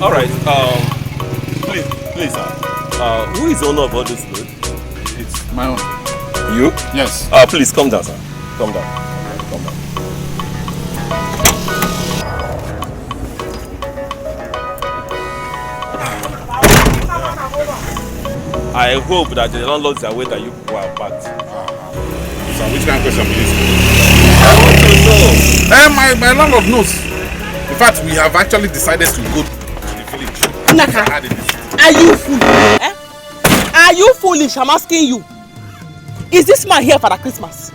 All right. Please, sir. Who is the owner of all this food? It's my own. You? Yes. Please come down, sir. Come down. Come down. I hope that the landlords are aware that you people are packed. So which kind of question is this? I want to know. My landlord knows. In fact, we have actually decided to go to the village. Naka, are you foolish? Are you foolish? I'm asking you. Is this man here for the Christmas?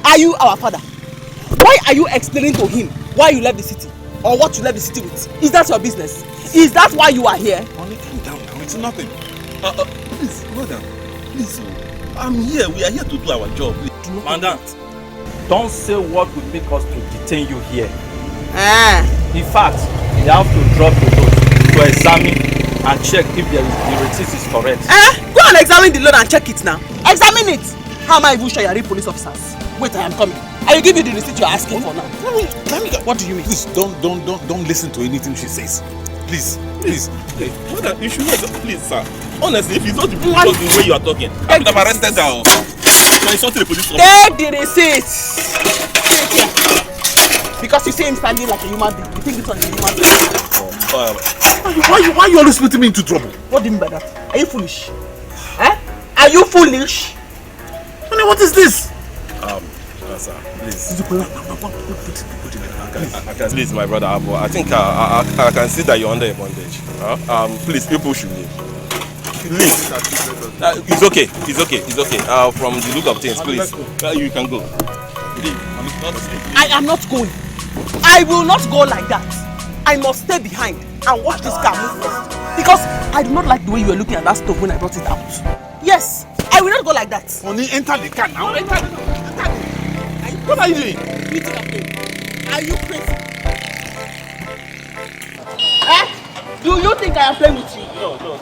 Are you our father? Why are you explaining to him why you left the city? Or what you left the city with? Is that your business? Is that why you are here? Honey, calm down now. It's nothing. Please, brother. Please, I'm here. We are here to do our job. Mandant, don't say what would make us to detain you here. In fact, you have to drop the load to examine and check if the receipt is correct. Go and examine the load and check it now. Examine it. How am I even sure you are real police officers? Wait, I am coming. I will give you the receipt you are asking for now. What do you mean? Please, don't listen to anything she says. Please. Brother, you should know. Please, sir. Honestly, if it's not the way you are talking, I would have arrested her. You are insulting the police officer. Take the receipt. Because you see him standing like a human being. You think this one is a human being? Why you always putting me into trouble? What do you mean by that? Are you foolish? Are you foolish? Honey, what is this? Sir, please. Please, my brother, I think I can see that you're under a bondage. Please, people should leave. Please. It's okay. From the look of things, please. You can go. Leave. I am not going. I will not go like that. I must stay behind and watch this car move first. Because I do not like the way you were looking at that stove when I brought it out. Yes, I will not go like that. Honey, enter the car now. Enter the car. What are you doing? Are you crazy? Do you think I am playing with you? No, I don't.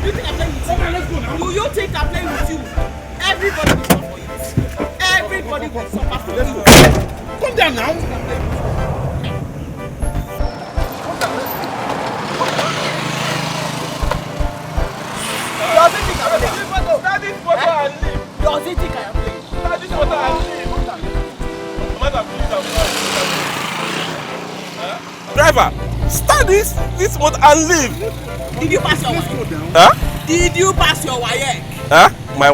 Do you think I'm playing with you? Let's go now. Do you think I'm playing with you? Everybody will suffer for you. Everybody will suffer for you. Come down now. Does it think I'm playing? Does it think I am playing? Driver, start this motor and leave. Did you pass your WAEC? Did you pass your WAEC? My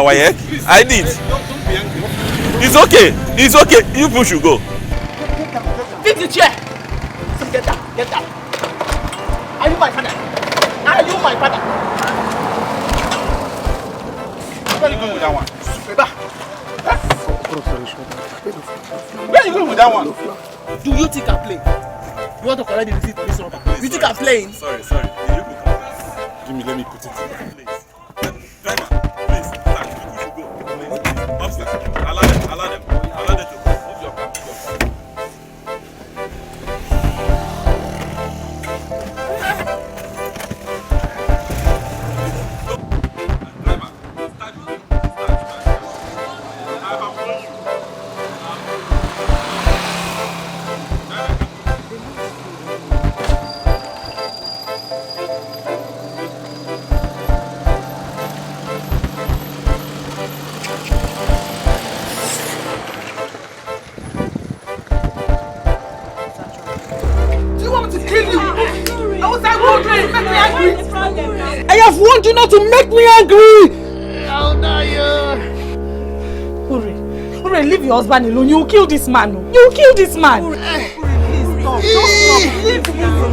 WAEC? I did. It's okay. You people should go. Fix the chair. Get down. Are you my father? Where are you going with that one? Where are you going with that one? Do you think I'm playing? You want to collect the receipt for this robber? You think I'm playing? Sorry. Let me put it in. Please. Driver, please. Start. People should go. Upstairs. Allow them to go. Move your car. I have warned you not to make me angry! How dare you? Ure, leave your husband alone. You will kill this man. You will kill this man. Ure, please stop. Just stop. Leave me alone.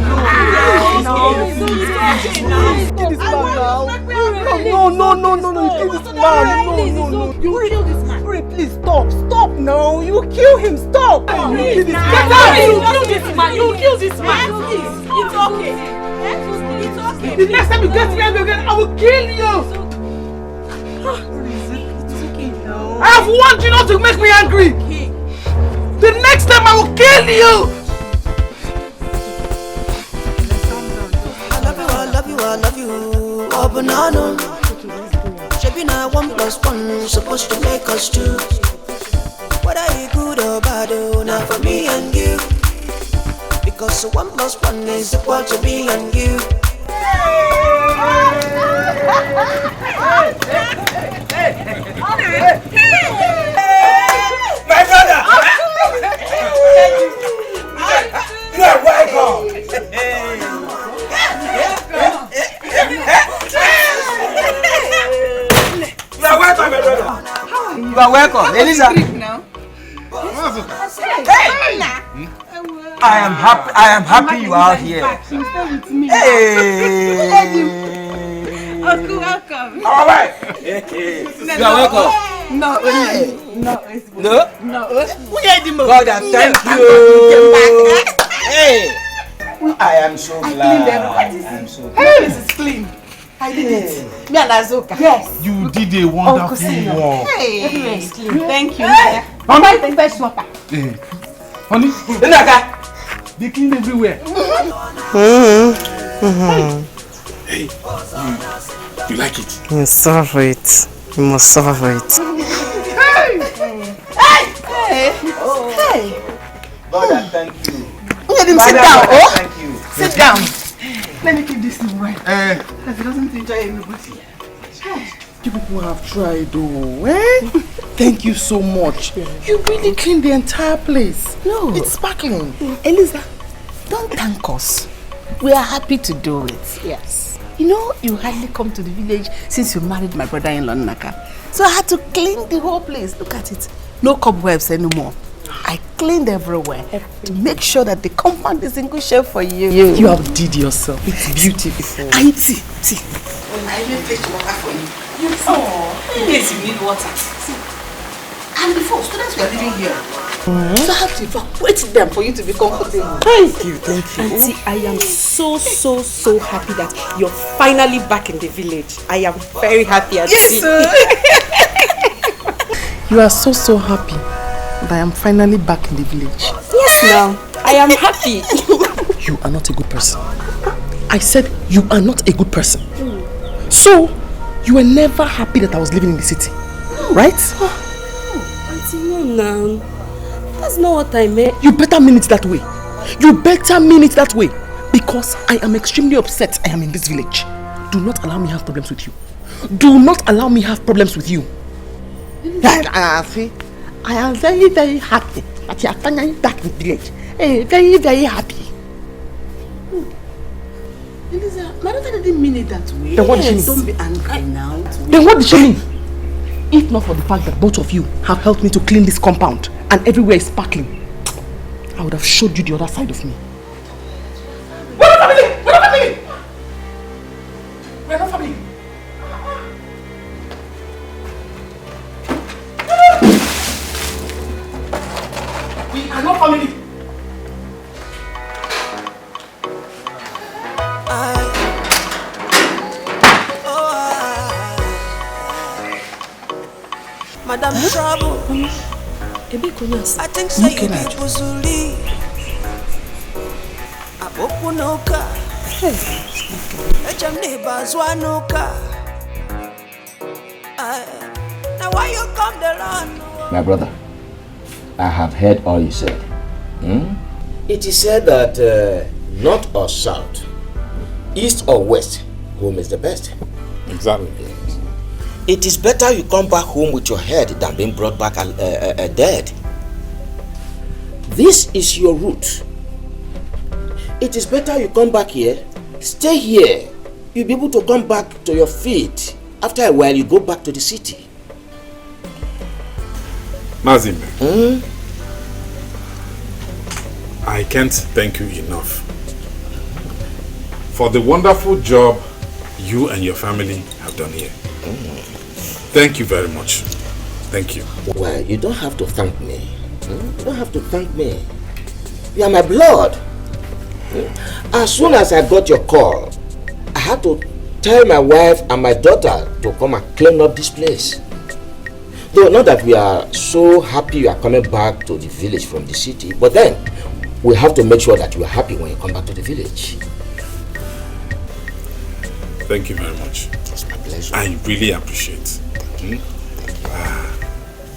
Kill this man now. No. You kill this man. No. You will kill this man. Ure, please stop. Stop now. You will kill him. Stop. You will kill this man. Get out. You will kill this man. You will kill this man. It's okay. The next time you get me angry again, I will kill you. It's okay now. I have warned you not to make me angry. Okay. The next time I will kill you. I love you. Oh, banana. Shaping a 1+1 supposed to make us two. Whether you good or bad, now for me and you. 'cause 1 + 1 is equal to me and you. My brother! You are welcome! You are welcome, my brother! You are welcome, Elisa! I am happy you are here. Hey! Uncle, welcome. All right. You are welcome. No. God, I thank you. Hey, I am so glad. I am so glad. This is clean. I did it. Me and Azuka. Yes. You did a wonderful work. Hey. Thank you. Honey, Thank you. honey, they clean everywhere. Hey, you like it? You suffer for it. You must suffer for it. Hey. God, I thank you. Let him sit down. Oh, Thank you. sit down. Let me keep this in well. Because he doesn't enjoy anybody. You people have tried, though. Thank you so much. You really cleaned the entire place. No. It's sparkling. Eliza, don't thank us. We are happy to do it. Yes. You know, you hardly come to the village since you married my brother-in-law, Naka. So I had to clean the whole place. Look at it. No cobwebs anymore. I cleaned everywhere to make sure that the compound is in good shape for you. You outdid yourself. It's beautiful. I see. I will fetch water for you. In case you need water. See. And before, students were living here. So I have to evacuate them for you to be comfortable. Thank you. Auntie, I am so happy that you're finally back in the village. I am very happy, Auntie. Yes, sir. You are so happy that I am finally back in the village. Yes, now. I am happy. You are not a good person. I said you are not a good person. So, you were never happy that I was living in the city, right? Auntie, no, now. That's not what I meant. You better mean it that way. You better mean it that way. Because I am extremely upset I am in this village. Do not allow me have problems with you. Do not allow me have problems with you. See, I am very happy that you are finally back in the village. Very happy. Eliza, my daughter didn't mean it that way. Then what did she mean? Don't be angry now. Then what did she mean? If not for the fact that both of you have helped me to clean this compound and everywhere is sparkling, I would have showed you the other side of me. We're not family! We're not family! We're not family! We are not family! Madam Trouble. I think so you people Zuli. Abokunoka. Echam neighbors wanuka. Now why you come the land? My brother, I have heard all you said. It is said that north or south, east or west, home is the best. Exactly. It is better you come back home with your head than being brought back dead. This is your route. It is better you come back here, stay here. You'll be able to come back to your feet. After a while, you go back to the city. Mazime, I can't thank you enough for the wonderful job you and your family have done here. Thank you very much. Thank you. Well, you don't have to thank me. You don't have to thank me. You are my blood. As soon as I got your call, I had to tell my wife and my daughter to come and clean up this place. Though not that we are so happy you are coming back to the village from the city, but then we have to make sure that you are happy when you come back to the village. Thank you very much. It's my pleasure. I really appreciate.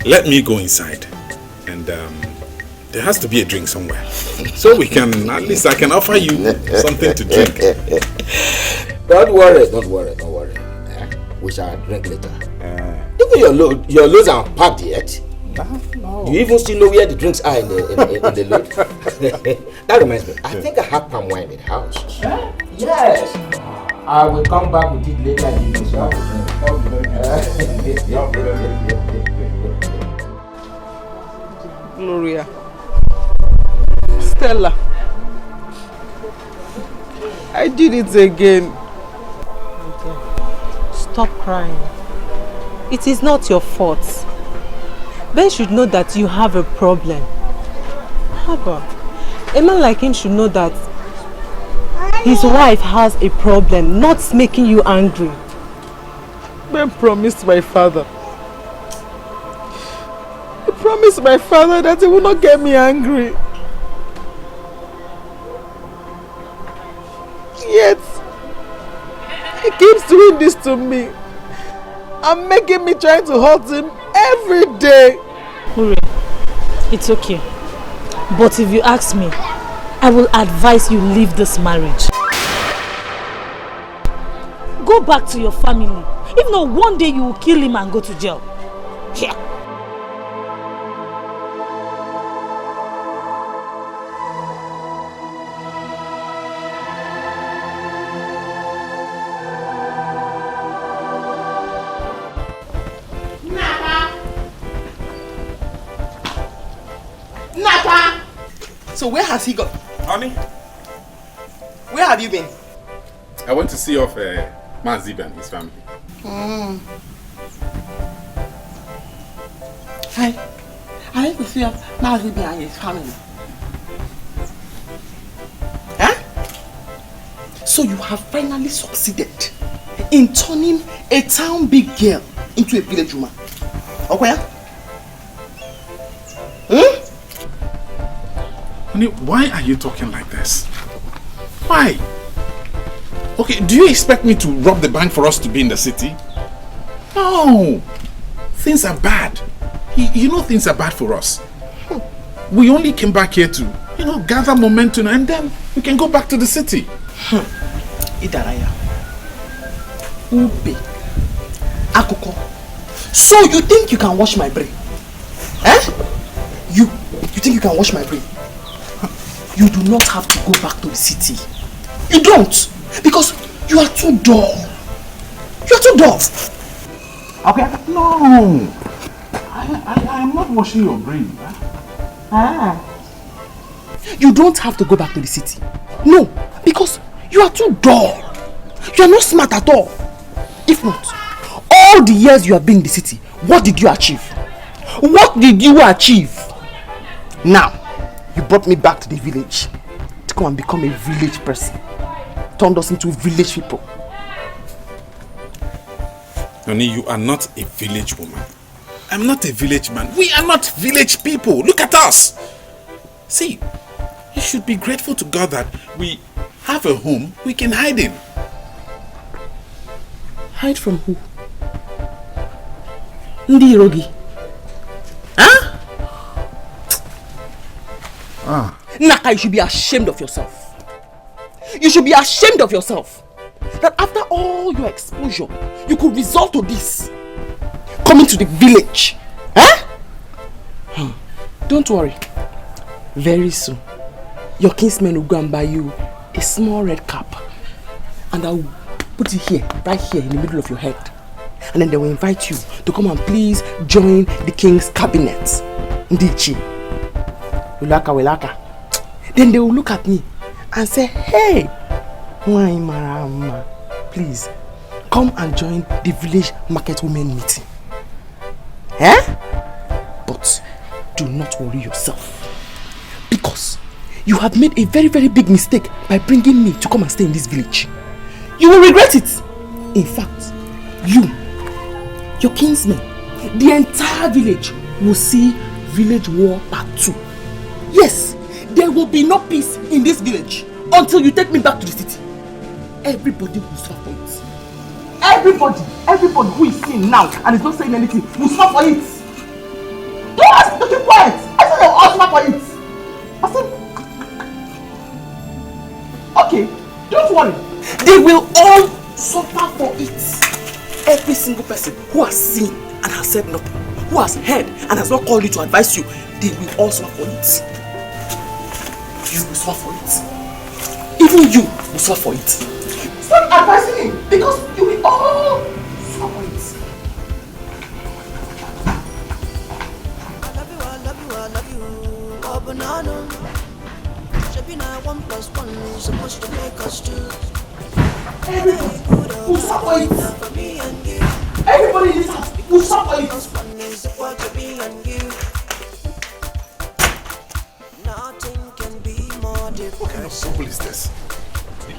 Let me go inside and then there has to be a drink somewhere. So we can, at least I can offer you something to drink. Don't worry. We shall drink later. Even your loads aren't packed yet. No. Do you even still know where the drinks are in the load? That reminds me, I think I have palm wine in the house. Yes. I will come back with it later in the shop. Gloria. Stella. I did it again. Stop crying. It is not your fault. Ben should know that you have a problem. Haba, a man like him should know that his wife has a problem, not making you angry. Ben promised my father. He promised my father that he will not get me angry. Yet, he keeps doing this to me and making me try to hurt him every day. Uri, it's okay. But if you ask me, I will advise you leave this marriage. Go back to your family. If not, one day you will kill him and go to jail. Here. So where has he gone? Honey? Where have you been? I went to see off Mazib and his family. I went to see off Mazib and his family. Huh? So you have finally succeeded in turning a town big girl into a village woman. Okay? Honey, why are you talking like this? Why? Okay, do you expect me to rob the bank for us to be in the city? No! Things are bad. You know things are bad for us. We only came back here to, gather momentum and then we can go back to the city. Idaraya. Ube. Akoko. So you think you can wash my brain? Eh? You think you can wash my brain? You do not have to go back to the city. You don't. Because you are too dull. You are too dull. Okay, no. I am not washing your brain. You don't have to go back to the city. No, because you are too dull. You are not smart at all. If not, all the years you have been in the city, what did you achieve? What did you achieve? Now, you brought me back to the village to come and become a village person. Turned us into village people. Honey, you are not a village woman. I'm not a village man. We are not village people. Look at us. See, you should be grateful to God that we have a home we can hide in. Hide from who? Ndi Irogi. Huh? Naka, you should be ashamed of yourself. You should be ashamed of yourself. That after all your exposure, you could resort to this. Coming to the village. Huh? Don't worry. Very soon, your kinsmen will go and buy you a small red cap. And I will put it here, right here in the middle of your head. And then they will invite you to come and please join the king's cabinet. Ndichi. Wilaka. Then they will look at me and say, hey, Marama, please come and join the village market women meeting. Eh? But do not worry yourself, because you have made a very, very big mistake by bringing me to come and stay in this village. You will regret it. In fact, you, your kinsmen, the entire village will see Village War Part 2. Yes, there will be no peace in this village until you take me back to the city. Everybody will suffer for it. Everybody who is seeing now and is not saying anything will suffer for it. Don't keep quiet. I said they will all suffer for it. Don't worry. They will all suffer for it. Every single person who has seen and has said nothing, who has heard and has not called you to advise you, they will all suffer for it. You will suffer for it. Even you will suffer for it. Stop advising him because you will all suffer for it. Supposed to make us two. Everybody will suffer it. Everybody in this house will suffer it. Nothing can be more difficult. What kind of couple is this?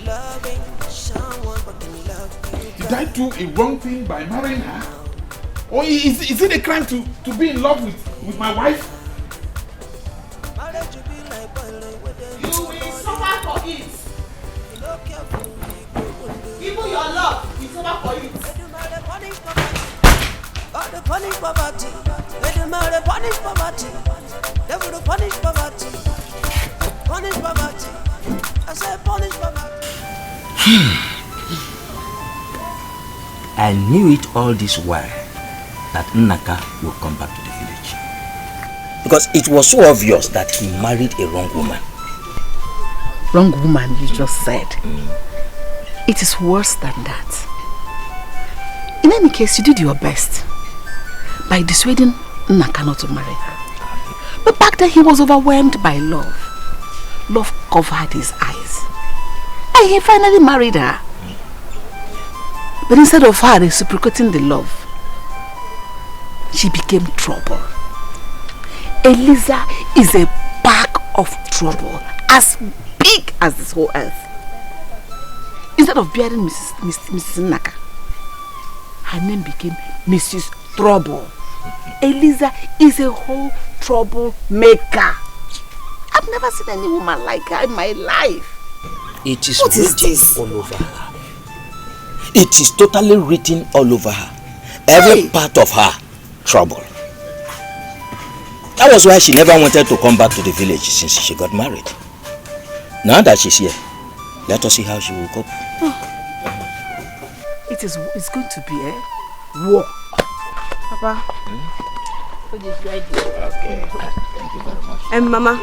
Loving someone but can love you. Did I do a wrong thing by marrying her? Or is it a crime to be in love with my wife? You will suffer for it. Even your love will suffer for it. God the punish poverty. Let them out the punish poverty. Devil the punish poverty. Punish poverty. I said punish poverty. I knew it all this while that Nnaka will come back to the village. Because it was so obvious that he married a wrong woman. Wrong woman, you just said. It is worse than that. In any case, you did your best by dissuading Nnaka not to marry her. But back then he was overwhelmed by love. Love covered his eyes. And he finally married her. But instead of her reciprocating the love, she became trouble. Eliza is a bag of trouble, as big as this whole earth. Instead of bearing Mrs. Nnaka, her name became Mrs. Trouble. Eliza is a whole troublemaker. I've never seen any woman like her in my life. It is written all over her. It is totally written all over her. Every part of her, trouble. That was why she never wanted to come back to the village since she got married. Now that she's here, let us see how she will cope. It's going to be a war. Papa. Okay. Thank you very much. Mama,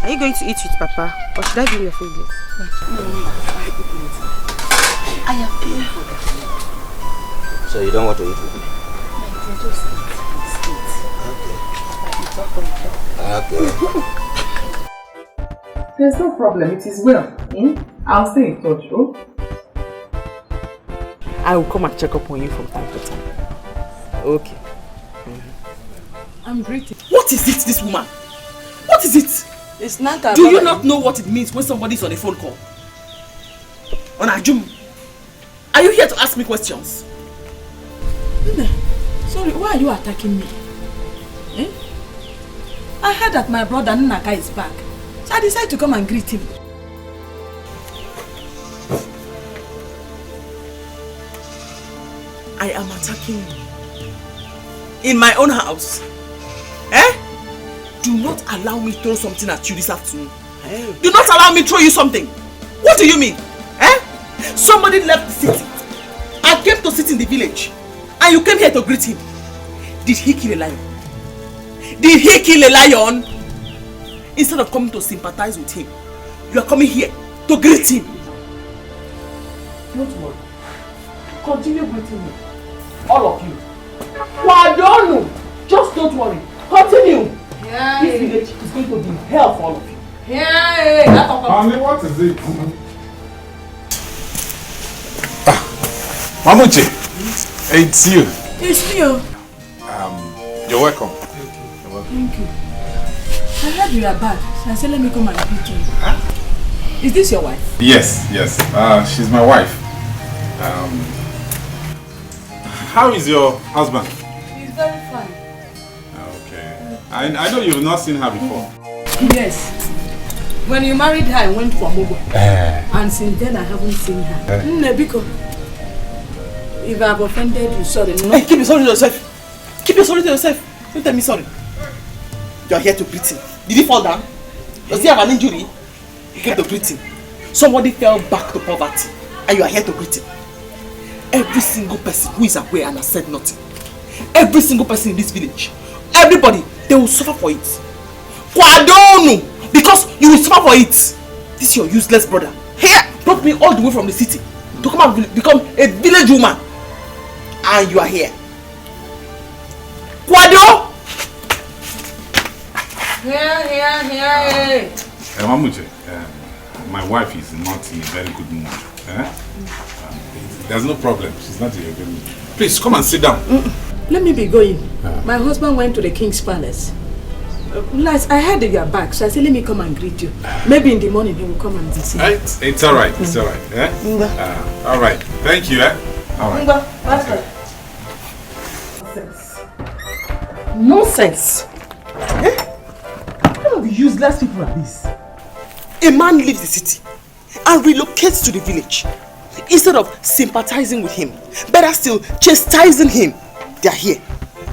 are you going to eat with Papa? Or should I give you your food? I am paying for that. So you don't want to eat with me? Okay. There's no problem, it is well. I'll stay in touch, oh? I will come and check up on you from time to time. Okay. I'm greeting. What is it, this woman? What is it? It's Nanta. Do you not know what it means when somebody's on a phone call? On Ajum? Are you here to ask me questions? Sorry, why are you attacking me? Eh? I heard that my brother Nnaka is back. So I decided to come and greet him. I am attacking you. In my own house. Eh? Do not allow me to throw something at you this afternoon. Do not allow me to throw you something. What do you mean? Eh? Somebody left the city. I came to sit in the village. And you came here to greet him. Did he kill a lion? Did he kill a lion? Instead of coming to sympathize with him, you are coming here to greet him. Don't worry. Continue greeting me. All of you. Wadonu! Just don't worry. Continue. Yeah, this village is going to be hell for all of you. Yeah, Mommy, what is it? Mamuche, it's you. It's you. You're welcome. Thank you. I heard you are bad, so I said let me come and greet you. Huh? Is this your wife? Yes. She's my wife. How is your husband? He's very fine. Okay. I know you've not seen her before. Yes. When you married her, I went for Mogo. And since then, I haven't seen her. Nebiko, if I have offended you, sorry. No. Hey, keep your sorry to yourself. Keep your sorry to yourself. Don't tell me sorry. You are here to greet him. Did he fall down? Does he have an injury? You came to greet him. somebody fell back to poverty and you are here to greet him. Every single person who is aware and has said nothing, every single person in this village, everybody, they will suffer for it. Kwadonu! Because you will suffer for it. This is your useless brother. Here, brought me all the way from the city to come and become a village woman. And you are here. Kwado! Here. Mamuje, my wife is not in a very good mood. There's no problem. She's not in a good mood. Please, come and sit down. Let me be going. My husband went to the king's palace. Last, I heard that you are back, so I said, let me come and greet you. Maybe in the morning he will come and see you. It's all right. It's all right. All right. Thank you. All right. Nonsense. What kind of useless people are these? A man leaves the city and relocates to the village. Instead of sympathizing with him, better still, chastising him. They are here,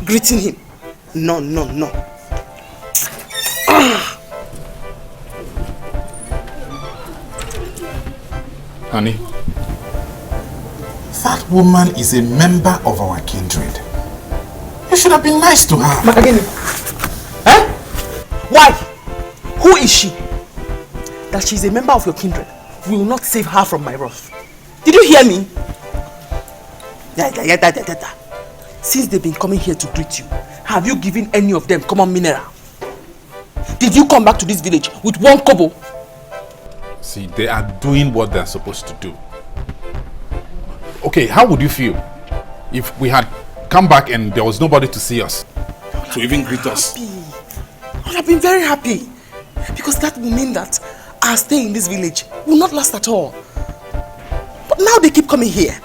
greeting him. No. Honey, that woman is a member of our kindred. You should have been nice to her. Why? Who is she? That she's a member of your kindred will not save her from my wrath. Did you hear me? Since they've been coming here to greet you, have you given any of them common mineral? Did you come back to this village with one kobo? See, they are doing what they're supposed to do. Okay, how would you feel if we had come back and there was nobody to see us, to even greet us? I would have been very happy, because that will mean that our stay in this village will not last at all. But now they keep coming here,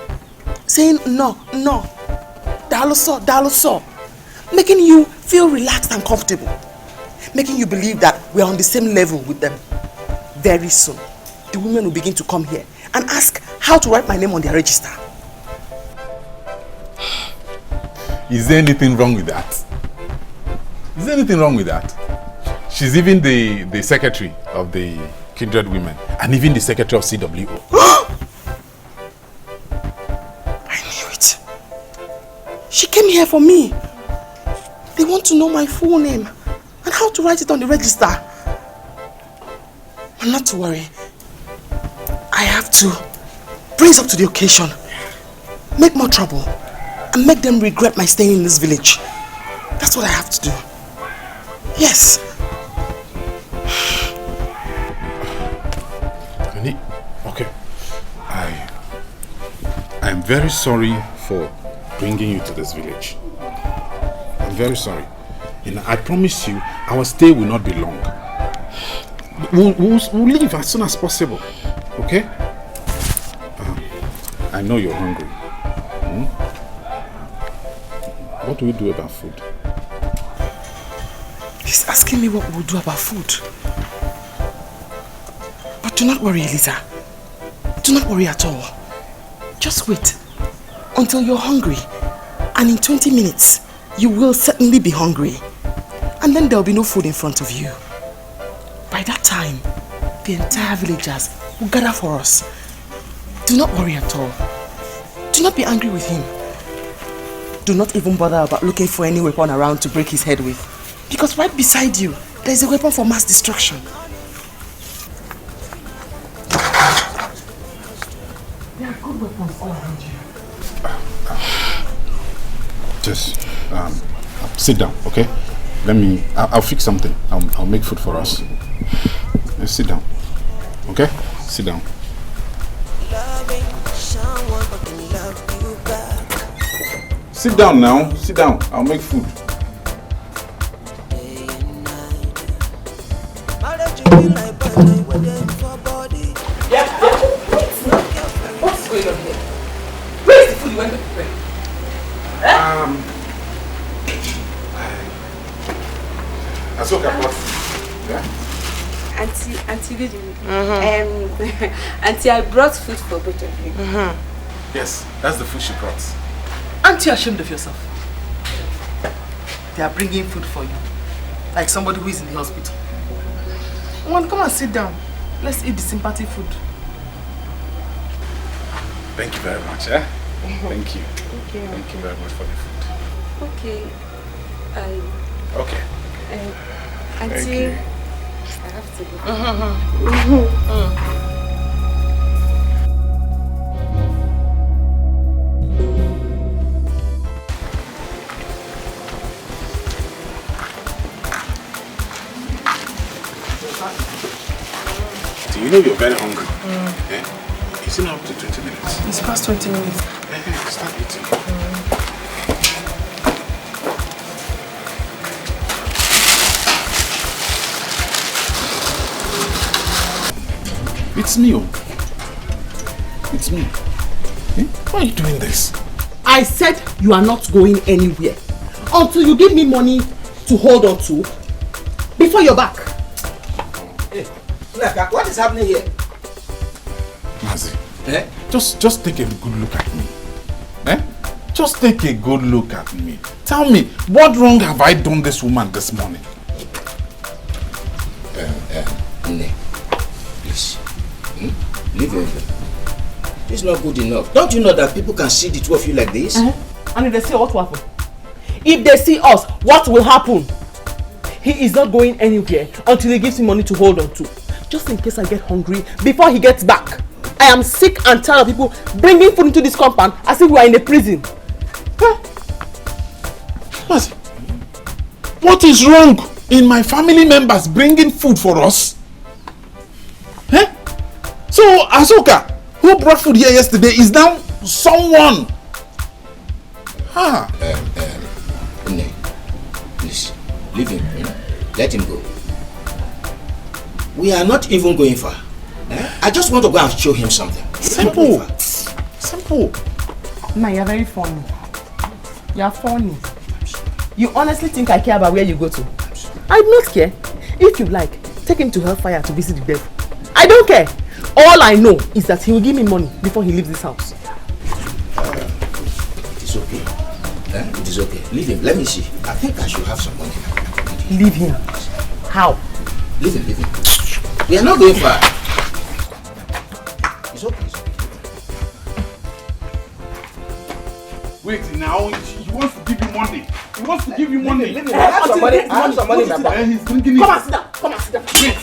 saying no, daloso, making you feel relaxed and comfortable, making you believe that we are on the same level with them. Very soon, the women will begin to come here and ask how to write my name on their register. Is there anything wrong with that? Is there anything wrong with that? She's even the secretary of the Kindred Women and even the secretary of CWO. I knew it. She came here for me. They want to know my full name and how to write it on the register. And not to worry. I have to brace up to the occasion, make more trouble, and make them regret my staying in this village. That's what I have to do. Yes. Okay. I am very sorry for bringing you to this village. I'm very sorry. And I promise you, our stay will not be long. We'll leave as soon as possible. Okay? I know you're hungry. What do we do about food? He's asking me what we'll do about food. But do not worry, Eliza. Do not worry at all. Just wait until you're hungry. And in 20 minutes, you will certainly be hungry. And then there'll be no food in front of you. By that time, the entire villagers will gather for us. Do not worry at all. Do not be angry with him. Do not even bother about looking for any weapon around to break his head with. Because right beside you, there is a weapon for mass destruction. There are good weapons all around you. Just sit down, okay? I'll fix something. I'll make food for us. Let's sit down, okay? Sit down. Sit down now. Sit down. I'll make food. What's going on here? Where is the food you went to prepare? Asoka brought food. Yeah? Auntie Lady, Auntie, I brought food for both of you. Yes, that's the food she brought. Aren't you ashamed of yourself? They are bringing food for you, like somebody who is in the hospital. Come on, come and sit down. Let's eat the sympathy food. Thank you very much, eh? Thank you. Okay. Thank you very much for the food. Okay. Okay. Auntie, Thank you. I have to go. Do you know you're very hungry? Eh? It's not up to 20 minutes. It's past 20 minutes. Start eating. It's me, oh. It's me. Eh? Why are you doing this? I said you are not going anywhere until you give me money to hold on to before you're back. Hey, Naka, what is happening here? Mazi, just take a good look at me. Eh? Just take a good look at me. Tell me, what wrong have I done this woman this morning? Nne, please. Leave her alone. It's not good enough. Don't you know that people can see the two of you like this? And if they see what will happen? If they see us, what will happen? He is not going anywhere until he gives me money to hold on to. Just in case I get hungry before he gets back. I am sick and tired of people bringing food into this compound as if we are in a prison. What is wrong in my family members bringing food for us? Eh? So Asoka, who brought food here yesterday, is now someone. Nne, please, leave him. Let him go. We are not even going far. I just want to go and show him something. Simple. Simple. Ma, you're very funny. You're funny. You honestly think I care about where you go to? I do not care. If you like, take him to Hellfire to visit the devil. I don't care. All I know is that he will give me money before he leaves this house. It's okay. It is okay. Leave him. Let me see. I think I should have some money. Leave him? How? Leave him. We are not going far. It's okay. Wait, now he wants to give you money. He wants to give you money. Leave him. I have some money in my bag. He's bringing it. Come and sit down. Come and sit down. Wait,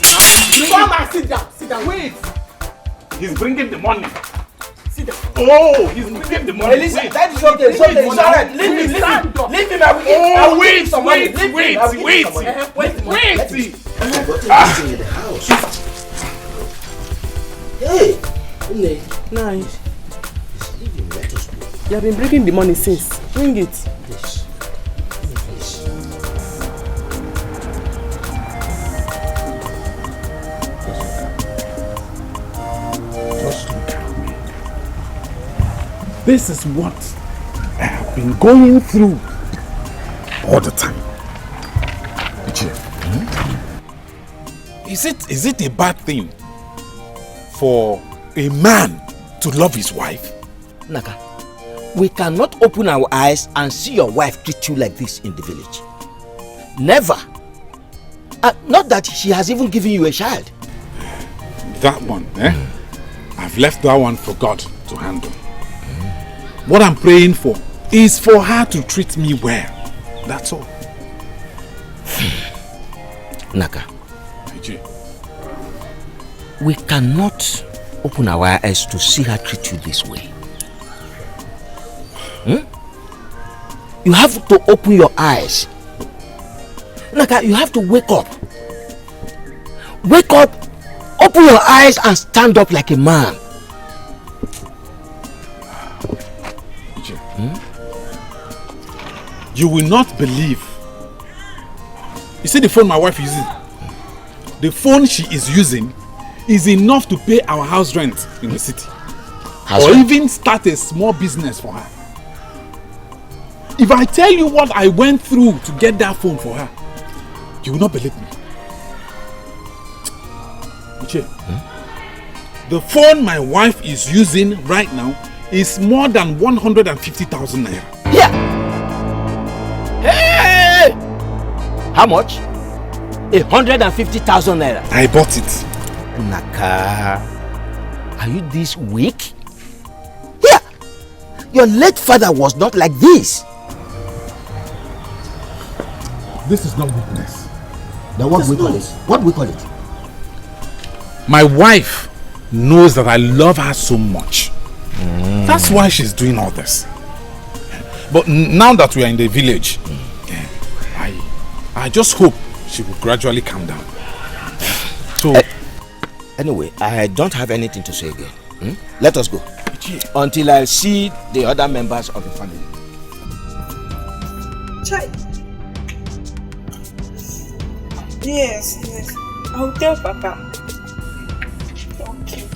Come and sit down. Sit down. Wait. He's bringing the money. Sit down. Oh, he's bringing the money. Listen, that is okay. It's okay. It's alright. Leave him. Leave him. I will give some money. Leave him. I will give you some money. Wait. I've got everything in the house. Hey, Nne. Nice. Leave him. Let us go. You have been bringing the money since. Bring it. Please. Just look at me. This is what I have been going through all the time. Is it a bad thing for a man to love his wife? Naka, we cannot open our eyes and see your wife treat you like this in the village. Never. Not that she has even given you a child. That one, I've left that one for God to handle. What I'm praying for is for her to treat me well. That's all. Naka, we cannot open our eyes to see her treat you this way. You have to open your eyes. Naka, you have to wake up. Wake up, open your eyes and stand up like a man. You will not believe. You see the phone my wife is using? The phone she is using is enough to pay our house rent in the city. Or even start a small business for her. If I tell you what I went through to get that phone for her, you will not believe me. Uche, the phone my wife is using right now is more than 150,000 naira. Yeah. Hey! How much? 150,000 naira. I bought it. Naka, are you this weak? Yeah. Your late father was not like this. This is not weakness. Then what do we call it? What do we call it? My wife knows that I love her so much. That's why she's doing all this. But now that we are in the village, I just hope she will gradually calm down. So, anyway, I don't have anything to say again. Let us go. Until I see the other members of the family. Chai. Yes. I'll tell Papa. Okay.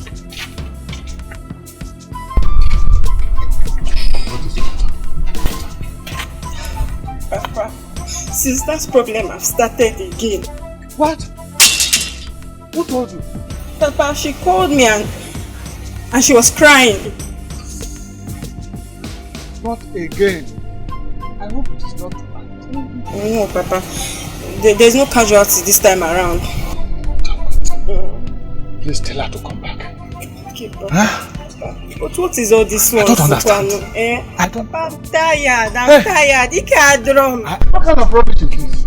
Papa, sister's problem have started again. What? Who told you? Papa, she called me and she was crying. Not again. I hope it is not bad. No, Papa. There's no casualty this time around. Please tell her to come back. Okay, Papa. Huh? But what is all this one? I don't understand. Papa, I'm tired. I'm tired. You can't drum. What kind of rubbish is this?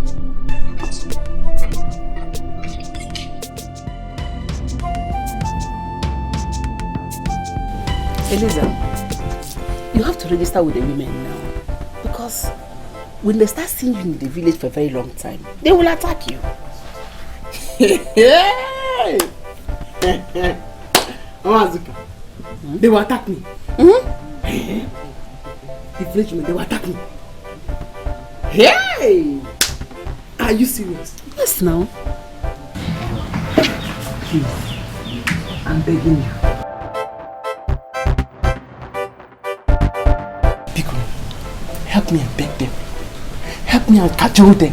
Eliza, you have to register with the women now. Because when they start seeing you in the village for a very long time, they will attack you. They will attack me. The village women, they will attack me. Hey! Are you serious? Yes, now. Please, I'm begging you. Help me and beg them. Help me and cajole them.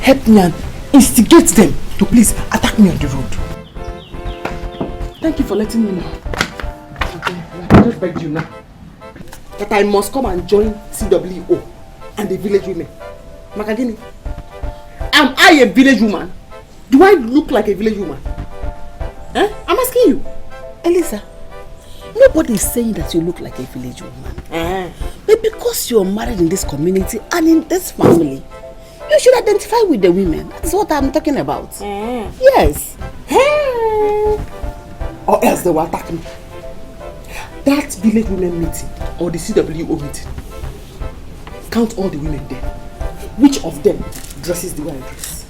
Help me and instigate them to please attack me on the road. Thank you for letting me know. I just begged you now that I must come and join CWO and the village women. Makagini, am I a village woman? Do I look like a village woman? I'm asking you. Eliza, nobody is saying that you look like a village woman. But because you're married in this community and in this family, you should identify with the women. That's what I'm talking about. Yes. Or else they will attack me. That village women meeting or the CWO meeting, count all the women there. Which of them dresses the way I dress?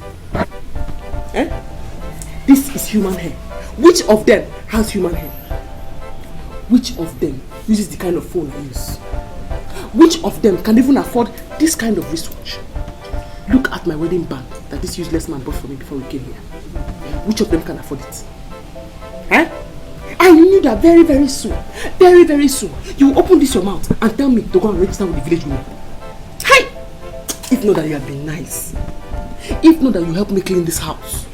This is human hair. Which of them has human hair? Which of them uses the kind of phone I use? Which of them can even afford this kind of wristwatch? Look at my wedding band that this useless man bought for me before we came here. Which of them can afford it? I knew that very, very soon, you will open this your mouth and tell me to go and register with the village women. Hi! If not that you have been nice. If not that you helped me clean this house.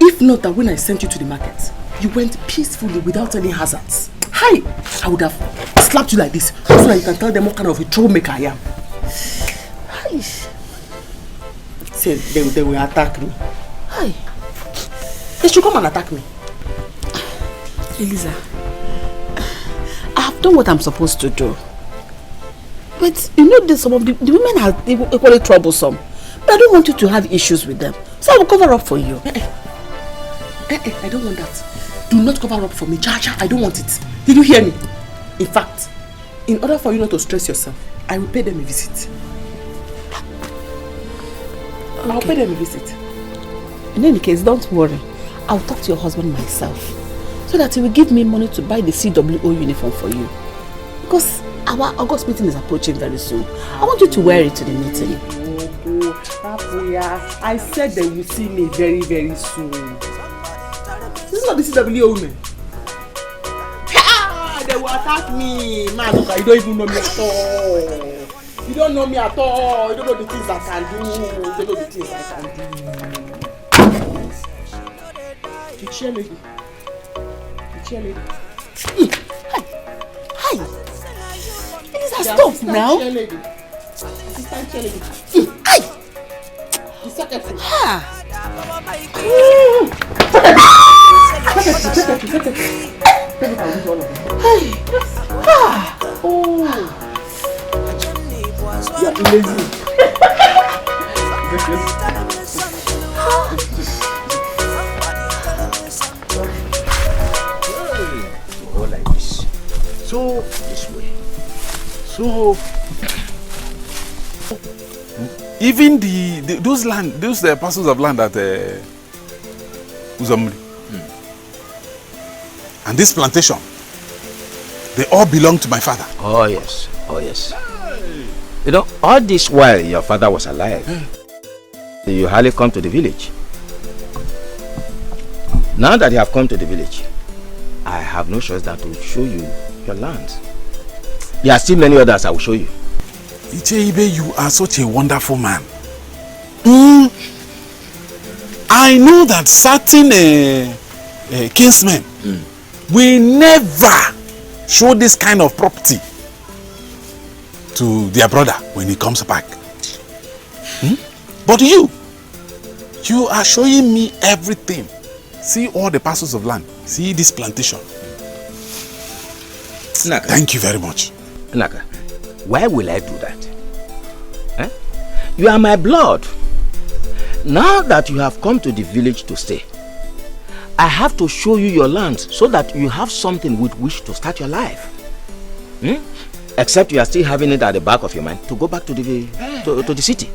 If not that when I sent you to the market, you went peacefully without any hazards. Hi! I would have slapped you like this so that you can tell them what kind of a troublemaker I am. Hi! Say they will attack me. Hi! They should come and attack me. Eliza, I have done what I'm supposed to do. But you know some of the women are equally troublesome. But I don't want you to have issues with them. So I will cover up for you. I don't want that. Do not cover up for me. Chacha, I don't want it. Did you hear me? In fact, in order for you not to stress yourself, I will pay them a visit. Okay. I'll pay them a visit. In any case, don't worry. I'll talk to your husband myself. So that he will give me money to buy the CWO uniform for you. Because our August meeting is approaching very soon. I want you to wear it to the meeting. I said they will see me very, very soon. This is not the CWO women. They will attack me. Man, look, you don't even know me at all. You don't know me at all. You don't know the things I can do. You don't know the things I can do. The cheerleader. Hi. Stop now. Assistant cheerleader. Hi. The secretary. Oh. Go like this. So this way. So even those parcels of land at Uzomri and this plantation, they all belong to my father. Oh yes, oh yes. You know, all this while your father was alive, you hardly come to the village. Now that you have come to the village, I have no choice than to show you your land. There are still many others I will show you. Icheibe, you are such a wonderful man. I know that certain kinsmen will never show this kind of property to their brother when he comes back. But you are showing me everything. See all the parcels of land. See this plantation. Naka. Thank you very much. Naka, why will I do that? You are my blood. Now that you have come to the village to stay, I have to show you your land so that you have something with which to start your life. Except you are still having it at the back of your mind to go back to the to the city.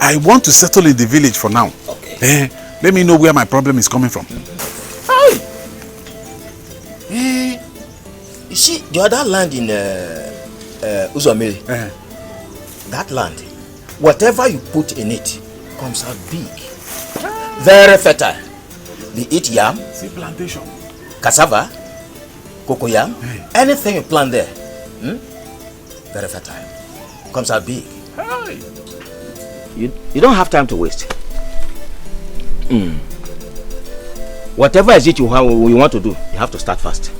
I want to settle in the village for now. Okay. Let me know where my problem is coming from. You see, the other land in Uzomiri, that land, whatever you put in it comes out big, very fertile. Be it yam, see plantation, cassava, cocoyam, anything you plant there, very fertile, comes out big. You don't have time to waste. Whatever is it you want to do, you have to start fast.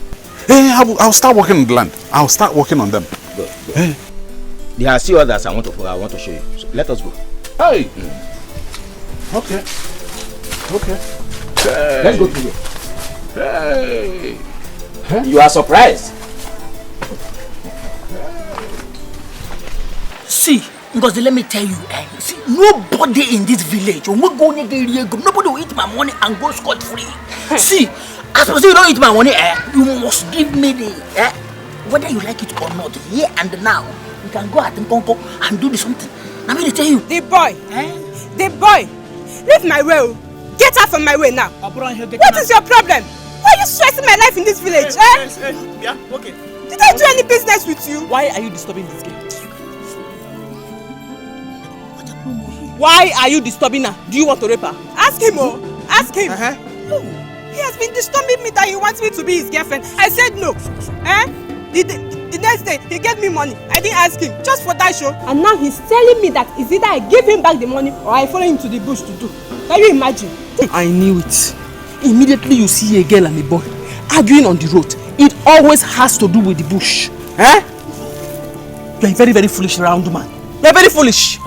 I'll start working on the land. I'll start working on them. Good. There are still others I want to show you. So let us go. Hey. Okay. Okay. Hey. Let's go together. Hey. Huh? You are surprised. See, because let me tell you, see, nobody in this village, when we go near nobody will eat my money and go scot-free. See, as long as you don't eat my money, you must give me the, whether you like it or not, here and now, you can go at and do the something. I'm going to tell you. The boy, leave my way. Get out from my way now. What is your problem? Why are you stressing my life in this village? Yeah, okay. Did I do any business with you? Why are you disturbing this girl? Why are you disturbing her? Do you want to rape her? Ask him, ask him. No. He has been disturbing me that he wants me to be his girlfriend. I said no. The next day, he gave me money. I didn't ask him, just for that show. And now he's telling me that it's either I give him back the money or I follow him to the bush to do. Can you imagine? I knew it. Immediately you see a girl and a boy arguing on the road, it always has to do with the bush. You are a very, very foolish round man. You are very foolish.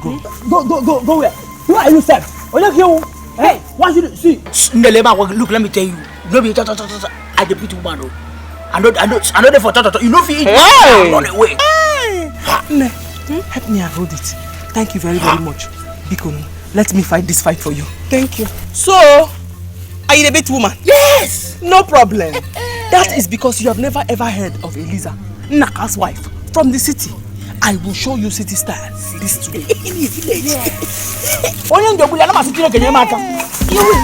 Go where? Who are you, sir? Hey, what should you see? Look, let me tell you. No be I the pretty woman. I know there for you know if you eat run away. Help me avoid it. Thank you very, very much. Bikono, let me fight this fight for you. Thank you. So, are you the bit woman? Yes! No problem. That is because you have never ever heard of Eliza, Naka's wife, from the city. I will show you city style this today. In the village. Yes.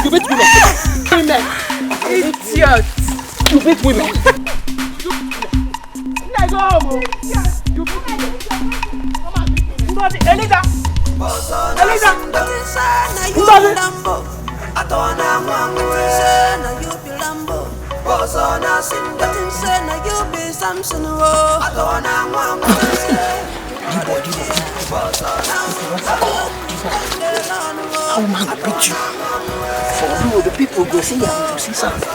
You beat women. Idiot. You beat women. Let's go home. You beat women. Eliza. How man I beat you? For you, the people go see you to see something.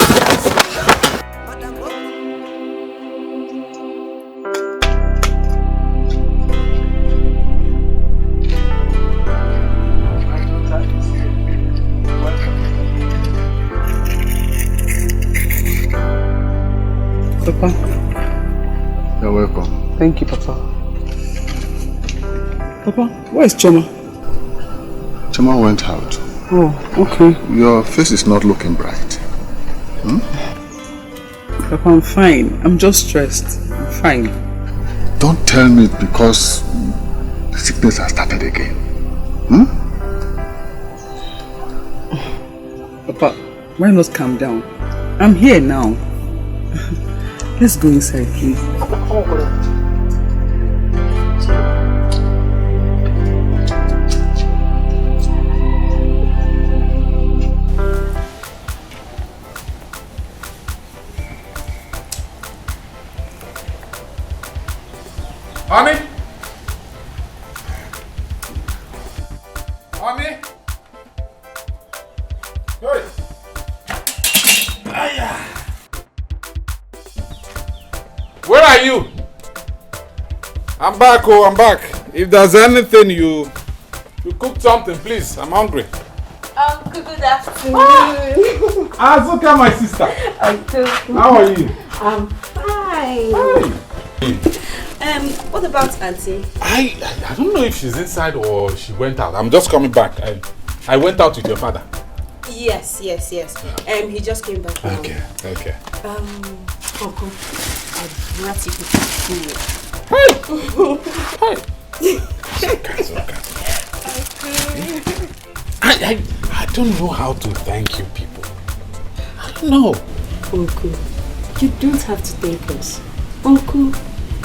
Papa. You're welcome. Thank you, Papa. Papa, where is Choma? Choma went out. Oh, okay. Your face is not looking bright. Hmm? Papa, I'm fine. I'm just stressed. I'm fine. Don't tell me it's because the sickness has started again. Hmm? Papa, why not calm down? I'm here now. Let's go inside, please. Honey? Honey? Hey! Where are you? I'm back, oh, I'm back. If there's anything you cook something, please. I'm hungry. Uncle, good afternoon. Azuka, my sister. Uncle. How are you? I'm fine. What about Auntie? I don't know if she's inside or she went out. I'm just coming back. I went out with your father. Yes. He just came back now. Okay. Uncle, I brought you to school. I don't know how to thank you people. I don't know. Uncle, you don't have to thank us. Uncle,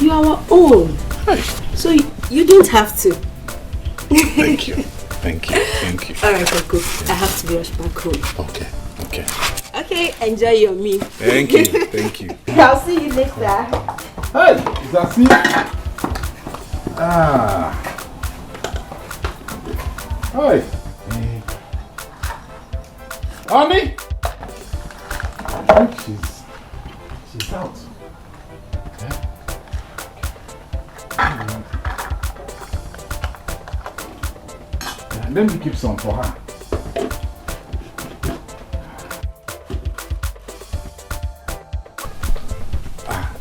you are our own. So you don't have to. Thank you. Alright, Uncle, I have to rush back home. Okay. Okay, enjoy your meal. Thank you. I'll see you later. Hey, is that me? Hi. Honey? I think she's out. Let me keep some for her.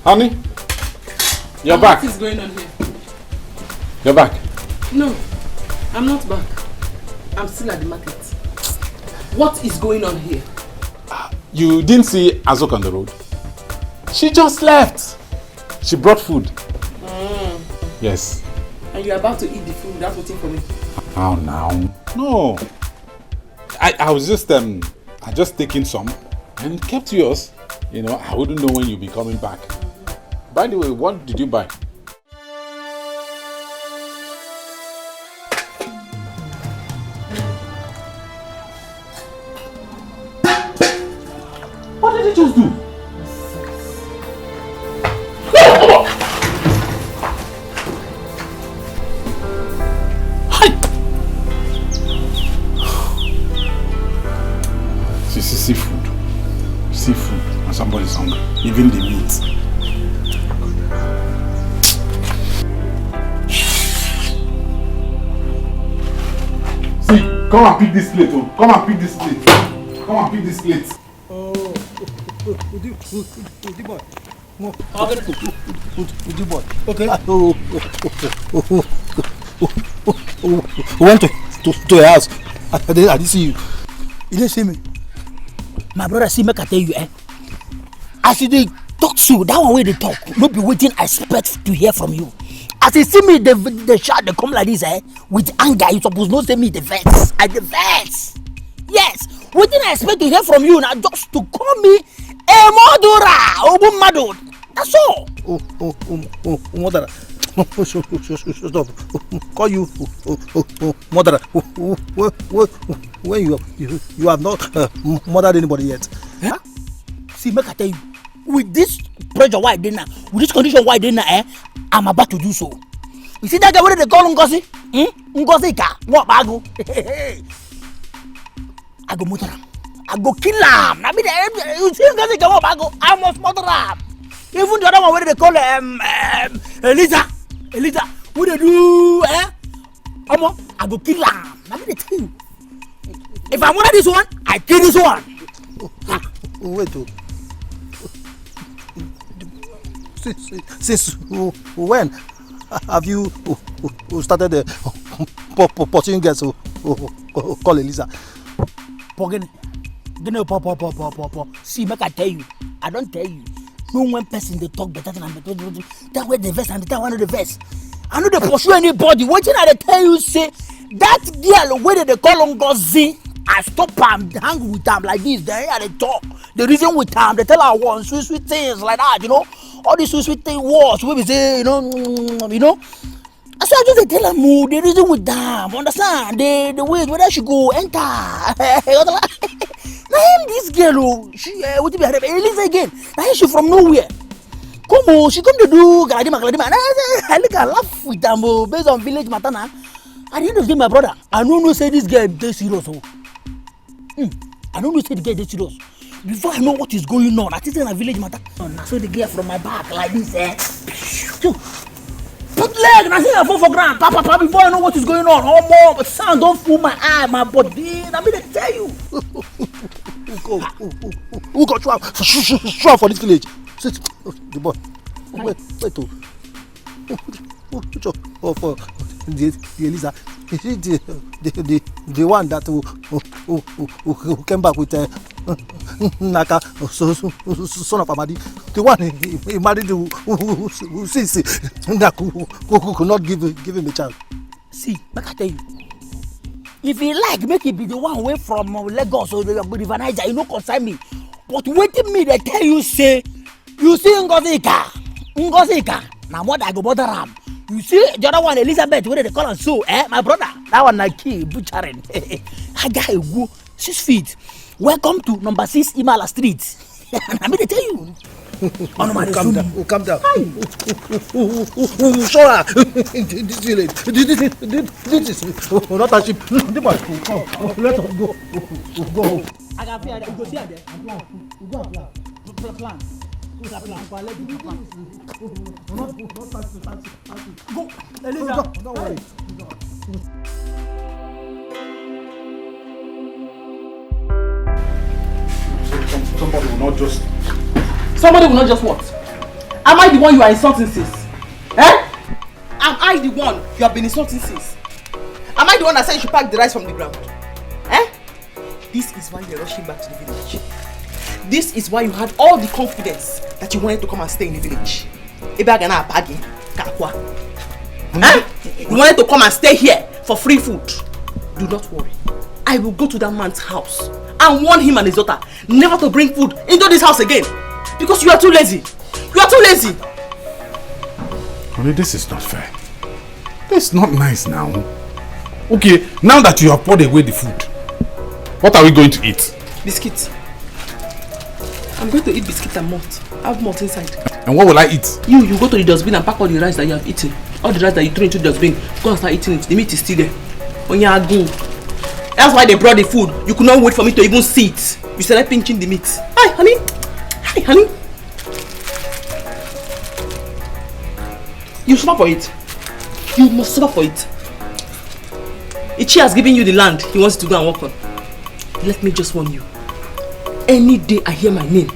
Honey, you're back. What is going on here? You're back. No, I'm not back. I'm still at the market. What is going on here? You didn't see Azok on the road? She just left. She brought food. Yes. And you're about to eat the food without waiting for me? How now? No. I was just I just taken some and kept yours. You know, I wouldn't know when you'll be coming back. By the way, what did you buy? What did you just do? Seafood, and somebody's hungry. Even the meat. See, come and pick this plate. Oh. Come and pick this plate. Okay. We went to your house. I didn't see you. You didn't see me. My brother, see, make I tell you, as you talk to that one way they talk, no be waiting. I expect to hear from you. As you see me, the shout they come like this, with anger. You suppose not say me the verse. I the verse. Yes. Waiting, I expect to hear from you now, just to call me a murderer, Madu. That's all. Murderer. Stop. Call you murderer. When you have not murdered anybody yet. Huh? See, make I tell you, with this pressure why I did now, with this condition why I did now, I'm about to do so. You see that guy where they call Ngozi? Ngozi ka, what bago? I go murder him. I go kill him. You see Ngozi ka, what bago? I must murder him. Even the other one where they call Eliza, what they do? I go kill him. Let me tell you. If I murder this one, I kill this one. Wait. Since when? have you started pursuing girls who call Elisa? See, make I tell you. I don't tell you. No one person they talk better than that way the verse and that one of the verse. I know they pursue anybody. What did I tell you? Say that girl where they call on Ngozi, I stop am, hang with them like this. They talk. The reason with them, they tell her one sweet things like that. You know, all these sweet thing words. We say, you know. So I just tell her more. The reason with them, understand? The way whether she go enter. Now this girl, she what be her Elisa again. Now she from nowhere. Come on, she come to do galadima. I look at laugh with them based on village matter now. At the end of the day, my brother, I don't know say this girl dey serious. I don't know say the girl dey serious. Before I know what is going on, I think in a village matter. I saw the girl from my back like this. Put leg, and I think I fall for ground. Papa, before I know what is going on, oh more sound don't fool my eye, my body. I mean, I tell you. Who got you for this village? The boy. Wait. For the Elisa. The one that who came back with Naka, son of Amadi. The one he married who says that who could not give him a chance. See, make I tell you. If he like, make it be the one away from Lagos or the River Naija, you no concern me. But waiting me, they tell you say, you see Ngozika. Now what I go bother am? You see the other one, Elizabeth, where they call her so, my brother. That one like key butchering. I got a go 6 feet. Welcome to number 6 Imala Street. I mean, they tell you. Calm down. Sure. This village. This is not a ship. Let us go. I got fear. Go see there. Plan. Go, Elisa. Don't worry. Somebody will not just... Somebody will not just what? Am I the one you are insulting sis? Am I the one you have been insulting sis? Am I the one that said you should pack the rice from the ground? This is why you're rushing back to the village. This is why you had all the confidence that you wanted to come and stay in the village. You wanted to come and stay here for free food. Do not worry. I will go to that man's house and warn him and his daughter never to bring food into this house again. Because you are too lazy. You are too lazy. Honey, this is not fair. This is not nice now. Okay, now that you have poured away the food, what are we going to eat? Biscuits. I'm going to eat biscuits and malt. I have malt inside. And what will I eat? You go to the dustbin and pack all the rice that you have eaten. All the rice that you threw into the dustbin. Go and start eating it. The meat is still there. When you are good. That's why they brought the food. You could not wait for me to even see it. You started pinching the meat. Hi, honey. Hi, honey. You suffer for it. You must suffer for it. Ichi has given you the land he wants to go and work on. Let me just warn you. Any day I hear my name,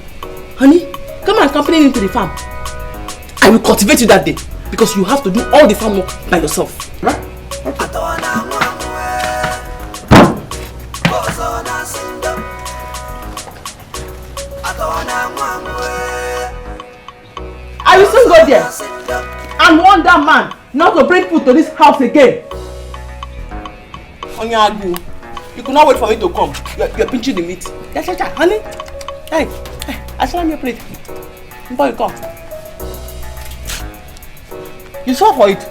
honey, come and accompany me to the farm. I will cultivate you that day because you have to do all the farm work by yourself. Right? Okay. I will soon go there and warn that man not to bring food to this house again. Onyagu, you could not wait for me to come. You're pinching the meat. Yes, honey. Hey, I saw on your plate. Before you come. You saw for it.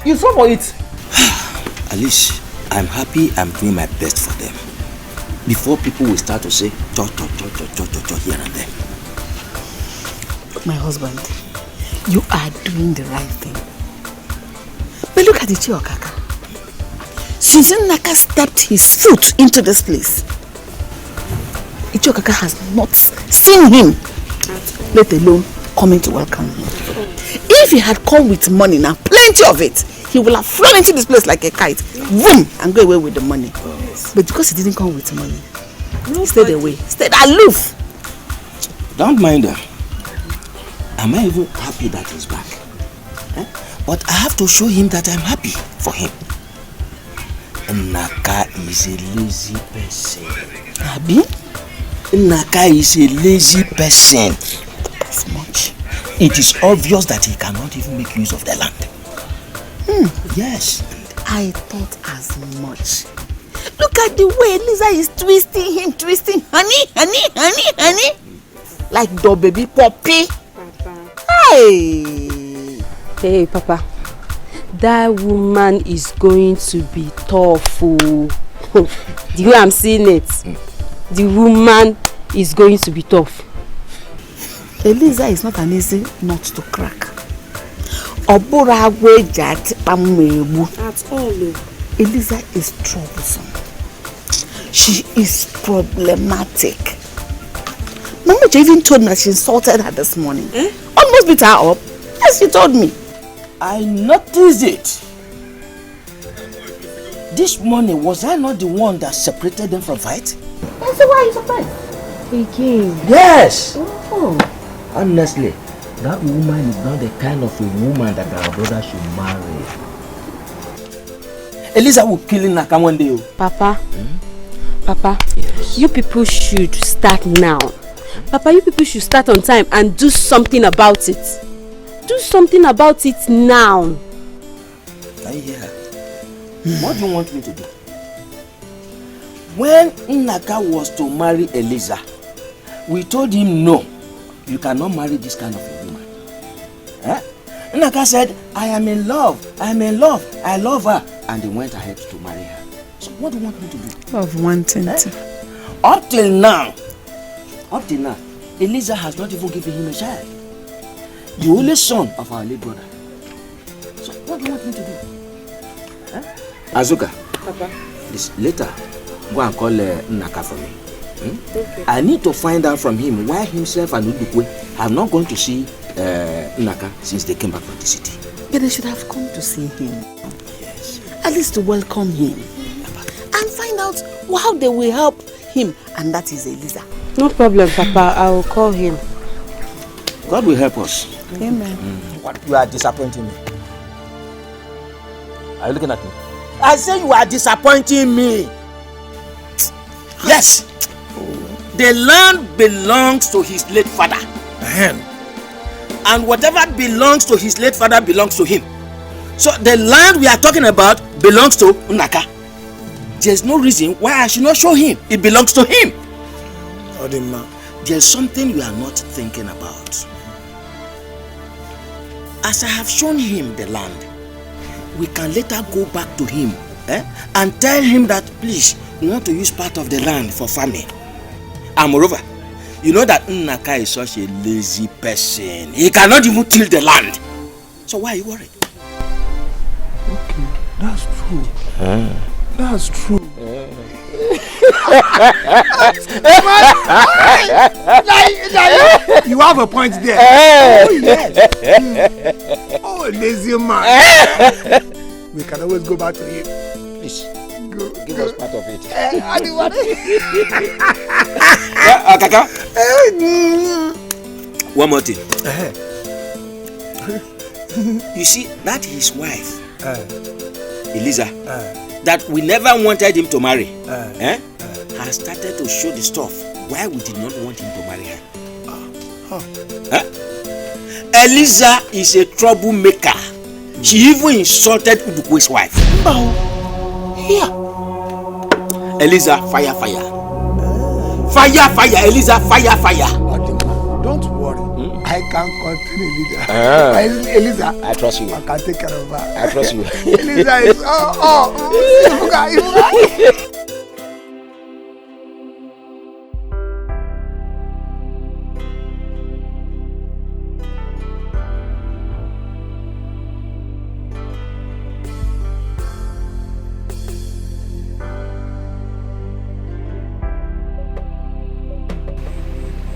You saw for it. Alice, I'm happy I'm doing my best for them. Before people will start to say, cho here and there. My husband, you are doing the right thing. But look at the Chiokaka. Since Naka stepped his foot into this place, Ichokaka has not seen him, let alone coming to welcome him. If he had come with money now, plenty of it, he will have flown into this place like a kite, boom, and go away with the money. But because he didn't come with money, he stayed away, stayed aloof. Don't mind her. Am I even happy that he's back? But I have to show him that I'm happy for him. Naka is a lazy person. Abi? Naka is a lazy person. As much. It is obvious that he cannot even make use of the land. Yes. I thought as much. Look at the way Lisa is twisting him, honey. Like the baby puppy. Papa. Hey, Papa. That woman is going to be tough. The way I'm seeing it, the woman is going to be tough. Eliza is not an easy nut to crack. At all. Eliza is troublesome. She is problematic. Mama even told me that she insulted her this morning. Almost beat her up. Yes, she told me. I noticed it. This morning, was I not the one that separated them from fight? I said, why are you surprised? Again? Yes. Oh. Honestly, that woman is not the kind of a woman that our brother should marry. Eliza will kill Naka one day. Papa, Papa, yes. You people should start now. Papa, you people should start on time and do something about it. Do something about it now. I hear. What do you want me to do? When Naka was to marry Eliza, we told him no. You cannot marry this kind of a woman. Naka said, I am in love, I love her. And he went ahead to marry her. So what do you want me to do? Of wanting to. Up till now, Eliza has not even given him a child. The only son of our late brother. So what do you want me to do? Azuka, Papa. This later, go and call Naka for me. Okay. I need to find out from him why himself and Udukwe have not gone to see Naka since they came back from the city. But they should have come to see him. Yes. At least to welcome him. And find out how they will help him. And that is Eliza. No problem, Papa. I will call him. God will help us. Amen. You are disappointing me. Are you looking at me? I say you are disappointing me. Yes. The land belongs to his late father. And whatever belongs to his late father belongs to him. So the land we are talking about belongs to Naka. There's no reason why I should not show him. It belongs to him. There's something you are not thinking about. As I have shown him the land, we can later go back to him and tell him that please, we want to use part of the land for farming. And moreover, you know that Naka is such a lazy person. He cannot even till the land. So why are you worried? Okay, that's true. That's true. You have a point there. Oh, yes. Oh, lazy man. We can always go back to him. Please, give us part of it. Kaka. One more thing. You see, that his wife, Eliza, that we never wanted him to marry, has started to show the stuff why we did not want him to marry her. Eliza is a troublemaker. She even insulted Udukwe's wife. Here. Eliza, fire. Fire, Eliza, fire. Don't worry. I can contain Eliza. Eliza, I trust you. I can take care of her. I trust you. Eliza is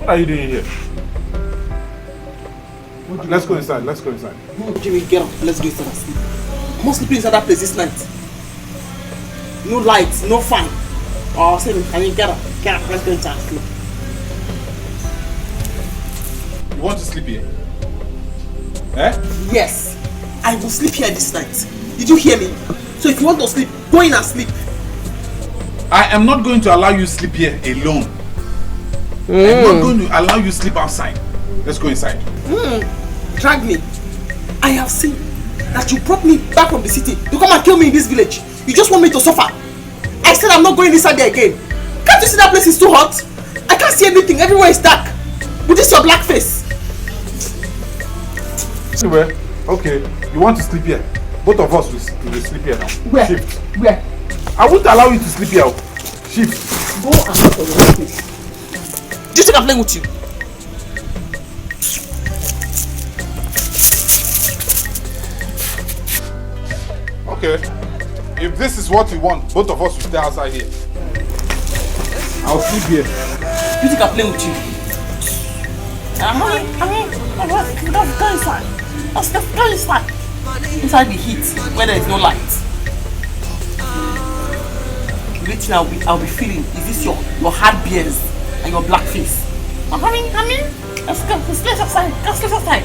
What are you doing here? Let's go inside. No, Jimmy, get up. Let's go inside and sleep. I'm not sleeping inside that place this night. No lights, no fan. Oh, say me, can you get up? Get up, let's go inside and sleep. You want to sleep here? Yes. I will sleep here this night. Did you hear me? So if you want to sleep, go in and sleep. I am not going to allow you sleep here alone. I'm not going to allow you sleep outside. Let's go inside. Drag me. I have seen that you brought me back from the city to come and kill me in this village. You just want me to suffer. I said I'm not going inside there again. Can't you see that place is too hot? I can't see anything. Everywhere is dark. With this your black face. Anyway, okay. You want to sleep here? Both of us will sleep here now. Where? Shift. Where? I won't allow you to sleep here. Shift. Go and look for your place. Do you think I'm playing with you? Okay. If this is what you want, both of us will stay outside here. I'll sleep here. You think I'm playing with you? Let's go inside. Let's go inside. Inside the heat, where there is no light. The only thing I'll be feeling is this your hard beers and your black face. Honey, let's go. Let's sleep outside. Let's sleep outside.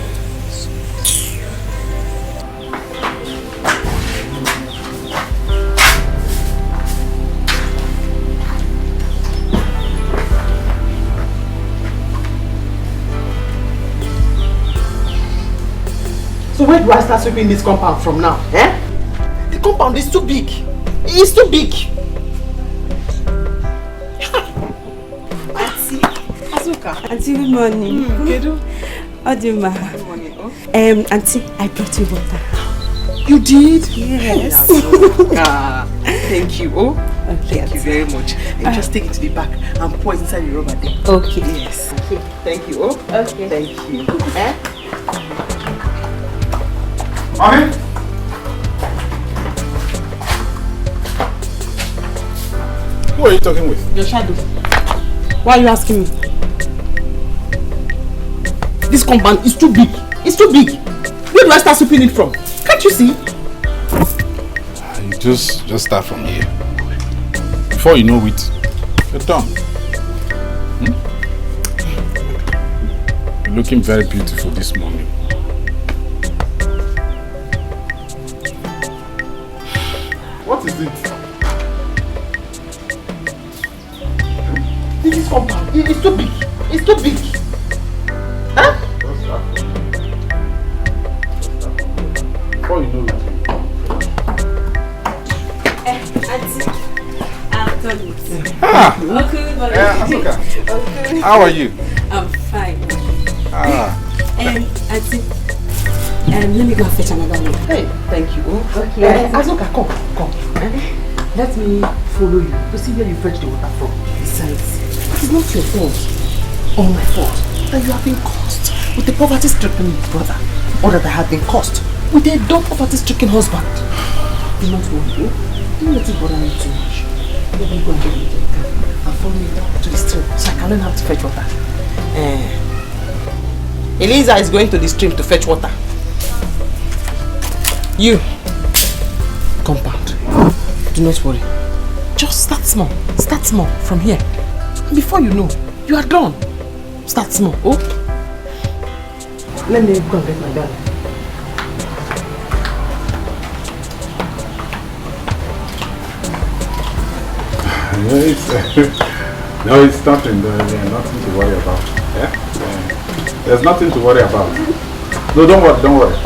So where do I start sweeping this compound from now? The compound is too big. It's too big. Auntie, Azuka. Auntie, good morning. Good morning. Auntie, I brought you water. You did? Yes. Thank you. Thank you very much. And just take it to the back and pour it inside the rubber there. Okay. Yes. Thank you. Okay. Thank you. Mommy? Who are you talking with? Your shadow. Why are you asking me? This compound is too big. It's too big. Where do I start sweeping it from? Can't you see? You just start from here. Before you know it, you're done. You're looking very beautiful this morning. What is it? This compound it's too big. It's too big. Huh? What's that? Before you know it. Auntie, I've done it. Okay. How are you? I'm fine. Auntie, let me go and fetch another one. Hey, thank you. Okay. Azuka, come. Let me follow you to see where you fetch the water from. Besides, it is not your fault or my fault that you have been cursed with a poverty-stricken brother, or that I have been cursed with a dumb poverty-stricken husband. Do not worry. Don't let it bother me too much. Let me go and get the car and follow me down to the stream so I can learn how to fetch water. Eliza is going to the stream to fetch water. You, compound, do not worry. Just start small from here. Before you know, you are done. Start small, Let me go and get my dad. No, it's nothing. There's nothing to worry about. Yeah? There's nothing to worry about. No, don't worry.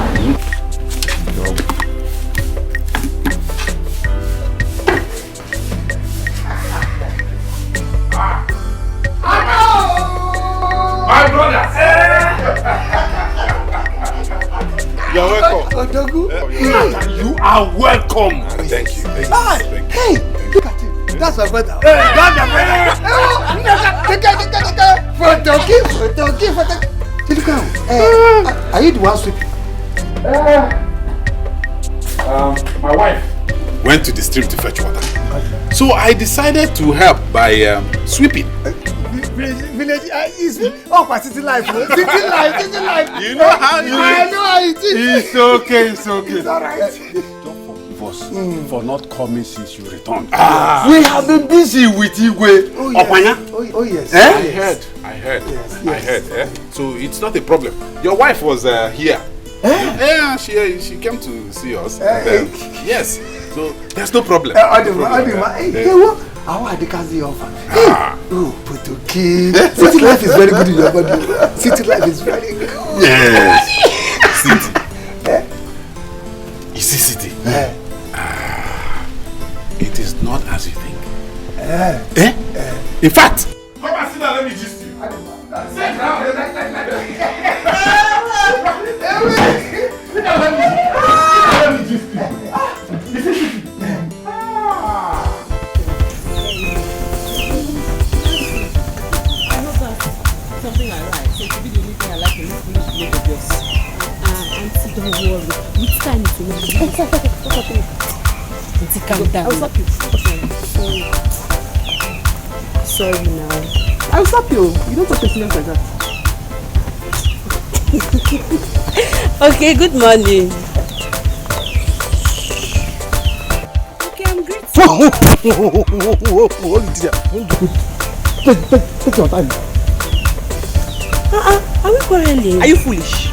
My brother! You're welcome. You are welcome. Thank you. Hey, look at him. That's my brother. That's my brother. Photography. Look out. Are you the one sweeping? My wife went to the stream to fetch water. So I decided to help by sweeping. Village is city life. City life. You know how it is. I know how it is. It's okay. It's alright. For not coming since you returned. We have been busy with Igwe. Oh yes. I heard. So it's not a problem. Your wife was here Yeah, she came to see us. Yes, so there's no problem. How are the cars you offer? Oh, but okay. City life is very good in your body. City life is very good. Yes. City. You see, City. It is not as you think. In fact, come and sit down. Let me gist you. Sit down. Let me gist you. You see, City. Something I like. So it should be the only thing I like in this village of yours. Auntie, don't worry. Which time is it? Auntie, calm down. I'll stop you. Sorry now. I'll stop you. You don't talk to students like that. Okay, good morning. Okay, I'm great. Take your time. Are we quarreling? Are you foolish?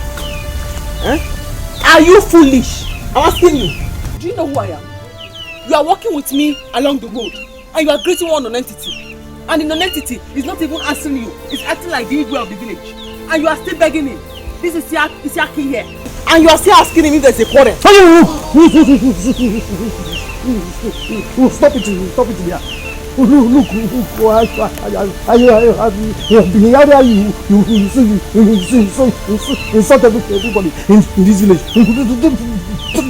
Are you foolish? I'm asking you. Do you know who I am? You are walking with me along the road and you are greeting one non-entity. And the non-entity is not even answering you. It's acting like the Igwe of the village. And you are still begging him. This is Yaki here. And you are still asking him if there's a quarrel. Stop it there. Look, you insult everybody in this village.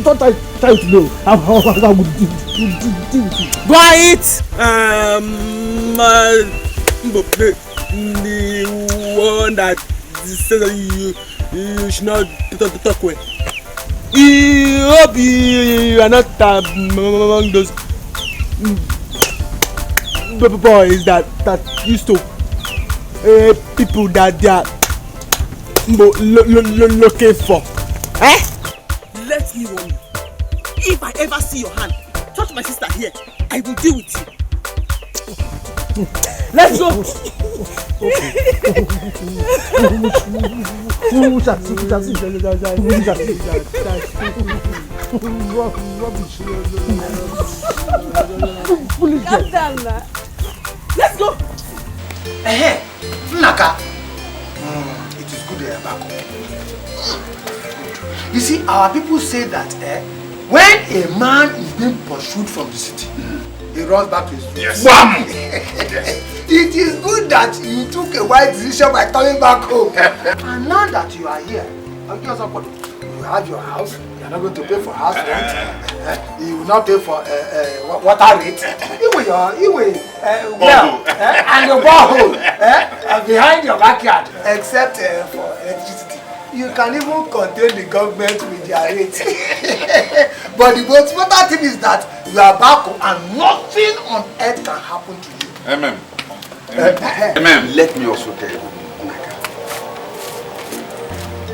Don't try to know how I would deal with you. Quiet! The one that says that you should not talk with. I hope you are not among those boys that used to people that they are looking for. Let me warn you. If I ever see your hand touch my sister here, I will deal with you. Let's go. Calm down now. Let's go. Naka. It is good they are back home. You see, our people say that when a man is being pursued from the city, he runs back to his room. Yes. It is good that you took a wise decision by coming back home. And now that you are here, you have your house. You are not going to pay for house rent. You will not pay for water rate. You will well, and your borehole behind your backyard, except for electricity. You can even contain the government with their rate. But the most important thing is that you are back home and nothing on earth can happen to you. Amen. Let me also tell you,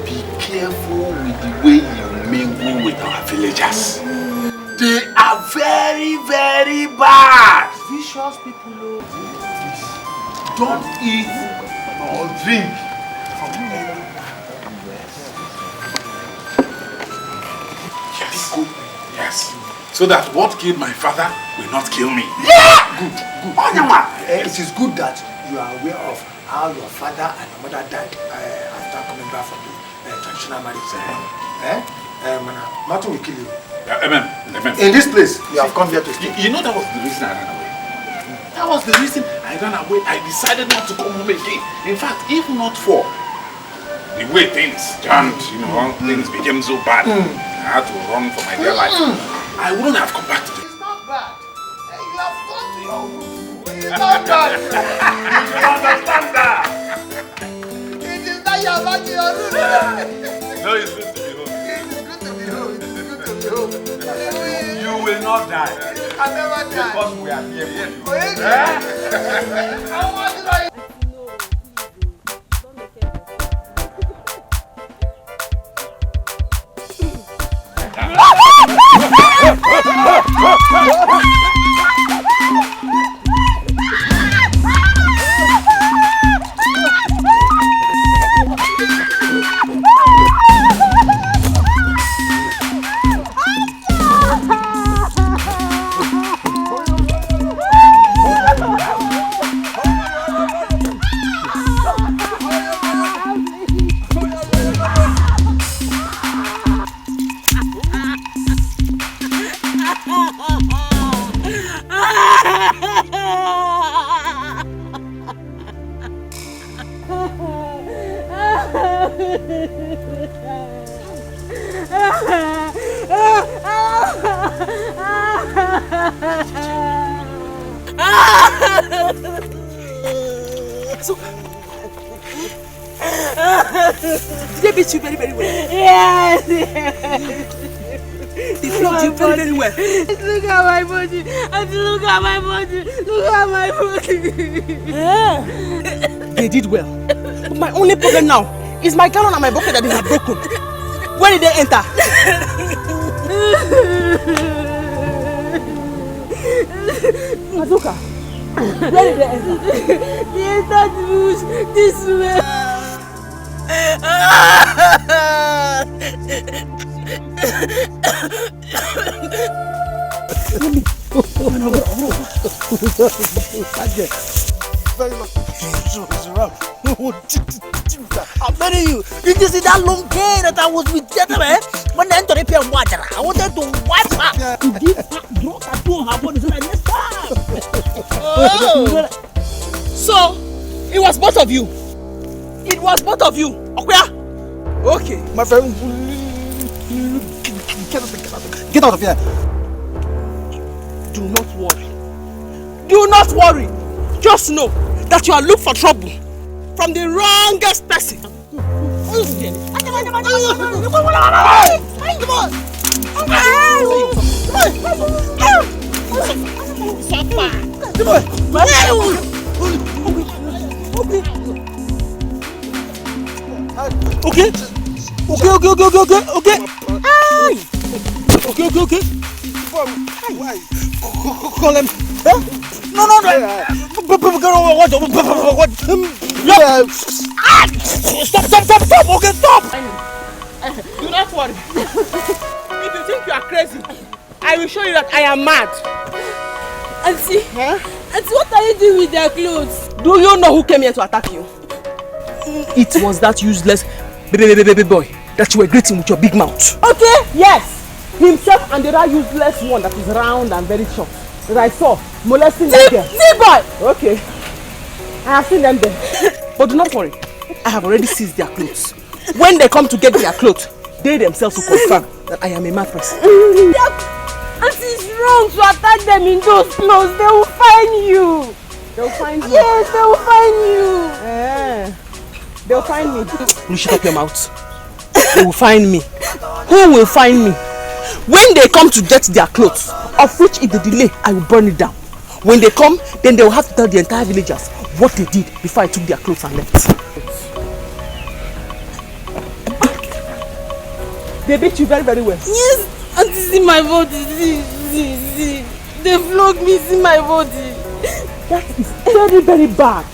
be careful with the way you mingle with our villagers. They are very, very bad. Vicious people. Don't eat or drink from any. Yes. So that what killed my father will not kill me. Yeah! Good. It is good that you are aware of how your father and your mother died after coming back from the traditional marriage. Nothing will kill you. Amen. In this place, you have come here to stay. You know that was the reason I ran away. That was the reason I ran away. I decided not to come home again. In fact, if not for the way things turned, things became so bad, I had to run for my dear life. I wouldn't have come back to this. It's not bad. You have gone to your room. It's not bad. You understand that. It is not your back to your room. No, it's good to be home. It is good to be home. It is good to be home. You will not die. I never die. Because we are here. How much did I... So, did they beat you very, very well? Yes. They flogged you very, very well. Look at my body. Look at my body. Look at my body. They did well. But my only problem now is my gallon and my bucket that they have broken. Where did they enter? Mazuka, where did they enter? They entered the bush this way. I'm telling you, did you see that long day that I was with gentlemen? When they entered the water, I wanted to wipe her. To give her, draw her to her body so that next time. Oh. So, it was both of you. It was both of you. Okay. My friend, get out of here. Do not worry. Do not worry. Just know that you are looking for trouble from the wrongest person. Okay. Call him. No. Stop. Okay, stop. Do not worry. If you think you are crazy, I will show you that I am mad. Auntie, Auntie, what are you doing with their clothes? Do you know who came here to attack you? It was that useless baby boy that you were greeting with your big mouth. Okay, yes. Himself and the other useless one that is round and very short that I saw molesting that girl. Boy! Okay. I have seen them there. But do not worry. I have already seized their clothes. When they come to get their clothes, they themselves will confirm that I am a mad person. Auntie, it's wrong to attack them in those clothes. They will find you. They will find you? Yes, they will find you. They will find me. You shut up your mouth. They will find me. Who will find me? When they come to get their clothes, of which if they delay, I will burn it down. When they come, then they will have to tell the entire villagers what they did before I took their clothes and left. They beat you very, very well. Yes, Auntie, see my body. See. They flogged me, see my body. That is very, very bad.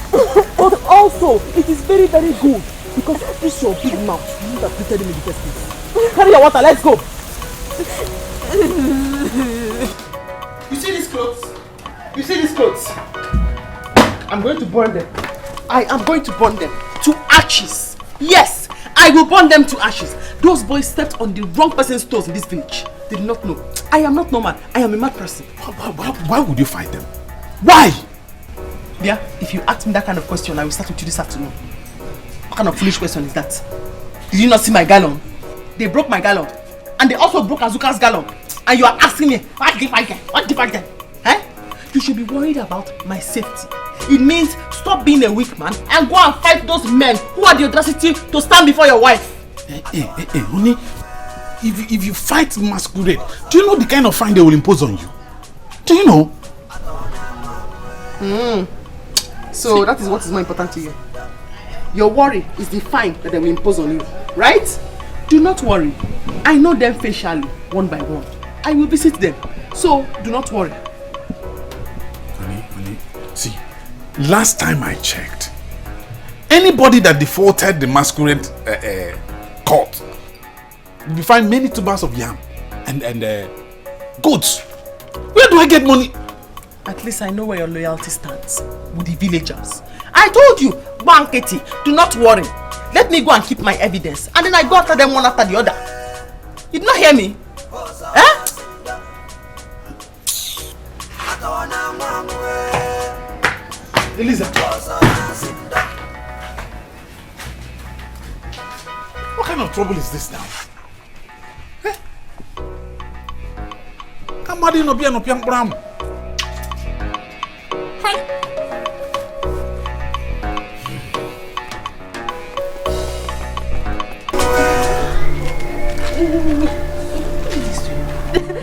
But also, it is very, very good. Because this is your big mouth. You would have treated me in the first place. Carry your water, let's go. You see these clothes? You see these clothes? I'm going to burn them. I am going to burn them to ashes. Yes, I will burn them to ashes. Those boys stepped on the wrong person's toes in this village. They did not know. I am not normal. I am a mad person. Why would you fight them? Why? Yeah, if you ask me that kind of question, I will start with you this afternoon. What kind of foolish question is that? Did you not see my gallon? They broke my gallon. And they also broke Azuka's gallon. And you are asking me, what did I get? What did I get? Eh? You should be worried about my safety. It means stop being a weak man and go and fight those men who had the audacity to stand before your wife. Honey, if you fight masquerade, do you know the kind of fine they will impose on you? Do you know? So that is what is more important to you. Your worry is the fine that they will impose on you, right? Do not worry. I know them facially, one by one. I will visit them. So do not worry. Honey, see, last time I checked, anybody that defaulted the masquerade court will be fined many tubers of yam and goats. Where do I get money? At least I know where your loyalty stands with the villagers. I told you, Banketi, do not worry. Let me go and keep my evidence, and then I go after them one after the other. You did not hear me? Eh? Eliza. kind of trouble is this now? Eh? Kamadi no piano piang bram.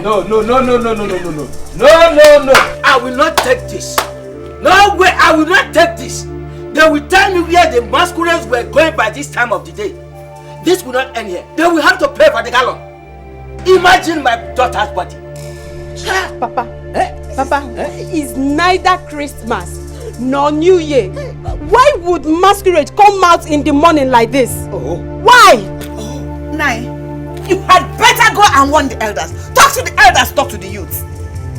No. I will not take this. No way, I will not take this. They will tell me where the masquerades were going by this time of the day. This will not end here. They will have to pay for the gallon. Imagine my daughter's body. Papa, it's neither Christmas nor New Year. Why would masquerade come out in the morning like this? Why? Nai, you had better go and warn the elders. Talk to the elders, talk to the youths.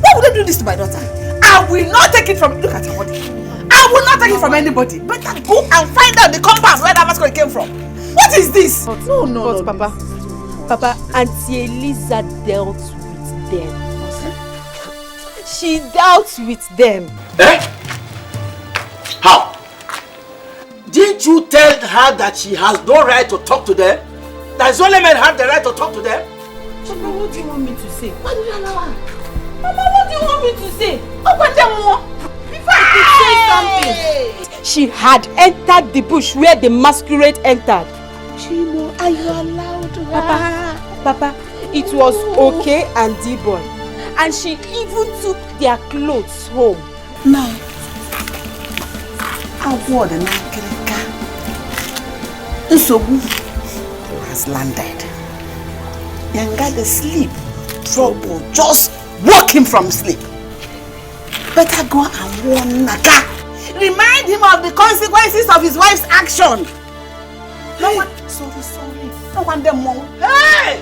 Why would they do this to my daughter? I will not take it from... Look at her body. I will not take it from anybody. Better go and find out the compound where that masquerade came from. What is this? No, Papa, Auntie Eliza dealt with them. She dealt with them. Eh? How? Didn't you tell her that she has no right to talk to them? That only men have the right to talk to them? Papa, what do you want me to say? Why do you allow her? Mama, what do you want me to say? Open them more. Before I could say something. She had entered the bush where the masquerade entered. Chimo, are you allowed her? Papa, it was okay and D-boy. And she even took their clothes home. No. I wore the Nankirika. Nsobu has landed. Yanga the sleep. Trouble. Just woke him from sleep. Better go and warn Naka. Remind him of the consequences of his wife's action. No one. Sorry. No one them more. Hey!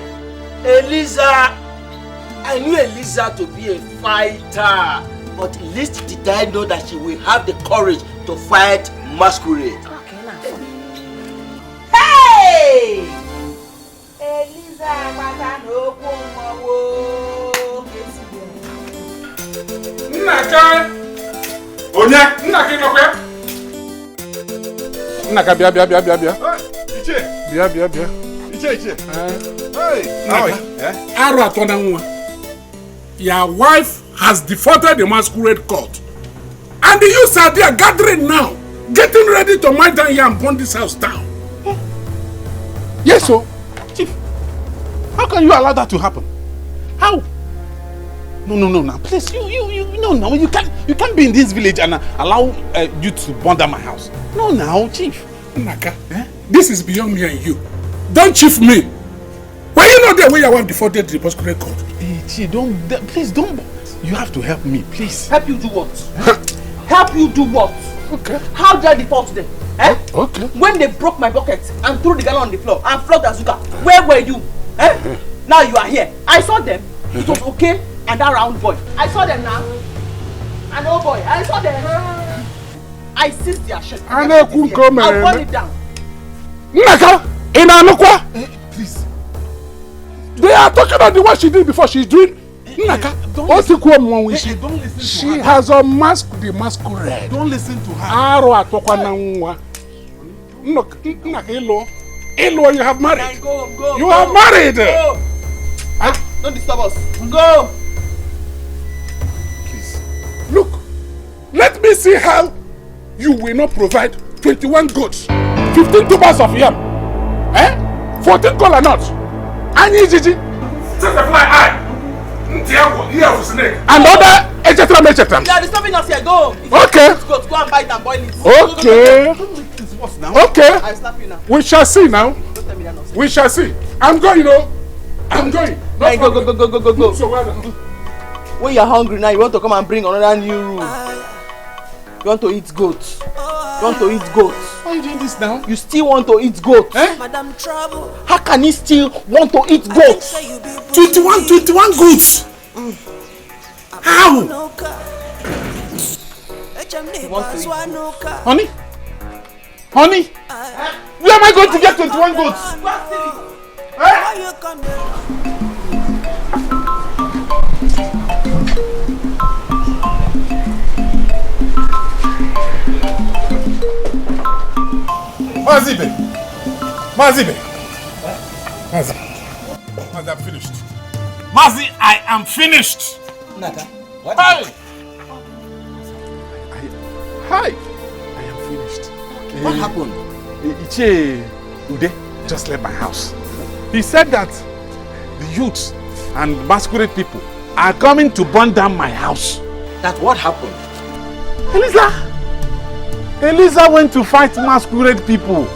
Eliza! I knew Eliza to be a fighter. But at least did I know that she will have the courage to fight masquerade. Okay, now. Hey! Eliza, Naka! Onya! Naka inokwe! Naka bia. Iche! Bia. Iche. Hey! How are you? Aro atona nwa. Your wife has defaulted the masquerade court. And the youths are there gathering now, getting ready to mine down here and burn this house down. Yes, so, Chief, how can you allow that to happen? How? No, please, you can't be in this village and allow you to burn down my house. No, now, Chief. Naka, this is beyond me and you. Don't chief me. Why you not there when your wife defaulted the masquerade court? Chief, please don't. You have to help me, please. Help you do what? Help you do what? Okay. How did I default them? Eh? Okay. When they broke my bucket and threw the gallon on the floor and flogged Azuka, where were you? Eh? Now you are here. I saw them. It was okay and that round boy. I saw them now. And oh boy, I saw them. I seized their shirt. I'll burn it down. Naka! Inanukwa! Please. They are talking about the what she did before she's doing. Naka, she has unmasked the masquerade. Don't listen to her. Elo, you have married. Go. You have married. Go. Don't disturb us. Go. Please. Look, let me see how you will not provide 21 goats, 15 tubers of yam, 14 kola nuts, and Gigi. Set a fly eye. And other etc. You are disturbing us here. Go. Okay. Go and buy it and boil it. Okay. Okay. I slap you now. We shall see now. Don't tell me that nonsense. We shall see. I'm going, I'm going. Hey, go. So when you're hungry now, you want to come and bring another new rule. You want to eat goats. Why are you doing this now? You still want to eat goats? Madam Trouble. How can you still want to eat goats? 21 goats. How? Honey? Where am I going to get 21 goats? Mazibe. Mazi, I'm finished. Mazi, I am finished. Naka, what? Hi. Hi. I am finished. What happened? Iche Ude just left my house. He said that the youths and masquerade people are coming to burn down my house. That what happened? Eliza went to fight masquerade people.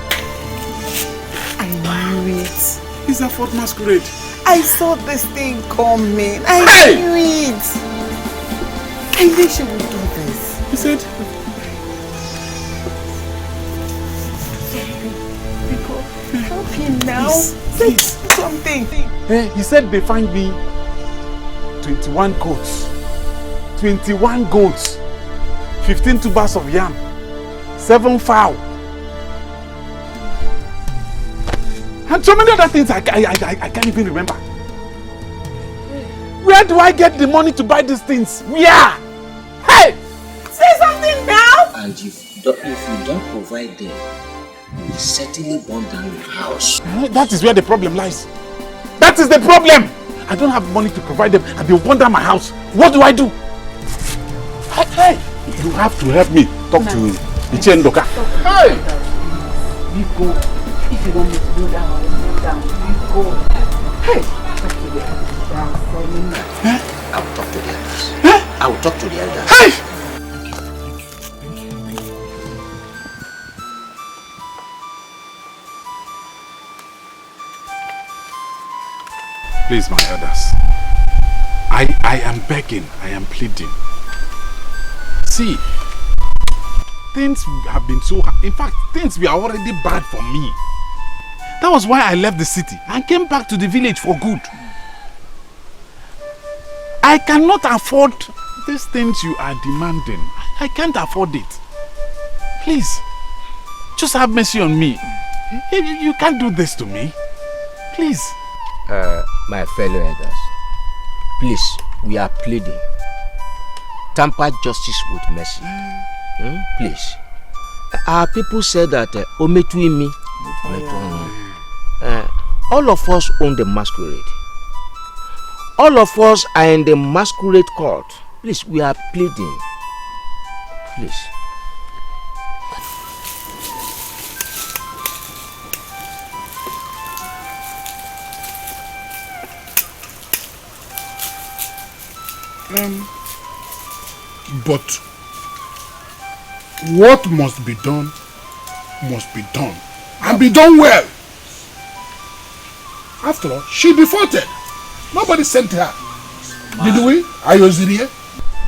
I knew it. Eliza fought masquerade. I saw this thing coming. I knew it. I knew she would do this. He said, help him now. Say something. He said they find me 21 goats. 21 goats. 15 tubers of yam. 7 fowl. And so many other things I can't even remember. Where do I get the money to buy these things? Where? Hey! Say something now! And if you don't provide them, we will certainly burn down your house. That is where the problem lies. That is the problem! I don't have money to provide them and they will burn down my house. What do I do? Hey! You have to help me talk to Iche Ndoka. Hey! You go. If you want me to do that, I'll do that. You go. Hey! I will talk to the elders. I will talk to the elders. Hey! Please, my elders. I am begging, I am pleading. See, things have been so hard. In fact, things were already bad for me. That was why I left the city and came back to the village for good. I cannot afford these things you are demanding. I can't afford it. Please, just have mercy on me. You can't do this to me. Please. My fellow elders, please, we are pleading. Tamper justice with mercy. Please. Our people said that Ometuimi. All of us own the masquerade. All of us are in the masquerade court. Please, we are pleading. Please. But what must be done and be done well. After all, she defaulted. Nobody sent her. Did we? Are you here?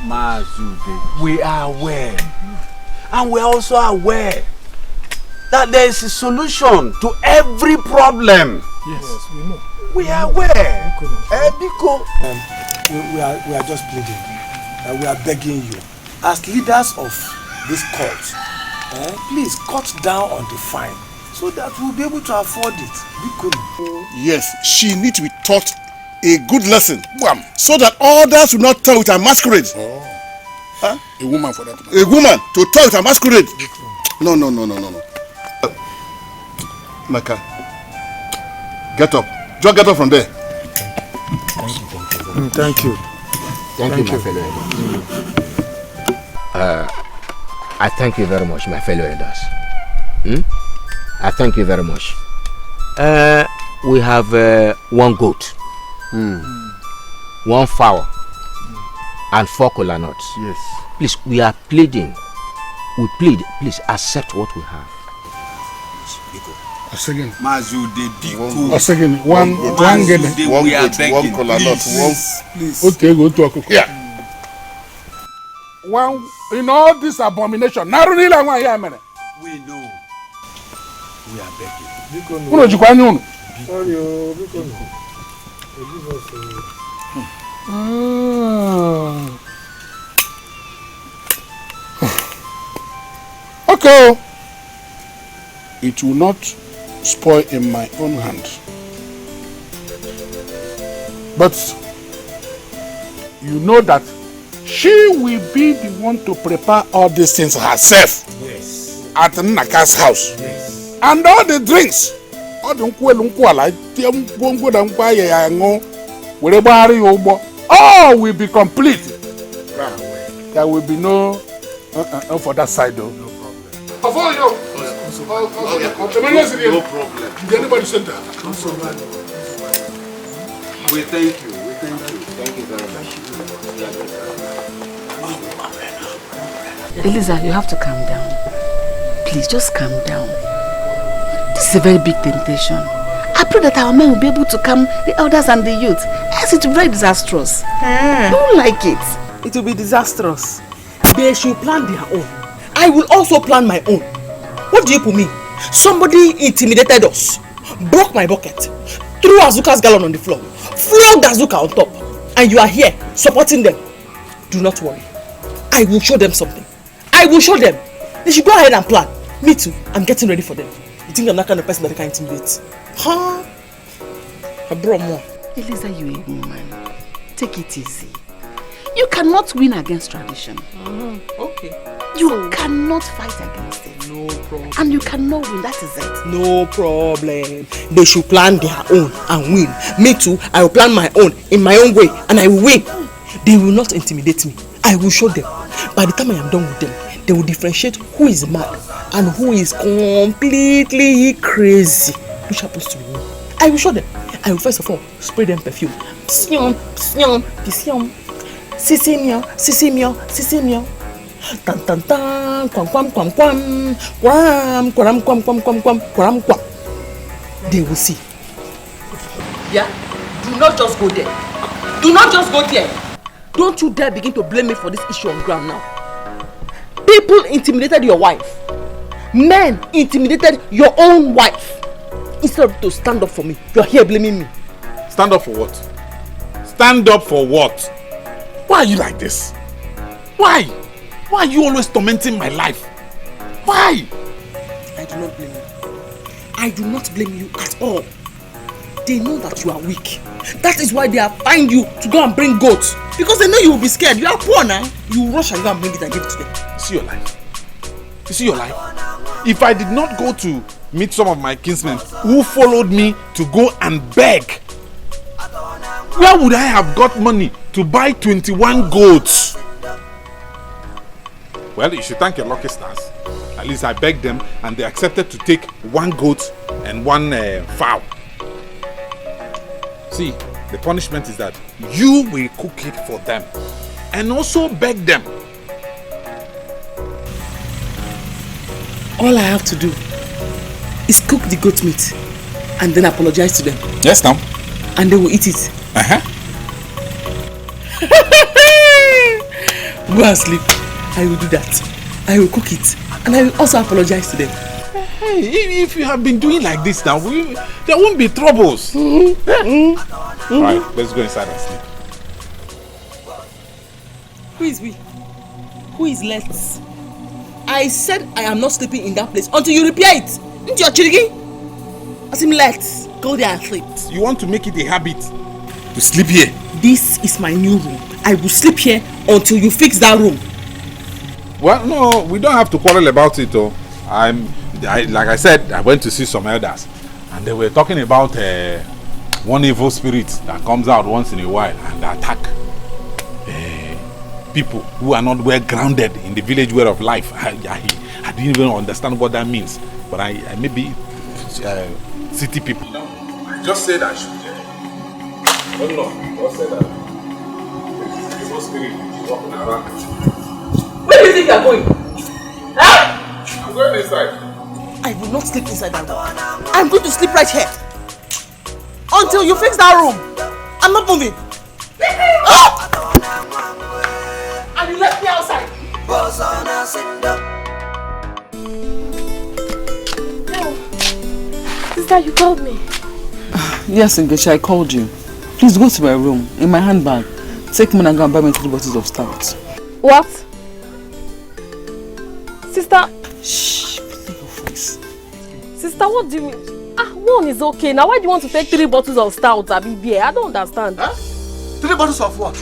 Mazude, we are aware. And we are also aware that there is a solution to every problem. Yes, we know. We are aware. Biko. We are just pleading. We are begging you, as leaders of this cult, please cut down on the fine so that we'll be able to afford it. Yes, she needs to be taught a good lesson, so that others will not toy with her masquerade. Huh? A woman for that. A woman to toy with her masquerade. No. Naka, get up. Just get up from there. Thank you. Thank you, my fellow elders. I thank you very much, my fellow elders. I thank you very much. We have 1 goat, 1 fowl, and 4 kola nuts. Yes. Please, we are pleading. We plead, please accept what we have. A second. A second. One kola nut. Please. Okay, go to a yeah. One in all this abomination. We know. We are begging. Okay. It will not spoil in my own hand. But you know that she will be the one to prepare all these things herself. Yes. At Naka's house. Yes. And all the drinks, ọ dị nkwụ elu nkwụ ala tie ngwongwo na ngwa ahịa ya ṅụ were gbagharị ya ụgbọ. All will be complete. There will be no for that side though. No problem. No problem. Did anybody send that? We thank you. Thank you very much. Eliza, you have to calm down. Please, just calm down. This is a very big temptation. I pray that our men will be able to calm the elders and the youth. Else it will be very disastrous. I don't like it. It will be disastrous. They should plan their own. I will also plan my own. What do you put me? Somebody intimidated us, broke my bucket, threw Azuka's gallon on the floor, flogged Azuka on top, and you are here supporting them. Do not worry. I will show them something. I will show them. They should go ahead and plan. Me too. I'm getting ready for them. You think I'm not kind of person that they can intimidate? Huh? I brought more. Eliza, you a woman. Take it easy. You cannot win against tradition. Okay. You cannot fight against it. No problem. And you cannot win, that is it. No problem. They should plan their own and win. Me too, I will plan my own in my own way and I will win. They will not intimidate me. I will show them. By the time I am done with them, they will differentiate who is mad and who is completely crazy. Which happens to me. I will show them. I will first of all spray them perfume. Psion, psion, psion. Sisi meow, sisi meow, sisi meow. Tan tan tan, kwam kwam kwam kwam, kwam kwam kwam kwam kwam kwam kwam kwam. They will see. Yeah? Do not just go there. Do not just go there. Don't you dare begin to blame me for this issue on ground now. People intimidated your wife. Men intimidated your own wife. Instead of to stand up for me, you are here blaming me. Stand up for what? Stand up for what? Why are you like this? Why? Why are you always tormenting my life? Why? I do not blame you. I do not blame you at all. They know that you are weak. That is why they have fined you to go and bring goats. Because they know you will be scared. You are poor now. You rush and go and bring it and give it to them. You see your life? You see your life? If I did not go to meet some of my kinsmen who followed me to go and beg, where would I have got money to buy 21 goats? Well, you should thank your lucky stars. At least I begged them and they accepted to take 1 goat and 1 fowl. See, the punishment is that you will cook it for them and also beg them. All I have to do is cook the goat meat and then apologize to them. Yes, now. And they will eat it. Go and sleep. I will do that. I will cook it and I will also apologize to them. Hey, if you have been doing like this now, there won't be troubles. Alright, let's go inside and sleep. Who is we? Who is let's? I said I am not sleeping in that place until you repair it. Into your chirigi? I said let's go there and sleep. You want to make it a habit to sleep here? This is my new room. I will sleep here until you fix that room. Well, no, we don't have to quarrel about it though. Like I said, I went to see some elders and they were talking about one evil spirit that comes out once in a while and attack people who are not well grounded in the village way of life. I didn't even understand what that means, but I maybe city people. I just said I should. I don't know what said that. Evil spirit is walking around. Where do you think you are going? Huh? I'm going inside. I will not sleep inside that room. I'm going to sleep right here. Until you fix that room. I'm not moving. Oh! And you left me outside. Sister, you called me. Yes, Nkechi, I called you. Please go to my room. In my handbag, take money and go and buy me 3 bottles of stout. What? Sister. Shh, leave your voice. Sister, what do you mean? One is okay. Now why do you want to take 3 bottles of stout, Abi? I don't understand. Huh? 3 bottles of what?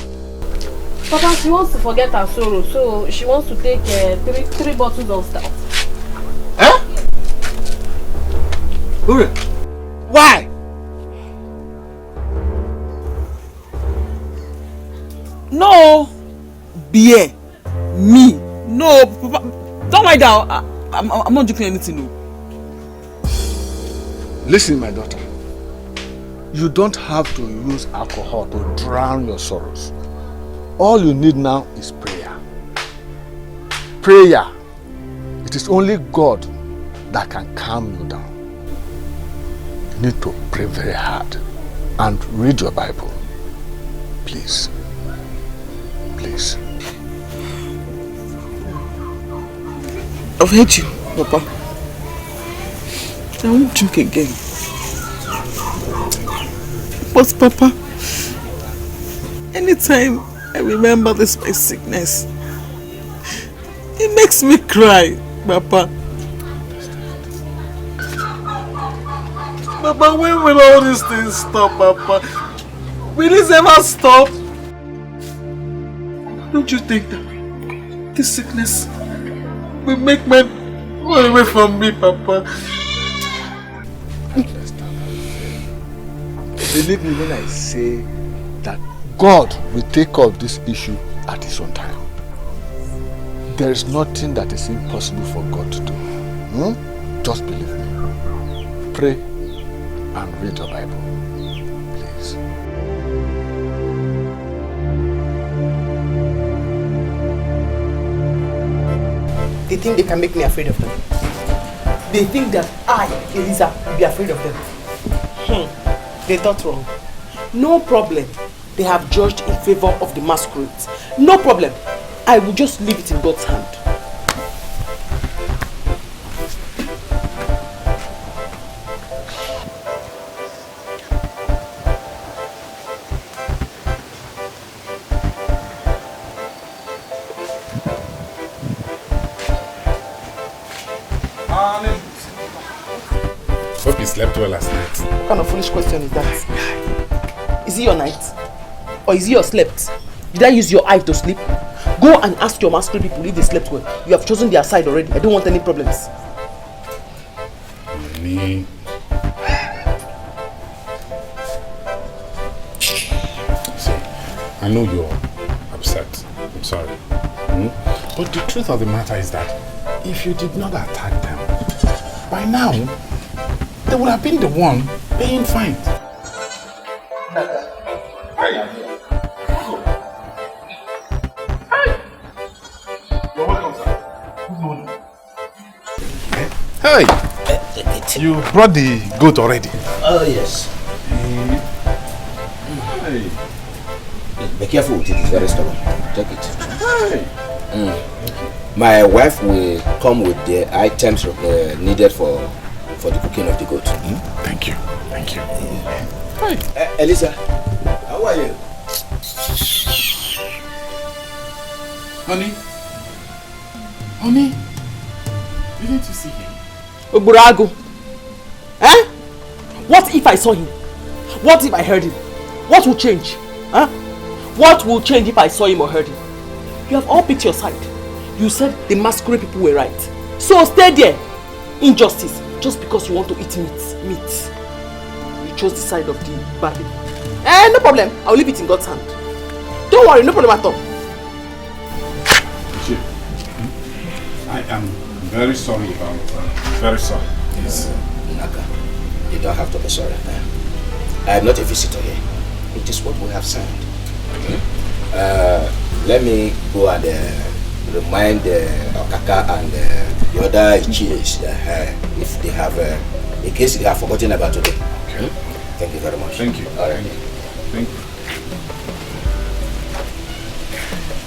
Papa, she wants to forget her sorrow, so she wants to take 3 bottles of stout. Huh? Okay. here. Me? No, Papa. Don't lie down. I'm not drinking anything. No. Listen, my daughter. You don't have to use alcohol to drown your sorrows. All you need now is prayer. Prayer. It is only God that can calm you down. You need to pray very hard and read your Bible. Please. Please. I've heard you, Papa. I won't drink again. But Papa, anytime I remember this my sickness, it makes me cry, Papa. Papa, when will all these things stop, Papa? Will this ever stop? Don't you think that this sickness will make men run away from me, Papa? Believe me when I say that God will take care of this issue at His own time. There is nothing that is impossible for God to do. Just believe me. Pray and read your Bible. Please. They think they can make me afraid of them. They think that I, Eliza, will be afraid of them. They thought wrong. No problem. They have judged in favor of the masquerades. No problem. I will just leave it in God's hand. Hope you slept well last night. What kind of foolish question is that? Is it your night? Or is it your slept? Did I use your eye to sleep? Go and ask your masquerade people if they slept well. You have chosen their side already. I don't want any problems. Me. See, I know you're upset. I'm sorry. But the truth of the matter is that if you did not attack them, by now, they would have been the one paying fines. You're welcome, sir. Good morning. Hey! You brought the goat already? Oh, yes. Hey. Be careful with it, it's very stubborn. Take it. Hey. My wife will come with the items needed for the cooking of the goat. Thank you. Thank you. Hi. Elisa, how are you? Honey? Honey? Didn't you see him? Oburago. Eh? What if I saw him? What if I heard him? What will change? Huh? What will change if I saw him or heard him? You have all picked your side. You said the masquerade people were right. So stay there. Injustice. Just because you want to eat meat. You chose the side of the bad people. No problem. I'll leave it in God's hand. Don't worry, no problem at all. I am very sorry about that. Very sorry. Yes. Naka, you don't have to be sorry. I am not a visitor here. It is what we have signed. Let me go and remind Okaka and the other chiefs if they have, in case they have forgotten about today. Okay. Thank you very much. Thank you. All right. Thank you.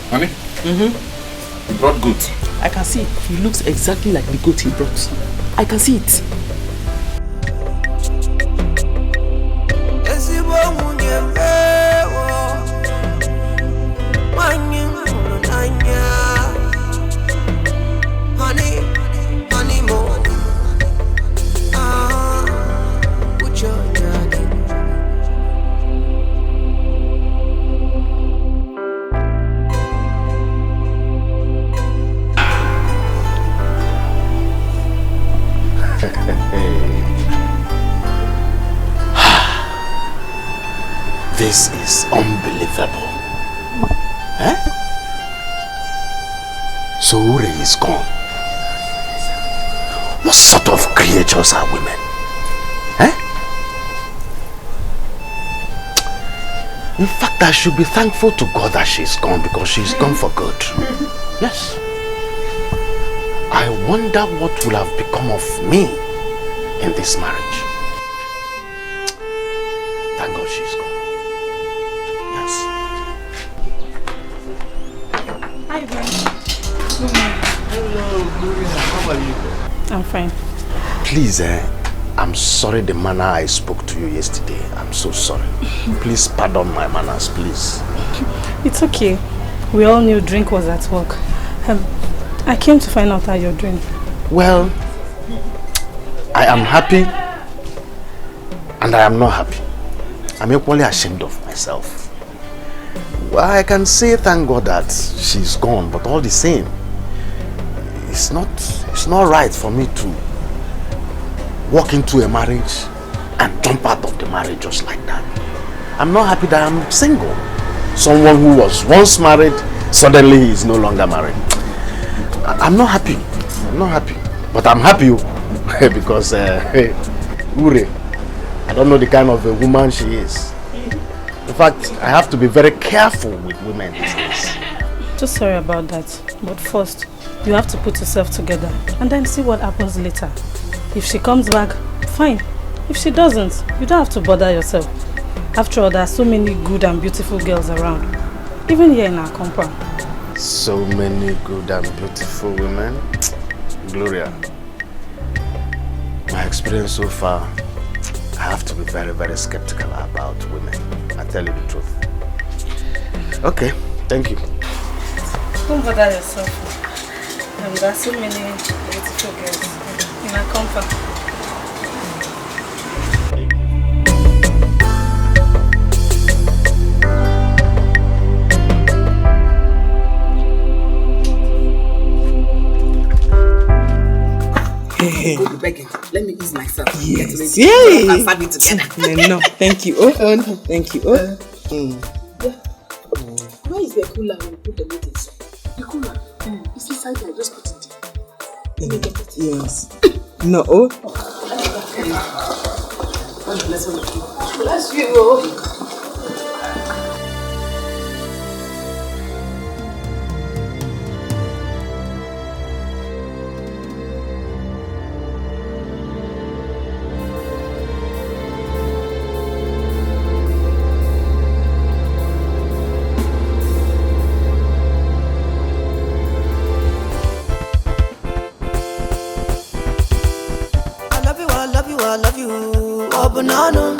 Honey? You brought goat. I can see it. He looks exactly like the goat he brought. I can see it. This is unbelievable. So Ure is gone. What sort of creatures are women? Eh? In fact, I should be thankful to God that she's gone, because she's gone for good. Yes. I wonder what will have become of me in this marriage. Thank God she's gone. Yes. Hi, Ben. Hello, Gloria. How are you? I'm fine. Please, I'm sorry the manner I spoke to you yesterday. I'm so sorry. Please pardon my manners, please. It's okay. We all knew drink was at work. I came to find out how you're doing. Well, I am happy and I am not happy. I'm equally ashamed of myself. Well, I can say thank God that she's gone, but all the same, it's not right for me to walk into a marriage and jump out of the marriage just like that. I'm not happy that I'm single. Someone who was once married, suddenly is no longer married. I'm not happy. I'm not happy. But I'm happy because Ure, I don't know the kind of a woman she is. In fact, I have to be very careful with women these days. Just sorry about that. But first, you have to put yourself together and then see what happens later. If she comes back, fine. If she doesn't, you don't have to bother yourself. After all, there are so many good and beautiful girls around. Even here in our compound. So many good and beautiful women. Gloria, my experience so far, I have to be very, very skeptical about women. I tell you the truth. Okay, thank you. Don't bother yourself. There are so many beautiful girls in our compound. Go be begging. Let me ease myself. Yes. Yay! And serve it together. No, thank you. Oh, thank you. Oh. Where is the cooler when you put the meat inside? The cooler. It's inside there. Just put it there. Let me get it. Yes. No. Oh. Bless you. Banana,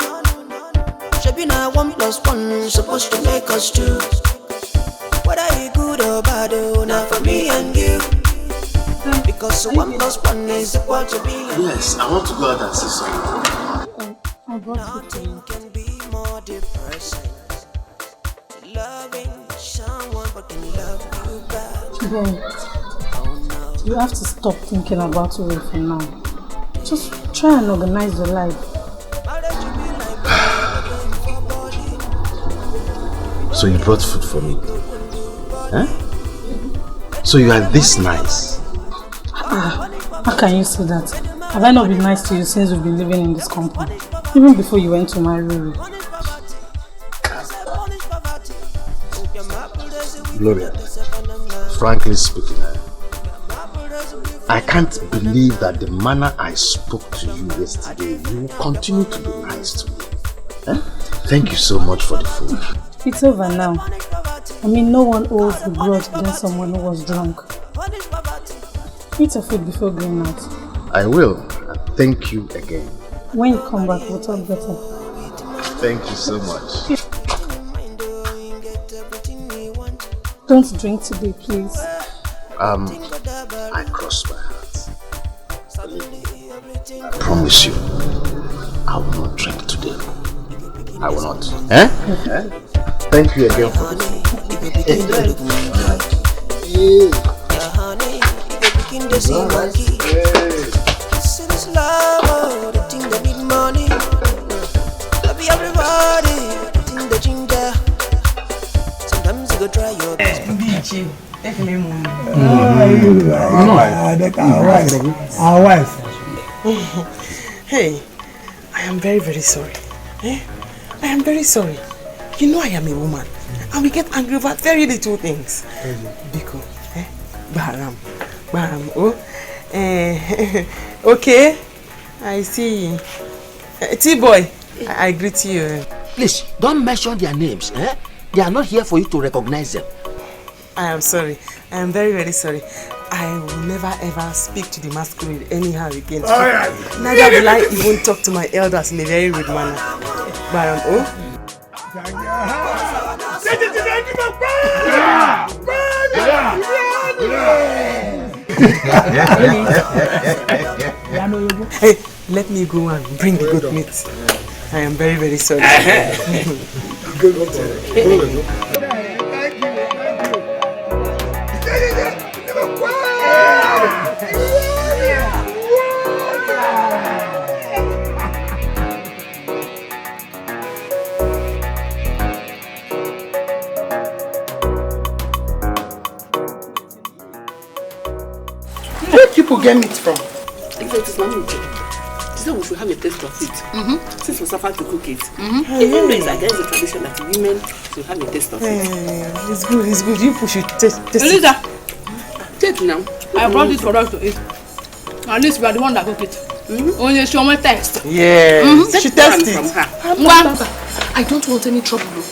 shaping a 1 + 1 supposed to make us two. Whether you good or bad, not for me and you. Because 1 + 1 is equal to be. Yes, I want to go out and see someone. Nothing can be more depressing. Loving someone but can love you back. You have to stop thinking about it for now. Just try and organize your life. So you brought food for me? Huh? So you are this nice? How can you say that? Have I not been nice to you since we've been living in this compound? Even before you went to my room. Gloria, frankly speaking, I can't believe that the manner I spoke to you yesterday, you will continue to be nice to me. Huh? Thank you so much for the food. It's over now. I mean, no one owes a grudge against someone who was drunk. Eat your food before going out. I will. Thank you again. When you come back, we'll talk better. Thank you so much. Don't drink today, please. I cross my heart. I promise you, I will not drink today. I will not. Eh? Thank you again for this. Our wife. Hey, I am very, very sorry. I am very sorry. You know I am a woman. And we get angry about very little things. Biko, Baram, oh. Okay, I see. T-boy, I greet you. Please, don't mention their names. They are not here for you to recognize them. I am sorry. I am very, very sorry. I will never ever speak to the masquerade anyhow again. Alright. Neither will I even talk to my elders in a very rude manner. Baram, oh. Hey, let me go and bring the goat meat. I am very, very sorry. Where people get meat from? If it is not meat, this one we should have a taste of it. Since we suffer to cook it. Even though it's against the tradition that women should have a taste of it. It's good, it's good. You push it, taste it. Elisa, take now. I brought it for us to eat. At least we are the one that cook it. Only show me taste. Yes, she tasted it. I don't want any trouble.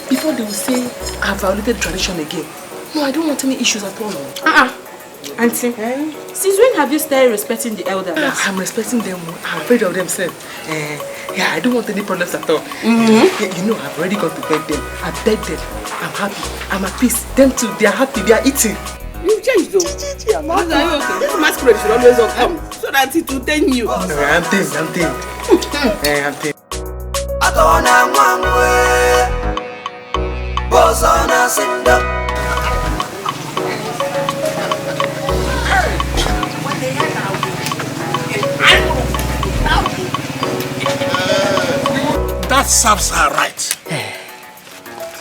Before they will say I have violated tradition again. No, I don't want any issues at all. Auntie, since when have you started respecting the elders? I'm respecting them. I'm afraid of them, sir. Yeah, I don't want any problems at all. You know, I've already gone to beg them. I begged them. I'm happy. I'm at peace. Them too, they are happy. They are eating. You changed though. Are you okay? This masquerade should always come so that it will tame you. I'm tamed. I'm tamed. Atona mwangwe Bozona Sinda. That serves her right.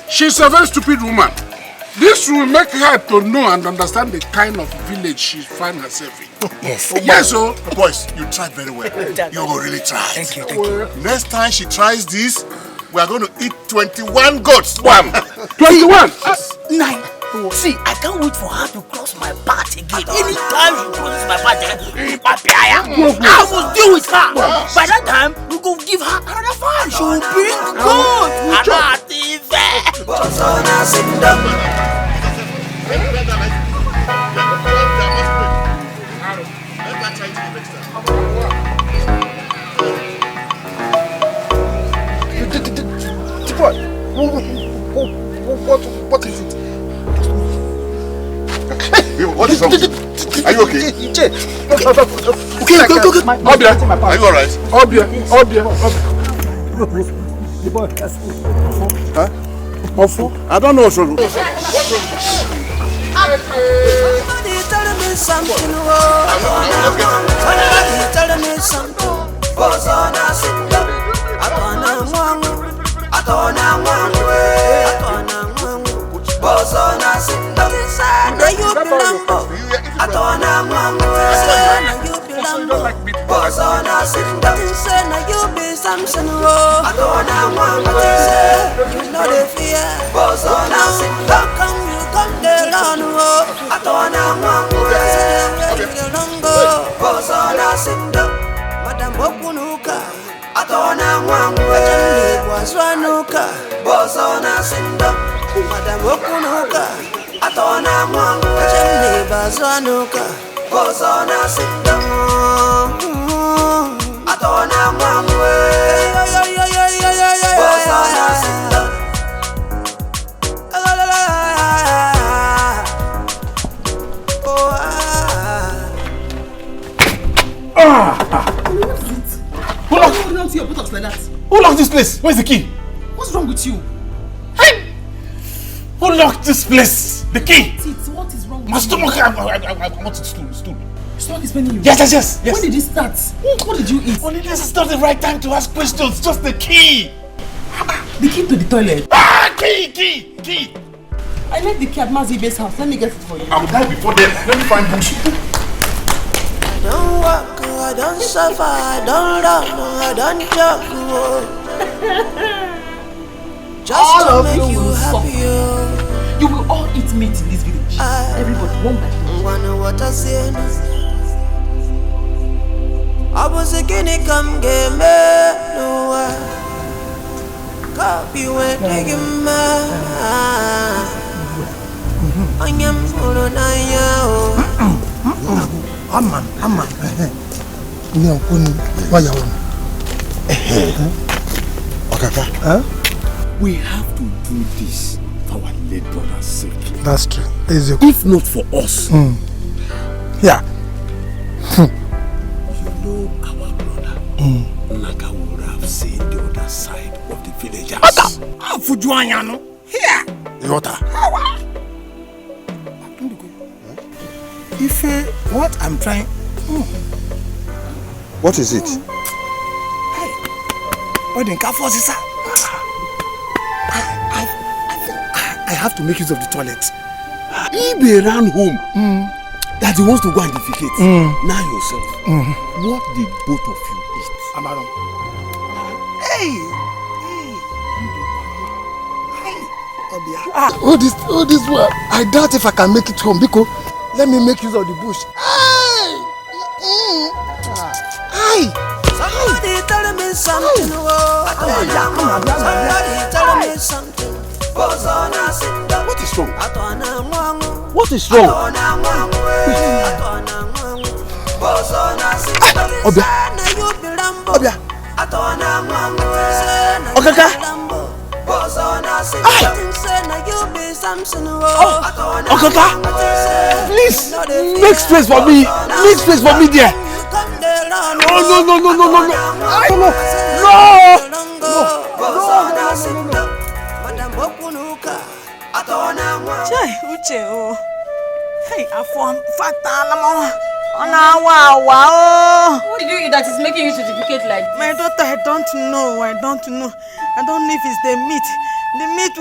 She's a very stupid woman. This will make her to know and understand the kind of village she finds herself in. Yes. Yes, so boys, you tried very well. You will really try. Thank you. Next time she tries this, we are going to eat 21 goats. 21? See, I can't wait for her to cross my path again. Anytime she crosses my path, I will deal with her. By that time, we go give her another fan. She will bring gold. What is it? What is wrong? Are you okay? Okay, go. Obia, are you alright? Obia. Huh? Awful? I don't know. Somebody tell me something. Somebody tell me something. Bozona Sinda. Atona mwangu. Bozona Sinda. Now you belong. Atona mwangu. Now you belong. Bozona Sinda. Now you be something. Atona mwangu. You know the fear. Bozona Sinda. Come there on. Atona mwangu. Bozona Sinda. Madam Bokunuka. Atona mwangu. Waswanuka. Bozona Sinda. Madam Bokunuka. Atona mwangu. Waswanuka. Bozona Sinda. Atona mwangu. Bozona Sinda. Who locked this place? Where's the key? What's wrong with you? Hey! Who locked this place? The key! What is wrong with My you? stomach! I want a stool. Stomach is paining you? Yes. When did it start? What did you eat? Only this is not the right time to ask questions. Just the key. The key to the toilet? Key! I left the key at Mazibe's house. Let me get it for you. I'll die before then. Let me find books. I don't work, I don't suffer, I don't run, I don't joke. Just all to of make you will happy. You will all eat meat in this village. Everybody, one by one. Wanna what I say? I was a guinea come get me. No one. Copy when they get me. I am for a Aman. Okaka, we have to do this for our late brother's sake. That's true. If not for us. Yeah. You know our brother. Naka would have seen the other side of the villagers. Fujuanyano. Here. Yota. If what I'm trying. What is it? What in car forces, sir? I have to make use of the toilet. He be ran home. That he wants to go and defecate. Now yourself. What did both of you eat? Amaron. All this work. I doubt if I can make it home because let me make use of the bush. Somebody tell me something. Somebody tell me something. What is wrong? What is wrong? Obia. Okaka. Okaka. Please make space for me. Make space for me there. No. Chai, Uche, oh. Hey, I form fatal. What did you eat that is making you to defecate like this? My daughter, I don't know. I don't know if it's the meat. The meat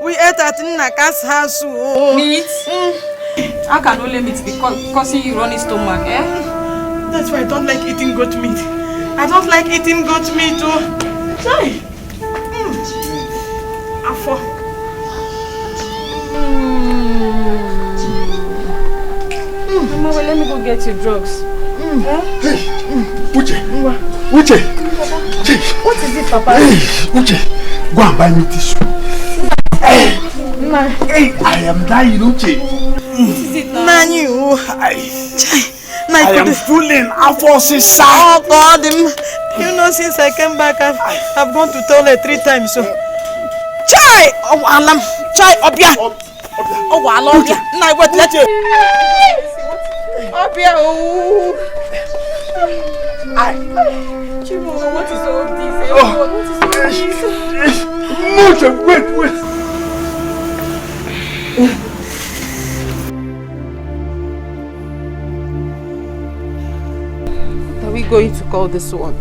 we ate at Naka's house. Oh. Meat? How can only meat be causing you running stomach, eh? That's why I don't like eating goat meat. I don't like eating goat meat, oh. Chai. Afo. Mama, well, let me go get your drugs. Hey, Uche. What is it, Papa? Hey, Uche, go and buy me tissue. Hey, I am dying, Uche. What is it now? Nani, oh. I am fooling. Oh God, you know, since I came back, I've gone to toilet 3 times. So, Chai, oh alam, Chai, Obia, oh alam, now what? Let you. Obia, oh. Chibo, what is all this? What is all this? Wait. What are we going to call this one?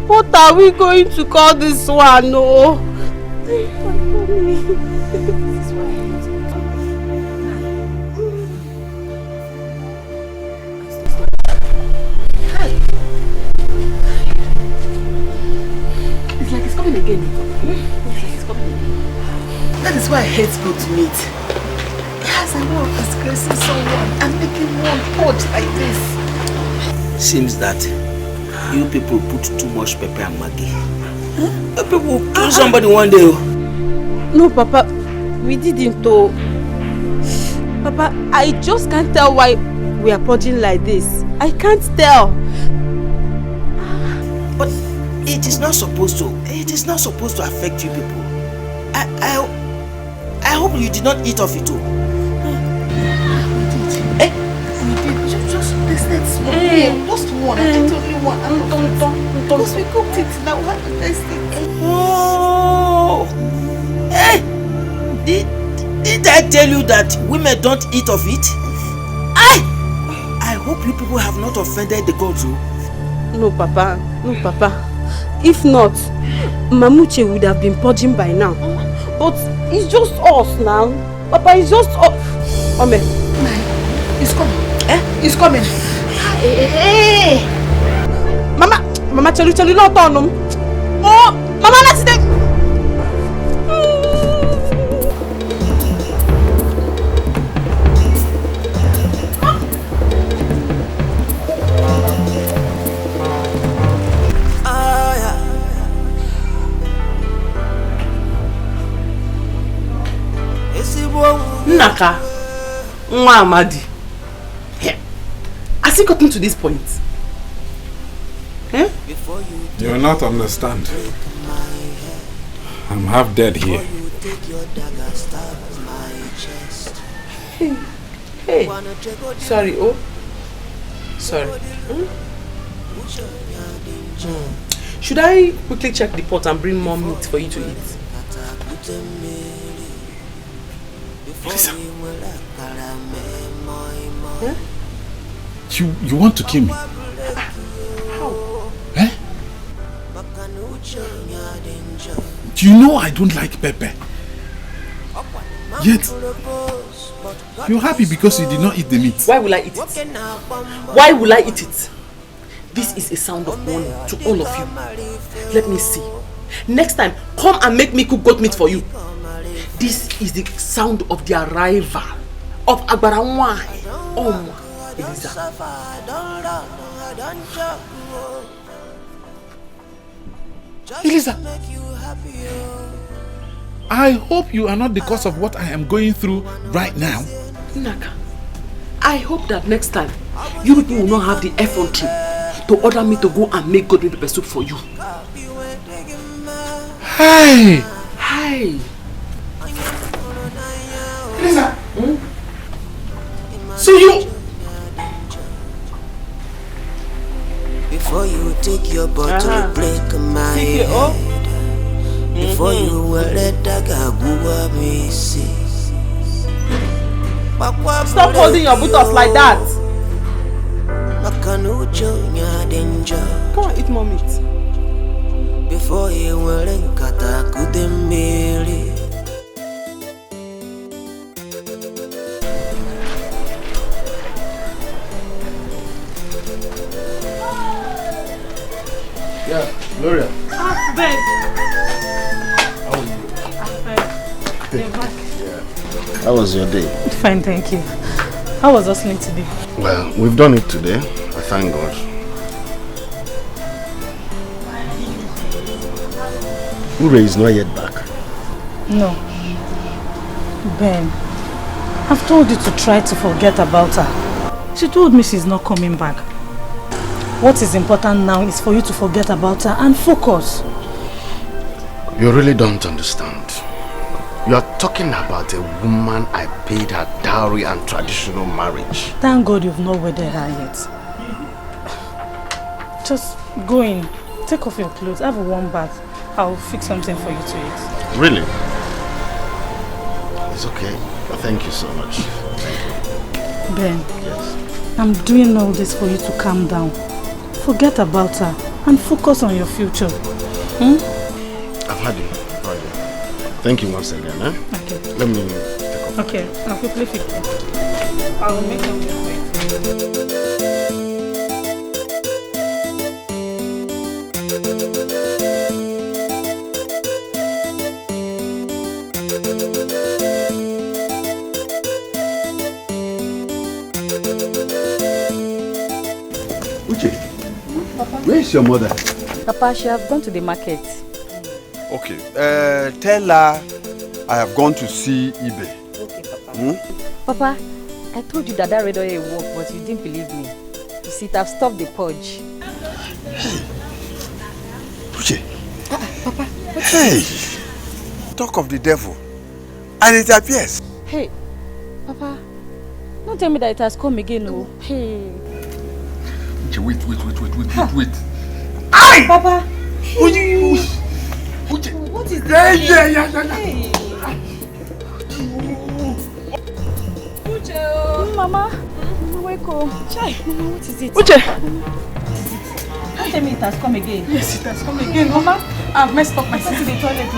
What are we going to call this one? No. It's like it's coming again. It's coming again. That is why I hate goat meat. Yes, I love disgracing someone and making one purge like this. Seems that you people put too much pepper and maggi. You people kill somebody one day. No, Papa, we didn't. Papa, I just can't tell why we are purging like this. I can't tell. But it is not supposed to. It is not supposed to affect you people. I hope you did not eat off it too. Just taste small. Just one. I ate only one. Because we cooked it. Now we have to taste it. Oh! Hey! Did I tell you that women don't eat of it? I hope you people have not offended the gods. No, Papa. No, Papa. If not, Mamuche would have been purging by now. But it's just us now. Papa, it's just... Ome. He's coming. He's coming. Hey. Mama, Chelu, not on him. Oh, Mama, let's take... Naka, Nwa Amadi. Has he gotten to this point? Eh? You will not understand. I'm half dead here. Hey. Sorry, oh. Sorry. Should I quickly check the pot and bring more meat for you to eat? Lisa. Huh? You want to kill me? How? Eh? Do you know I don't like pepper? Yet, you're happy because you did not eat the meat. Why will I eat it? Why will I eat it? This is a sound of warning to all of you. Let me see. Next time, come and make me cook goat meat for you. This is the sound of the arrival of Agbaranwai. Oh, Eliza. Eliza, I hope you are not the cause of what I am going through right now. Naka, I hope that next time you people will not have the effrontery to order me to go and make goat meat pepper soup for you. Hey! Hi! Eliza! So you... Before you take your bottle, break my head. Before you will let that guy me see. Stop holding your buttocks like that. Come on, eat more meat. Before you will let kata kudemiri. Yeah, Gloria. Ben. How are you? You're back. How was your day? Fine, thank you. How was hustling today? Well, we've done it today. I thank God. Ure is not yet back. No. Ben, I've told you to try to forget about her. She told me she's not coming back. What is important now is for you to forget about her and focus. You really don't understand. You are talking about a woman I paid her dowry and traditional marriage. Thank God you've not wedded her yet. Just go in, take off your clothes, have a warm bath. I'll fix something for you to eat. Really? It's okay. Thank you so much. Thank you. Ben, yes. I'm doing all this for you to calm down. Forget about her and focus on your future. I've had you. Thank you once again. Eh? Okay. Let me take off. Okay, I'll quickly fix it. I'll make something for you. Where is your mother? Papa, she have gone to the market. Okay. Tell her I have gone to see Ibe. Okay, Papa. Papa, I told you that red oil work, but you didn't believe me. You see, it have stopped the purge. Uche. Papa, what Hey! Talk of the devil. And it appears. Hey, Papa, don't tell me that it has come again, no. Hey. Wait. Aye! Papa! What is this? Yeah. Uche! Mama, wake up. Chai, Mama, what is it? Uche! Don't tell me it has come again. Yes, it has come again, Mama. I've messed up myself. In the toilet,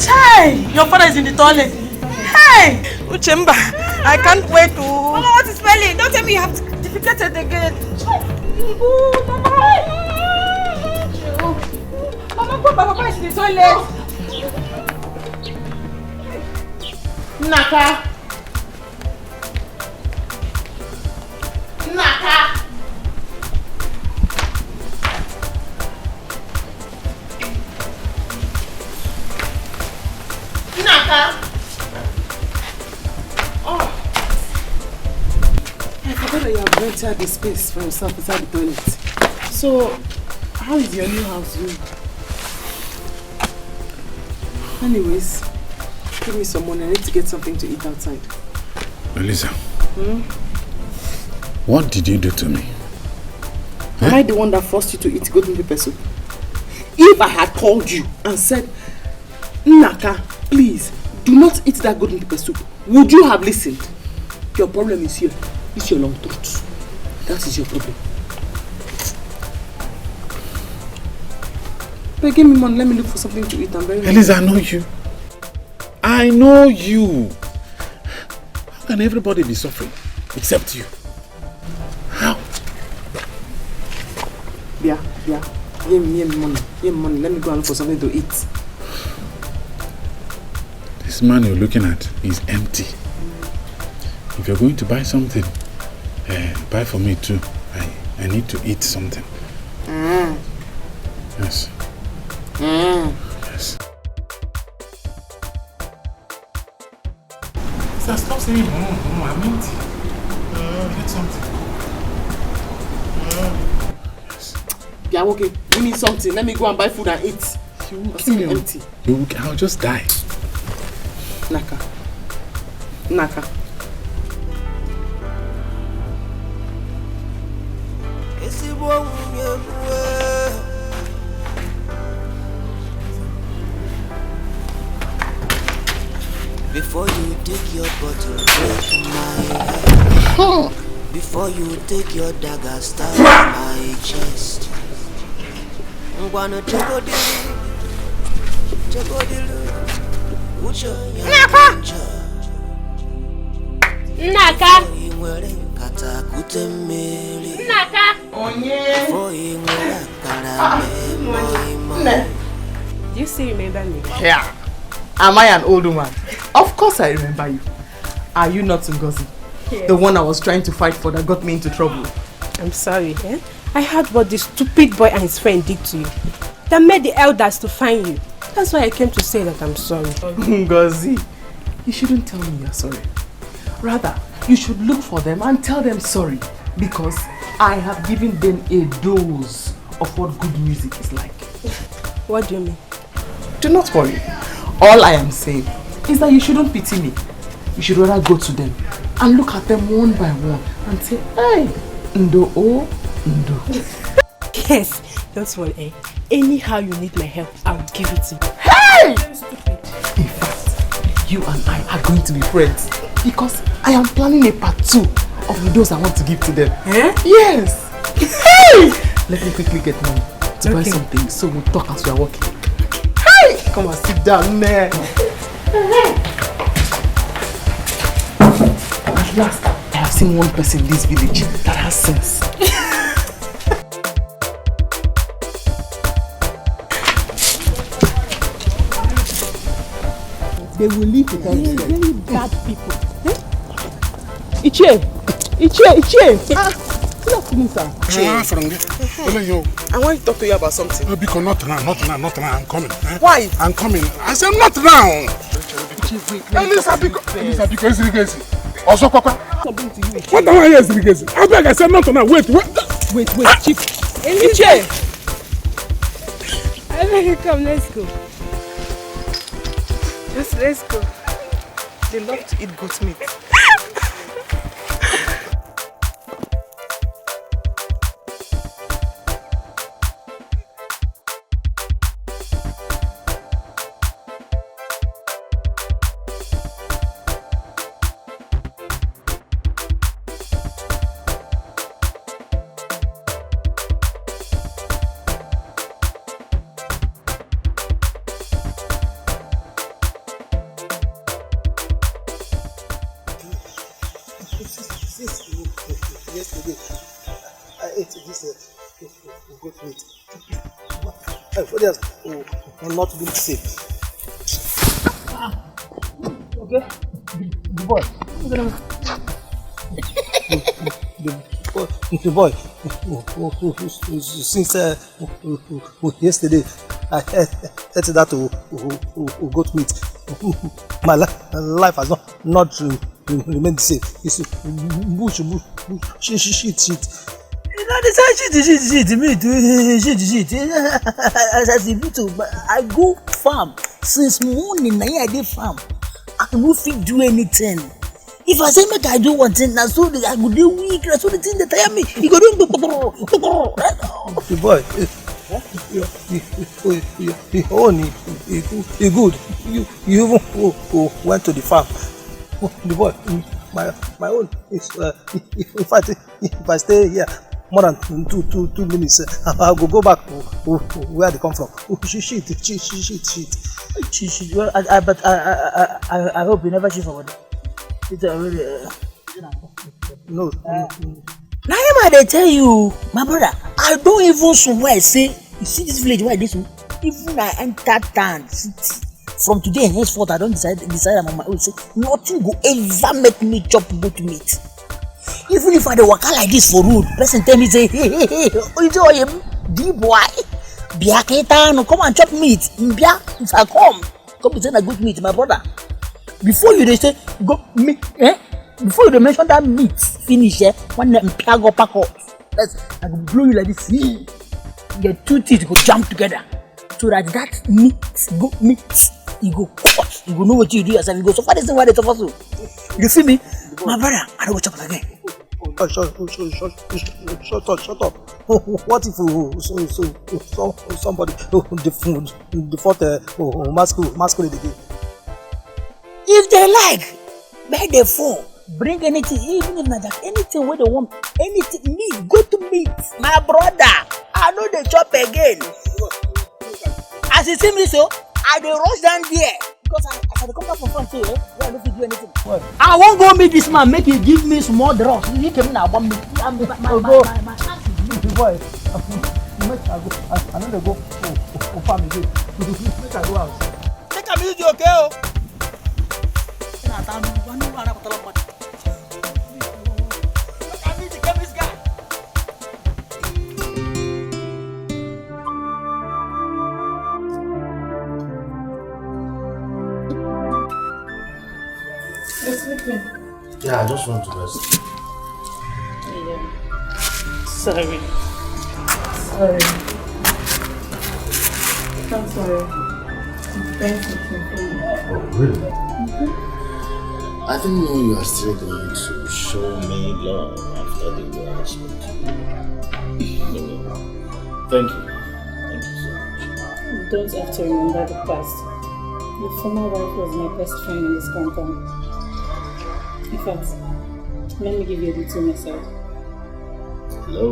Chai! Your father is in the toilet. Hey! Uchemba, I can't wait to... Mama, what is smelling? Don't tell me you have defecated again. Mama, put Papa in the toilet. Naka. Oh. I forgot that you have rented the space for yourself inside the toilet. So, how is your new house doing? Anyways, give me some money. I need to get something to eat outside. Melissa, what did you do to me? Am I the one that forced you to eat golden pepper soup? If I had called you and said, Naka, please, do not eat that golden pepper soup, would you have listened? Your problem is here. It's your long throat. That is your problem. But give me money, let me look for something to eat. I'm very hungry. Elisa, I know you. I know you. How can everybody be suffering except you? How? Yeah. Give me money. Give me money. Let me go and look for something to eat. This man you're looking at is empty. If you're going to buy something, buy for me too. I need to eat something. Yes. Yes. So stop saying, I'm empty. Get something. Yes. Yeah, okay. Give me something. Let me go and buy food and eat. You will kill me. Empty. I'll just die. Naka. Before you take your bottle, break my head. Before you take your dagger, stab my chest. I'm gonna take a Naka. Do you still remember me? Yeah. Am I an old woman? Of course I remember you. Are you not Ngozi? Yes. The one I was trying to fight for that got me into trouble. I'm sorry, eh? I heard what this stupid boy and his friend did to you. That made the elders to find you. That's why I came to say that I'm sorry. Ngozi, you shouldn't tell me you're sorry. Rather, you should look for them and tell them sorry. Because I have given them a dose of what good music is like. What do you mean? Do not worry. All I am saying is that you shouldn't pity me. You should rather go to them and look at them one by one and say, hey, Ndo, oh, Ndo. Yes, don't worry, eh? Anyhow you need my help, I'll give it to you. Hey! In fact, you and I are going to be friends because I am planning a part 2 of the dose I want to give to them. Eh? Yes! Hey! Let me quickly get money to buy something so we'll talk as we are walking. Hey! Come on, sit down there. At last, I have seen one person in this village that has sense. They will leave without me. Very bad people. Ichie! Good afternoon, sir. I want to talk to you about something. No, because not now. I'm coming. Why? I'm coming. I said not now. Elisa, because it's also, what am I here? I beg, I said not now. Wait, Chief. Ichie! I beg you, come, let's go. Let's go. They love to eat goat meat. yesterday I ate this goat meat. For this, not being safe. Okay, the boy. The boy. Since yesterday, I ate that goat meat. My life has not remained the same. It's bush, shit. You know, I go farm since morning. I dey farm. I no fit do anything. If I say make I do one thing, now so I go dey weak. That's so the thing that tire me. You go do the boy. You good. You even went to the farm. The boy, my own is if I stay here more than two minutes, I'll go back where they come from. Shit. Well, I hope you never cheat for money. No. Now they tell you, my brother, I don't even swear. Say, you see this village where this, even I enter town city. From today and henceforth, I don't decide I'm on my own. Say nothing go ever make me chop goat meat. Even if I dey waka like this for road, person tell me say, hey, deep boy, Biaketa, no come and chop meat. Mbia, if I come to say na good meat, my brother. Before you dey say go meat, before you dey mention that meat finish, one mpia go pack up. I go blow you like this. Your two teeth go jump together, so that meat, goat meat, you go cut. You go know what you do yourself. You go suffer this thing why they suffer so. You feel me, my brother? I don't go chop again. Shut up. What if somebody default masculine again? If they like, make the phone, bring anything, even if not that, anything where they want, anything, meat, go to meat. My brother, I know they chop again. As you see me so, I dey rush down there. Because I come back from front too, I don't do anything. What? I won't go meet this man, make he give me small drugs. He came in, I want me. I'm my boy. I know they go for family. Make I go out. Take a minute, okay? Yeah, I just want to rest. Yeah. Sorry. I'm sorry. Thank you. Oh, really? I didn't know you are still going to show me love after the war has Thank you. Thank you so much. You don't have to remember the past. Your former wife was my best friend in this compound. In fact, let me give you a little message. Hello.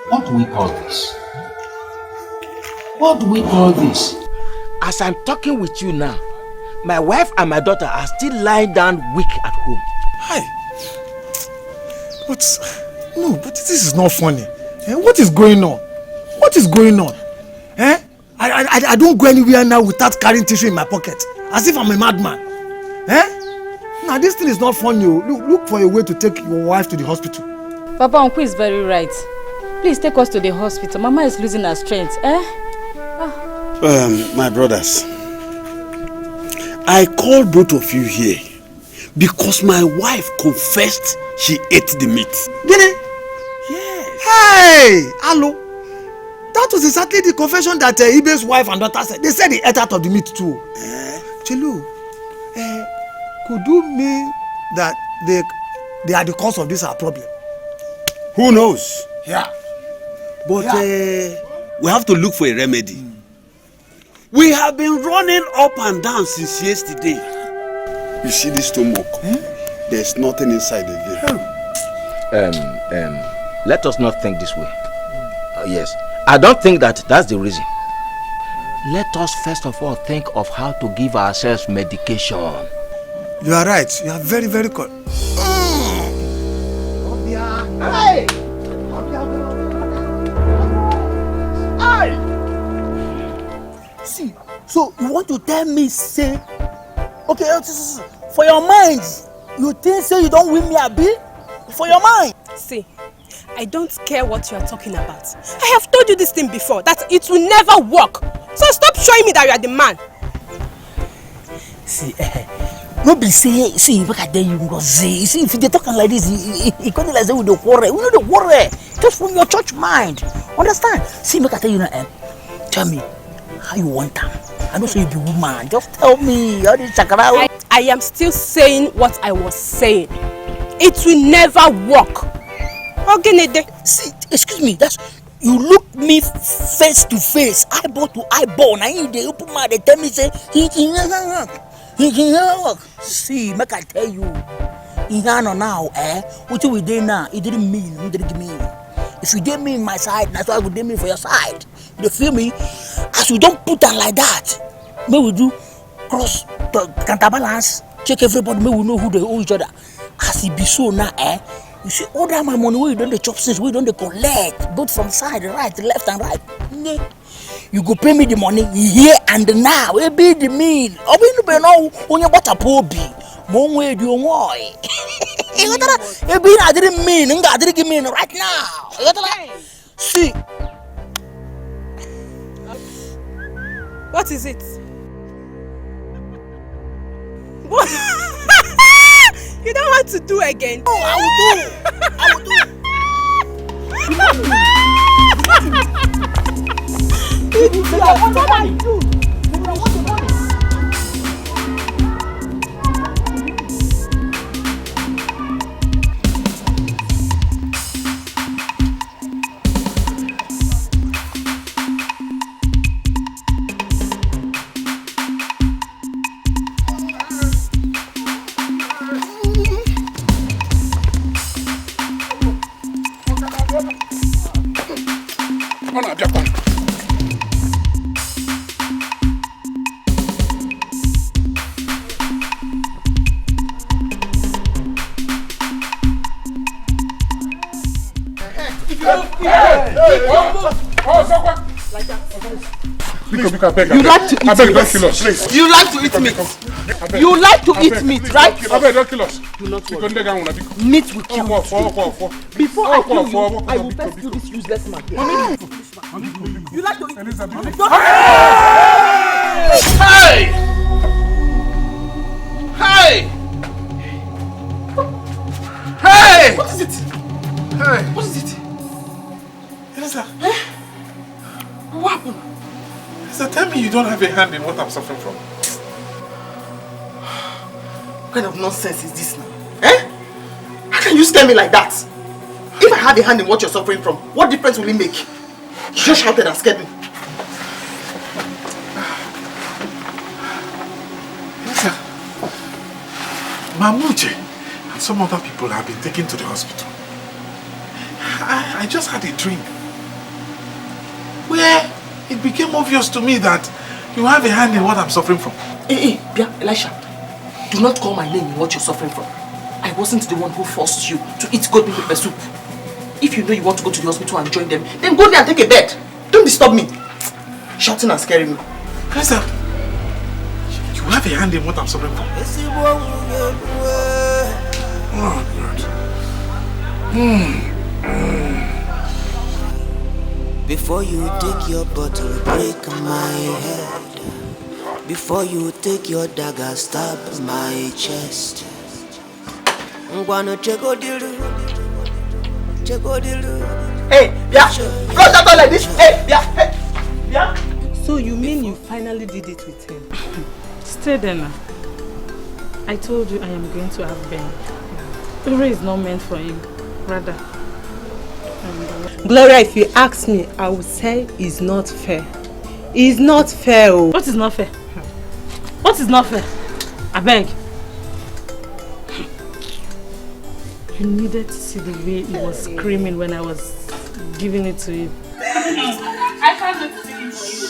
What do we call this? What do we call this? As I'm talking with you now, my wife and my daughter are still lying down weak at home. Hi. But this is not funny. What is going on? What is going on? I don't go anywhere now without carrying tissue in my pocket, as if I'm a madman. Now this thing is not funny. Look for a way to take your wife to the hospital. Papa, Uncle is very right. Please take us to the hospital. Mama is losing her strength. My brothers, I called both of you here because my wife confessed she ate the meat. Gini? Yes. Hey! Hello? That was exactly the confession that Ibe's wife and daughter said. They said they ate out of the meat too. Chelu, could you mean that they are the cause of this our problem? Who knows? Yeah. But we have to look for a remedy. We have been running up and down since yesterday. You see this stomach? There's nothing inside again. Let us not think this way. Yes, I don't think that's the reason. Let us first of all think of how to give ourselves medication. You are right. You are very, very correct. Hey! Hey! See, so you want to tell me, say, okay, for your mind, you think say you don't win me a bill? For your mind. See, I don't care what you are talking about. I have told you this thing before, that it will never work. So stop showing me that you are the man. See, no be say, see, look at you go say, see, if you talking like this, you can't like say with the quarrel. We know the quarrel. Just from your church mind. Understand? See, look at you now, tell me how you want them. I don't say you be woman. Just tell me. I am still saying what I was saying. It will never work. See, excuse me, that's you look me face to face, eyeball to eyeball. Now you they open my they tell me say he can work. See, make I tell you, now, what you did now, it didn't mean. If you didn't mean my side, that's why I would mean for your side. You feel me? As we don't put down like that, may we do cross the counterbalance, check everybody, may we know who they owe each other. As it be so now, you see, all that my money, we don't the chop since we don't the collect, both from side, right, left and right. You go pay me the money here and now. It be the meal. I will be no when you bought a poby. One way do you want? It be I didn't mean, I didn't mean right now. See. What is it? You don't want to do again? Oh, I will do. I will do. You like to eat meat. You like to eat meat. You like to eat meat, right? Do not worry. Meat will kill you. Before I kill you, I will first kill this useless man. You like to eat meat. Hey! Hey! Hey! What is it? Hey! What is it? Elisa. What happened? Elisa, tell me you don't have a hand in what I'm suffering from. What kind of nonsense is this now? How can you scare me like that? If I had a hand in what you're suffering from, what difference will it make? You just shouted and scared me. Elisa, Mamuje and some other people have been taken to the hospital. I just had a dream where it became obvious to me that you have a hand in what I'm suffering from. Elisha, do not call my name in what you're suffering from. I wasn't the one who forced you to eat goat meat pepper soup. If you know you want to go to the hospital and join them, then go there and take a bed. Don't disturb me. Shouting and scaring me. Elisa, you have a hand in what I'm suffering from. Oh, God. Before you take your bottle, break my head. before you take your dagger, stab my chest. Ngwano chegodilu. Hey, yeah. Flush that like this. Hey, yeah. Hey, yeah. So you mean you finally did it with him? Stay there now. I told you I am going to have Ben. Ure is not meant for him. Rather. Gloria, if you ask me, I would say it's not fair. It's not fair. Oh. What is not fair? What is not fair? I beg. You needed to see the way he was screaming when I was giving it to him. I can't wait to take it for you.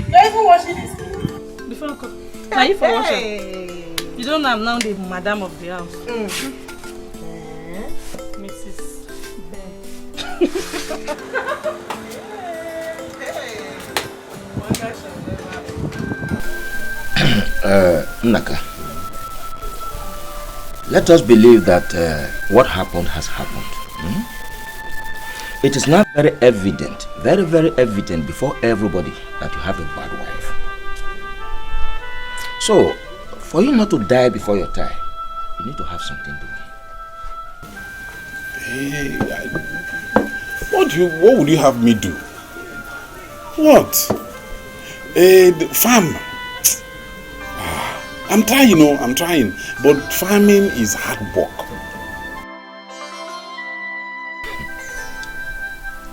You're even washing this? Before I come. Now you for washing. You don't know I'm now the madam of the house. Mrs. Naka, let us believe that what happened has happened. It is now very evident, very, very evident before everybody that you have a bad wife. So, for you not to die before your time, you need to have something doing. Hey, what would you have me do? What? The farm. I'm trying, I'm trying. But farming is hard work.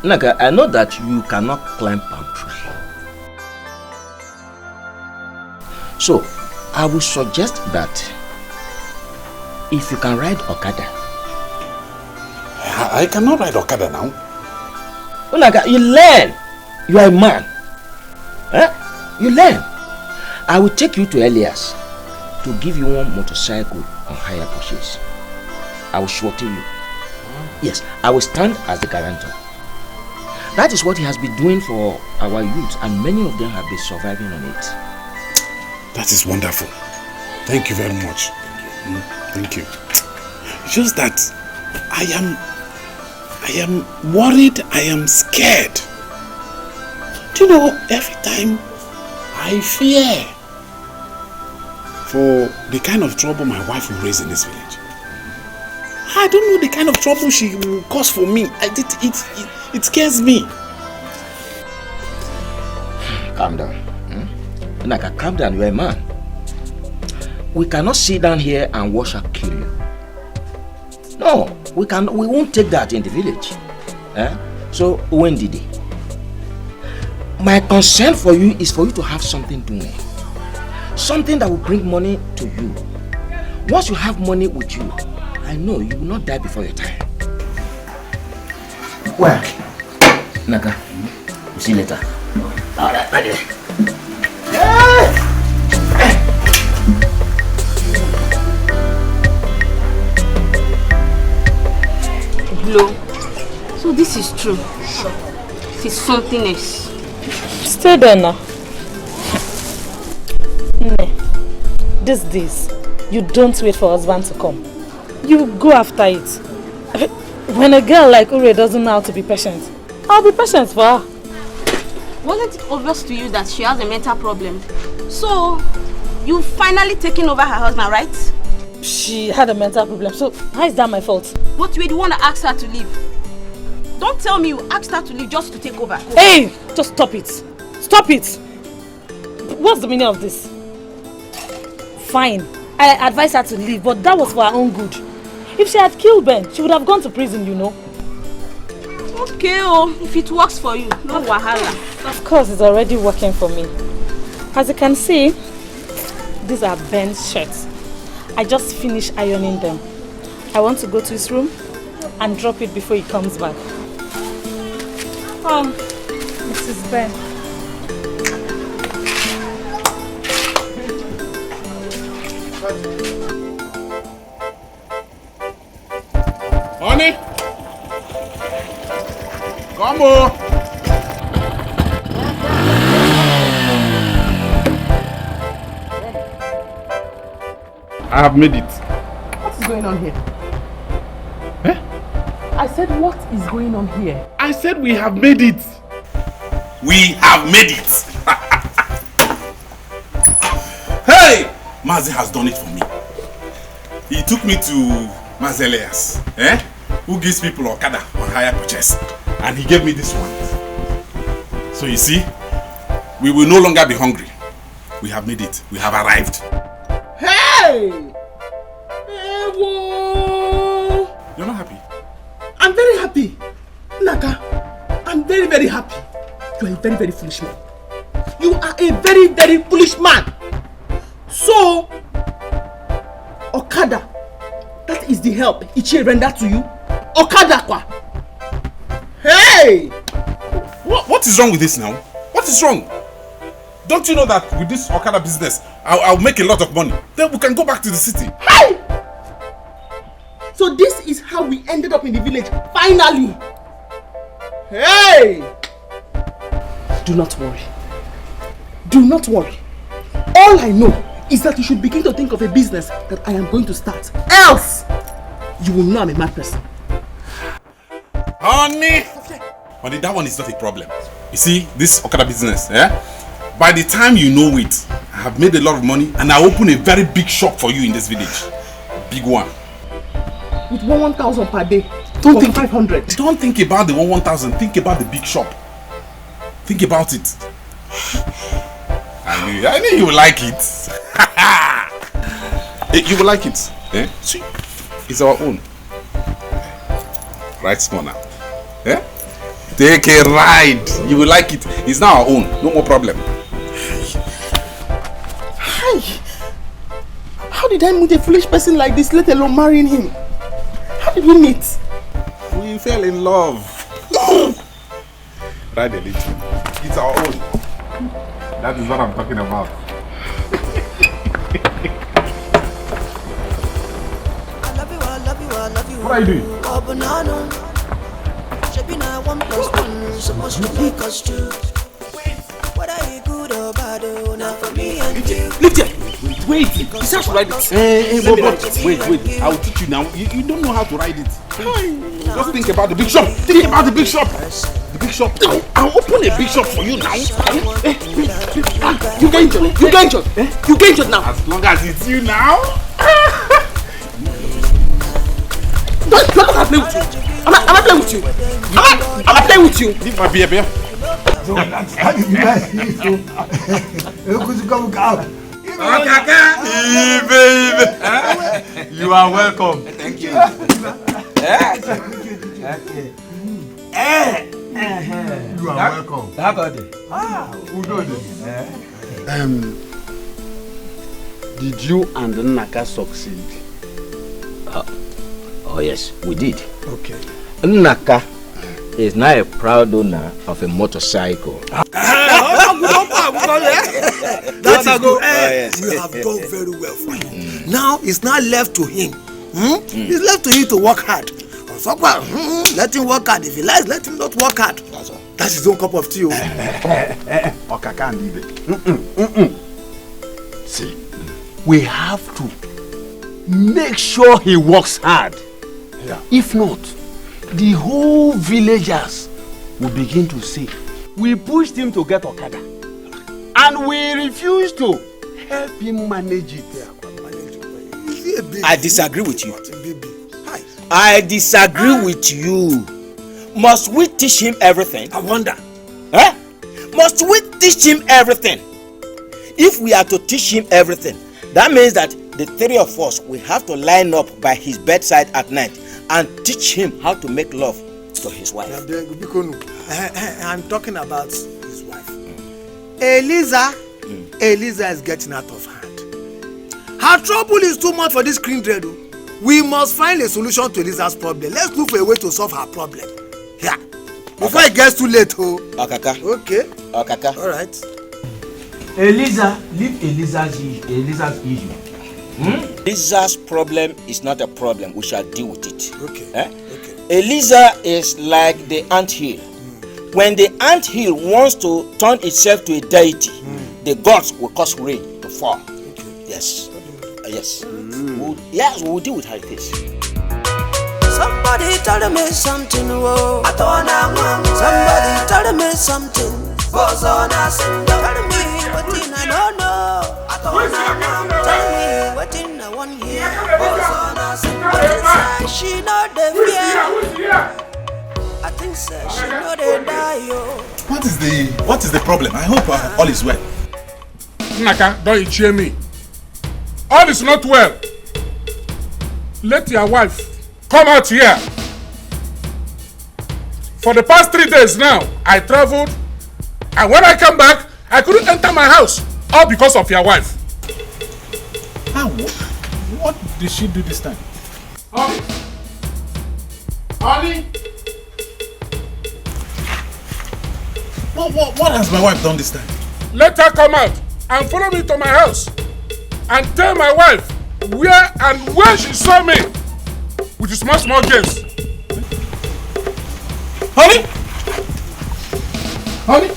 Naga, I know that you cannot climb palm tree. So, I would suggest that if you can ride Okada. I cannot ride Okada now. Naga, you learn. You are a man. You learn. I will take you to Elias to give you one motorcycle on hire purchase. I will surety you. Yes, I will stand as the guarantor. That is what he has been doing for our youth, and many of them have been surviving on it. That is wonderful. Thank you very much. Thank you. It's just that I am worried, I am scared. Do you know, every time I fear for the kind of trouble my wife will raise in this village. I don't know the kind of trouble she will cause for me. It scares me. Calm down. Naka, calm down, you're a man. We cannot sit down here and watch her kill you. No, we won't take that in the village. So, when did it? My concern for you is for you to have something doing. Something that will bring money to you. Once you have money with you, I know you will not die before your time. Well, Naka, we'll see you later. Alright, ready. Hello. So this is true. It is something else. Stay there now. These days, you don't wait for husband to come. You go after it. When a girl like Ure doesn't know how to be patient, I'll be patient for her. Wasn't it obvious to you that she has a mental problem? So, you've finally taken over her husband, right? She had a mental problem, so how is that my fault? But you were the one that asked her to leave. Don't tell me you asked her to leave just to take over. Hey! Just stop it. Stop it! What's the meaning of this? Fine, I advised her to leave, but that was for her own good. If she had killed Ben, she would have gone to prison, you know. Okay, if it works for you, no wahala. Of course, it's already working for me. As you can see, these are Ben's shirts. I just finished ironing them. I want to go to his room and drop it before he comes back. Mrs. Ben. Honey, come on. I have made it. What is going on here? I said, what is going on here? I said we have made it. We have made it. Hey! Mazi has done it for me. He took me to Mazelias, who gives people Okada on hire purchase. And he gave me this one. So you see, we will no longer be hungry. We have made it. We have arrived. Hey! Hey, whoa! You're not happy? I'm very happy. Naka, I'm very, very happy. You are a very, very foolish man. You are a very, very foolish man. So, Okada, that is the help Ichie rendered to you? Okada kwa? Hey! What is wrong with this now? What is wrong? Don't you know that with this Okada business, I'll make a lot of money. Then we can go back to the city. Hey! So this is how we ended up in the village, finally. Hey! Do not worry. Do not worry. All I know is that you should begin to think of a business that I am going to start. Else, you will know I'm a mad person. Honey! Honey, that one is not a problem. You see, this Okada business, by the time you know it, I have made a lot of money and I open a very big shop for you in this village. Big one. With 1,000 per day. Don't think 500. Don't think about the 1,000. Think about the big shop. Think about it. I knew you would like it. You will like it. See, it's our own. Right, small now. Take a ride. You will like it. It's now our own. No more problem. Hi. How did I meet a foolish person like this, let alone marrying him? How did we meet? We fell in love. Ride a little. It's our own. That is what I'm talking about. What are you doing? Supposed to make us two. Whether you good or bad, now for me and you. Lift it. Wait. It's how to ride it. Wait. I will teach you now. You don't know how to ride it. Just think about the big shop. Think about the big shop. The big shop. I'll open a big shop for you now. You get injured. You get injured. You get injured now. As long as it's you now. Don't play with you. I'm not playing with you. I'm not playing with you. Leave my beer. You are welcome. Thank you. You are welcome. How about it? Did you and Nnaka succeed? Oh yes, we did. Okay. Nnaka is now a proud owner of a motorcycle. That's a good. You have done very well for him. Now it's not left to him. It's left to him to work hard. Let him work hard. If he likes, let him not work hard. That's all. That's his own cup of tea. Okay, can't leave it. See, we have to make sure he works hard. Yeah. If not, the whole villagers will begin to say, we pushed him to get Okada. And we refuse to help him manage it. I disagree with you. I disagree with you. Must we teach him everything? I wonder. Must we teach him everything? If we are to teach him everything, that means that the three of us, we have to line up by his bedside at night and teach him how to make love to his wife. I'm talking about his wife. Eliza is getting out of hand. Her trouble is too much for this green dread. We must find a solution to Eliza's problem. Let's look for a way to solve her problem. Yeah. Before it gets too late, Okaka. Okay. Okaka. All right. Eliza, leave Eliza's issue. Eliza's problem is not a problem. We shall deal with it. Okay. Eliza is like the anthill. When the anthill wants to turn itself to a deity, the gods will cause rain to fall. Okay. Yes. Yes. We'll deal with how it is. Somebody tell me something, whoa. Somebody tell me something. Tell me what I don't know. Tell me what I want here. She know the fear. I think so. She know they die, yo. What is the problem? I hope all is well. Naka, don't you cheer me. All is not well. Let your wife come out here. For the past 3 days now, I traveled, and when I come back, I couldn't enter my house, all because of your wife. What did she do this time? Honey! Honey! What has my wife done this time? Let her come out and follow me to my house and tell my wife where she saw me with the small games. Honey? Honey?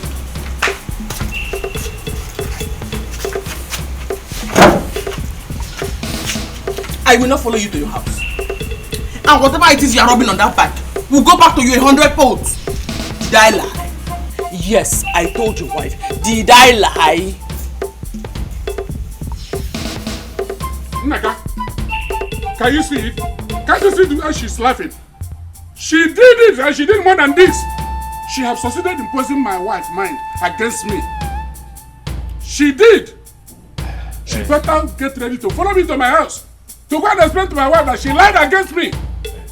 I will not follow you to your house. And whatever it is you are rubbing on that bag, will go back to you 100 folds. Did I lie? Yes, I told your wife. Did I lie? Naka, can you see it? Can't you see the way she's laughing? She did it, and she did more than this. She has succeeded in poisoning my wife's mind against me. She did. She better get ready to follow me to my house to go and explain to my wife that she lied against me.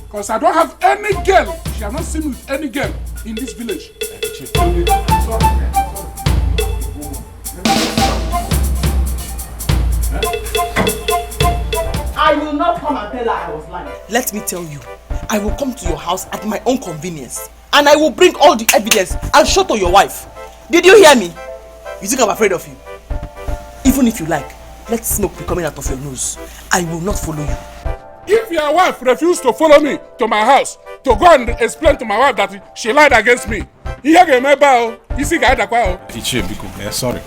Because I don't have any girl. She has not seen me with any girl in this village. I will not come and tell her I was lying. Let me tell you, I will come to your house at my own convenience. And I will bring all the evidence and show to your wife. Did you hear me? You think I'm afraid of you? Even if you like, let smoke be coming out of your nose. I will not follow you. If your wife refused to follow me to my house to go and explain to my wife that she lied against me, sorry.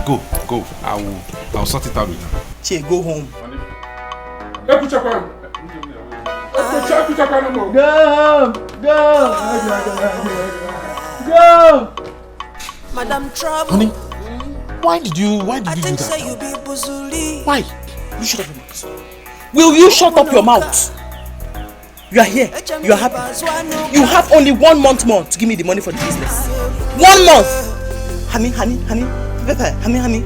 Go. I'll sort it out with her. Che, go home. Go! Madam Trouble. Honey, why did you do that? Why? You shut up your mouth. Will you shut up your mouth? You are here. You are happy. You have only 1 month more to give me the money for the business. 1 month! Honey. Honey.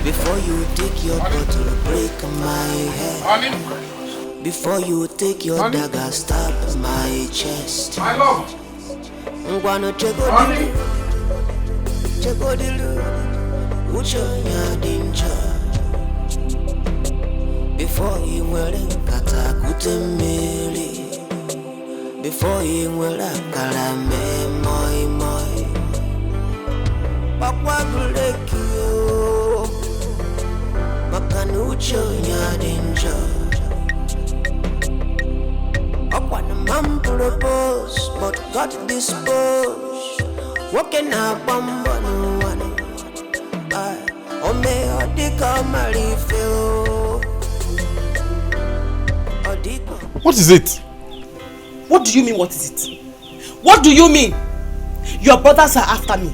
Before you take your bottle, break my head. Honey. Before you take your dagger, stab my chest. My love. Honey. Before you will katakute before you will kalame moi bakwa gulekio makanucho nyadinja akwana mam propose but God dispose walking up bamba no one ome odika marifeo. What is it? What do you mean, what is it? What do you mean? Your brothers are after me.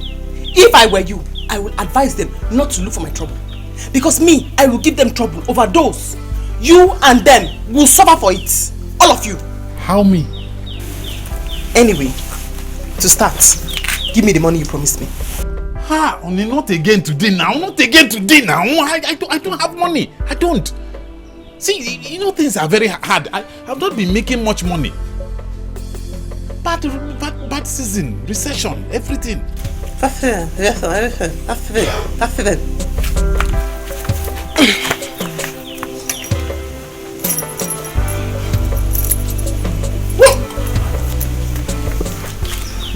If I were you, I would advise them not to look for my trouble. Because me, I will give them trouble over those. You and them will suffer for it. All of you. How me? Anyway, to start, give me the money you promised me. Only not again today now. Not again today now. I don't have money. I don't. See, you know things are very hard. I have not been making much money. Bad season, recession, everything. That's it. Yes, that's it.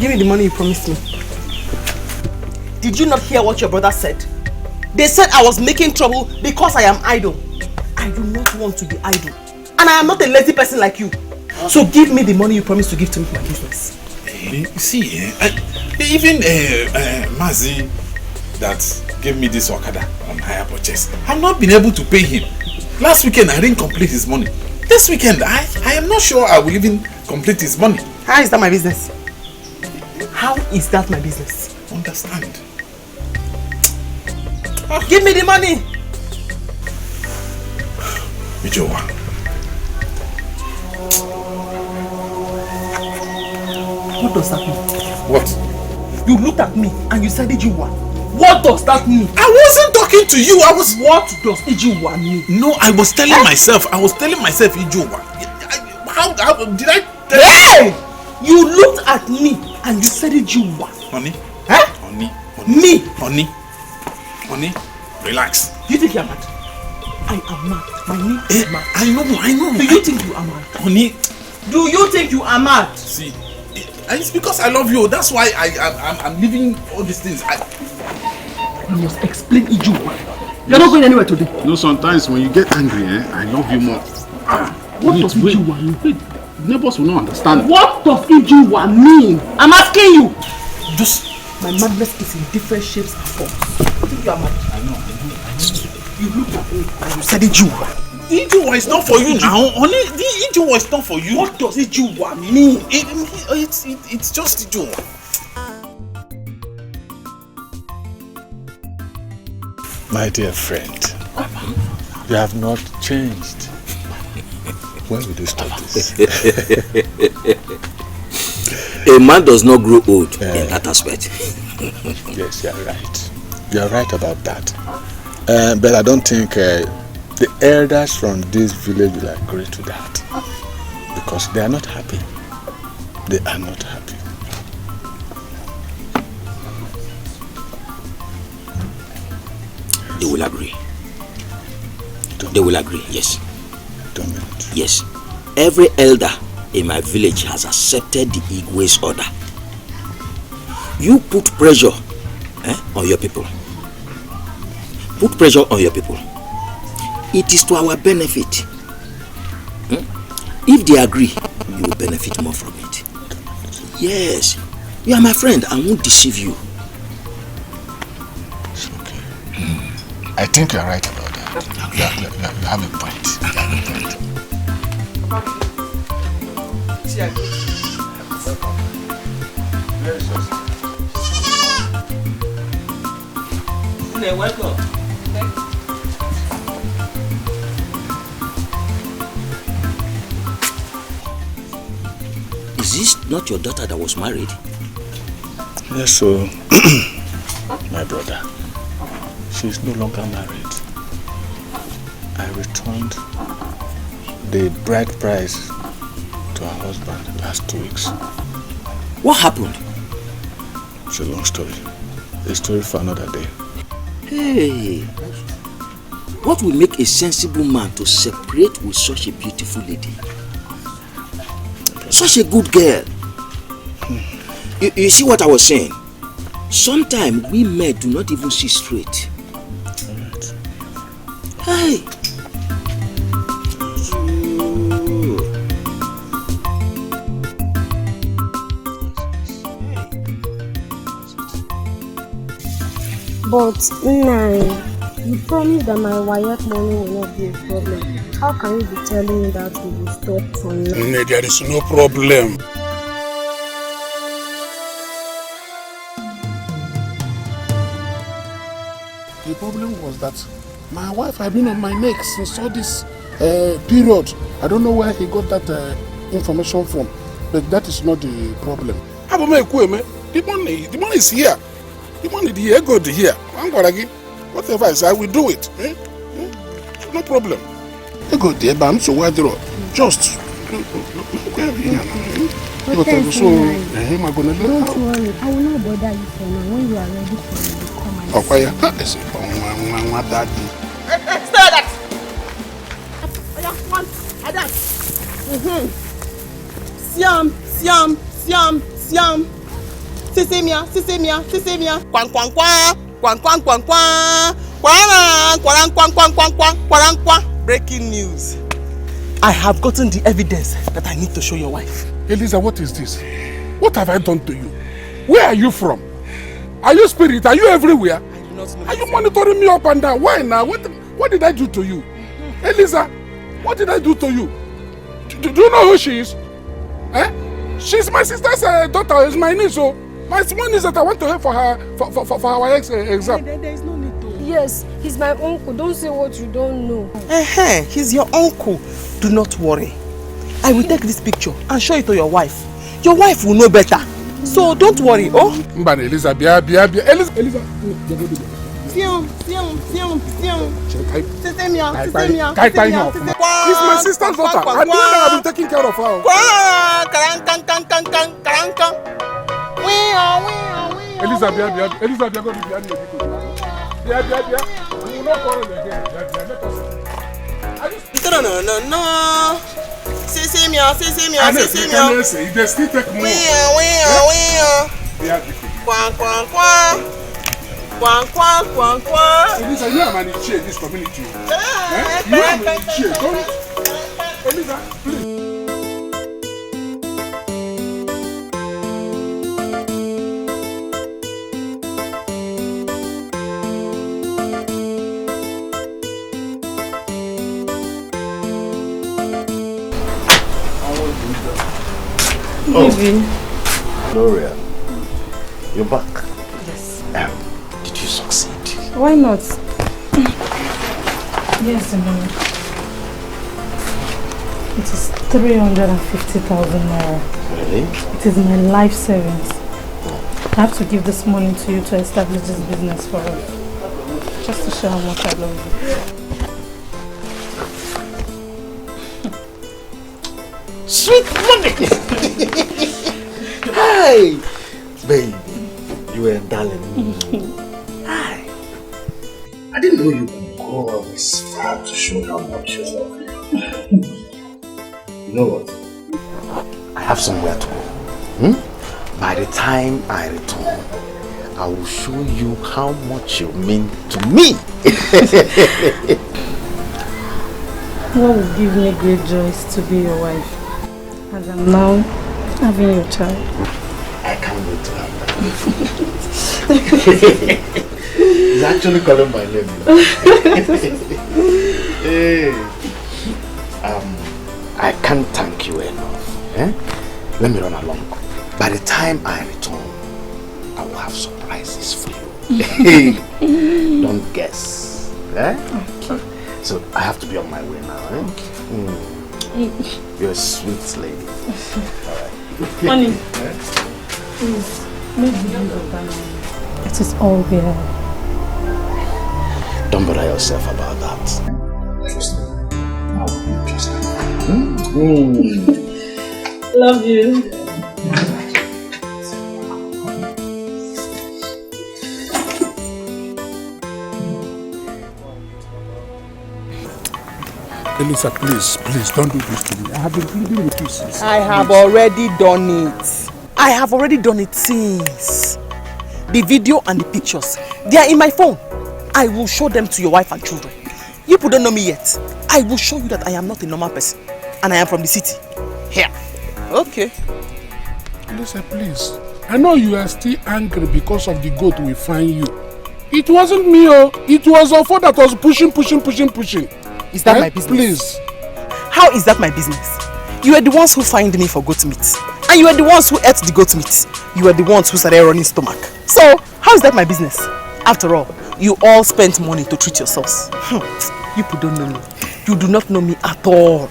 Give me the money you promised me. Did you not hear what your brother said? They said I was making trouble because I am idle. I do not want to be idle. And I am not a lazy person like you. So give me the money you promised to give to me for my business. See, even Mazi that gave me this Okada on hire purchase, I've not been able to pay him. Last weekend I didn't complete his money. This weekend I am not sure I will even complete his money. How is that my business? How is that my business? Understand. Give me the money! Ijowa. What does that mean? What? You looked at me and you said Ijowa. What does that mean? I wasn't talking to you. I was. What does Ijowa mean? No, I was telling myself. Ijowa. How did I tell Hey! You looked at me and you said Ijowa. Honey? Huh? Honey, relax. You think you're mad? I am mad. My name is mad. I know. Do you think you are mad? Honey. Do you think you are mad? See, it's because I love you. That's why I'm leaving all these things. You must explain Ijowa. You're not going anywhere today. No, sometimes when you get angry, I love you more. What does Ijowa mean? Neighbors will not understand. What does Ijowa mean? I'm asking you. Just. My madness is in different shapes and forms. You think you are mad? I know. You looked at me and you said Ijowa. Ijowa is not for you now. Honey, the Ijowa is not for you. What does Ijowa mean? It's just Ijowa. My dear friend, you have not changed. When will you stop this? A man does not grow old in that aspect. Yes, you are right. You are right about that. But I don't think the elders from this village will agree to that. Because they are not happy. They are not happy. They will agree. They will agree, yes. Yes. Every elder in my village has accepted the Igwe's order. You put pressure on your people. Put pressure on your people. It is to our benefit. If they agree, you will benefit more from it. Yes. You are my friend. I won't deceive you. It's okay. I think you are right about that. Okay. You have a point. Welcome. Is this not your daughter that was married? Yes, so my brother, she's no longer married. I returned the bride price to her husband last 2 weeks. What happened? It's a long story. A story for another day. Hey, what will make a sensible man to separate with such a beautiful lady? Such a good girl. You see what I was saying? Sometimes we men do not even see straight. Right. Hey. But Nai, you promised that my wire money will not be a problem. How can you be telling me that we will stop from now? There is no problem. The problem was that my wife had been on my neck since all this period. I don't know where he got that information from, but that is not the problem. The money is here. The money is here, God here. Whatever I say, I will do it. No problem. I go there, but I'm so wide through. Just. Don't worry, I will not bother you for now. When you are ready for me, you come and Stay that! Siam. Sisemia. Kwang. Breaking news. I have gotten the evidence that I need to show your wife. Eliza, what is this? What have I done to you? Where are you from? Are you spirit? Are you everywhere? I do not know. Are you monitoring me up and down? Why now? What did I do to you? Eliza, what did I do to you? Do you know who she is? Eh? She's my sister's daughter, is my niece, so my small niece that I want to help for her exam. There is no need to. Yes, he's my uncle. Don't say what you don't know. He's your uncle. Do not worry. I will take this picture and show it to your wife. Your wife will know better. So don't worry, oh? Mbana, Eliza, Eliza. He's my sister's daughter. I know that I've been taking care of her. Eliza, Eliza, go to No. See me. They still take more. Eliza, you are managing this community. You are managing. Eliza, please. Gloria, you're back. Yes. Did you succeed? Why not? Yes, Mama. It is 350,000 naira. Really? It is my life savings. I have to give this money to you to establish this business for us. Just to show how much I love you. Sweet money! Hi! Baby, you were a darling. Hi! I didn't know you could go all this far to show how much you love me. You know what? I have somewhere to go. By the time I return, I will show you how much you mean to me. What would give me great joy is to be your wife. As I'm now having your child. I can't wait to have that. He's actually calling my name. Hey. I can't thank you enough. Eh? Let me run along. By the time I return, I will have surprises for you. Don't guess. Eh? Okay. So I have to be on my way now. Eh? Okay. You're a sweet lady. Alright. Honey, please, make the use of that money. It is all there. Don't bother yourself about that. Trust me. I will be interested. Love you. Elisa, please, don't do this to me. I have been pleading with you since. I have already done it. I have already done it since. The video and the pictures, they are in my phone. I will show them to your wife and children. You people don't know me yet. I will show you that I am not a normal person. And I am from the city. Here. Okay. Elisa, please. I know you are still angry because of the goat we find you. It wasn't me, oh. It was Ofo that was pushing. Is that my business? Please. How is that my business? You are the ones who find me for goat meat. And you are the ones who ate the goat meat. You are the ones who started running stomach. So, how is that my business? After all, you all spent money to treat yourselves. You people don't know me. You do not know me at all.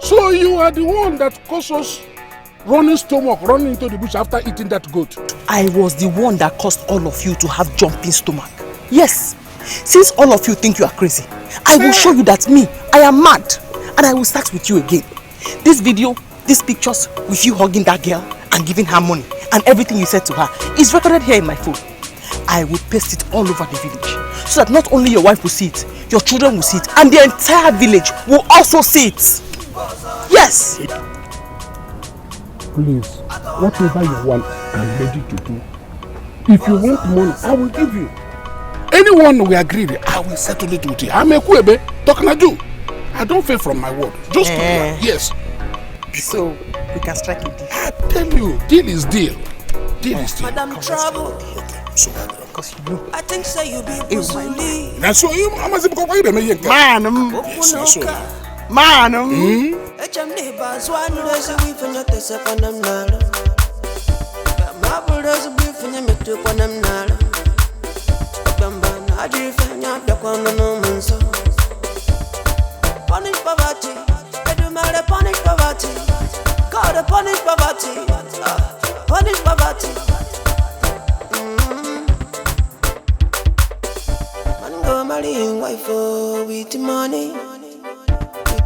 So you are the one that caused us running stomach, running into the bush after eating that goat? I was the one that caused all of you to have jumping stomach. Yes. Since all of you think you are crazy, I will show you that me, I am mad. And I will start with you again. This video, these pictures with you hugging that girl and giving her money and everything you said to her is recorded here in my phone. I will paste it all over the village so that not only your wife will see it, your children will see it, and the entire village will also see it. Yes! Please, whatever you want, I'm ready to do. If you want money, I will give you. Anyone we agree with, I will settle it with you. I'm a kwebe, talking to you. I don't fail from my word. Just yes. So, we can strike a deal. I tell you, deal is deal. Deal is deal. Madam Trouble, Because you know. I think so you be pusuli. Now so you must be going to make Man, man. Echam ne bazwan rezi wi fanya tese panam nalo. Ma bulezi bi fanya metu panam nalo. Bamba na adi fanya da kwana no manso. Punish poverty, Edumare punish poverty. God punish poverty, punish poverty. Man go marrying wife with money.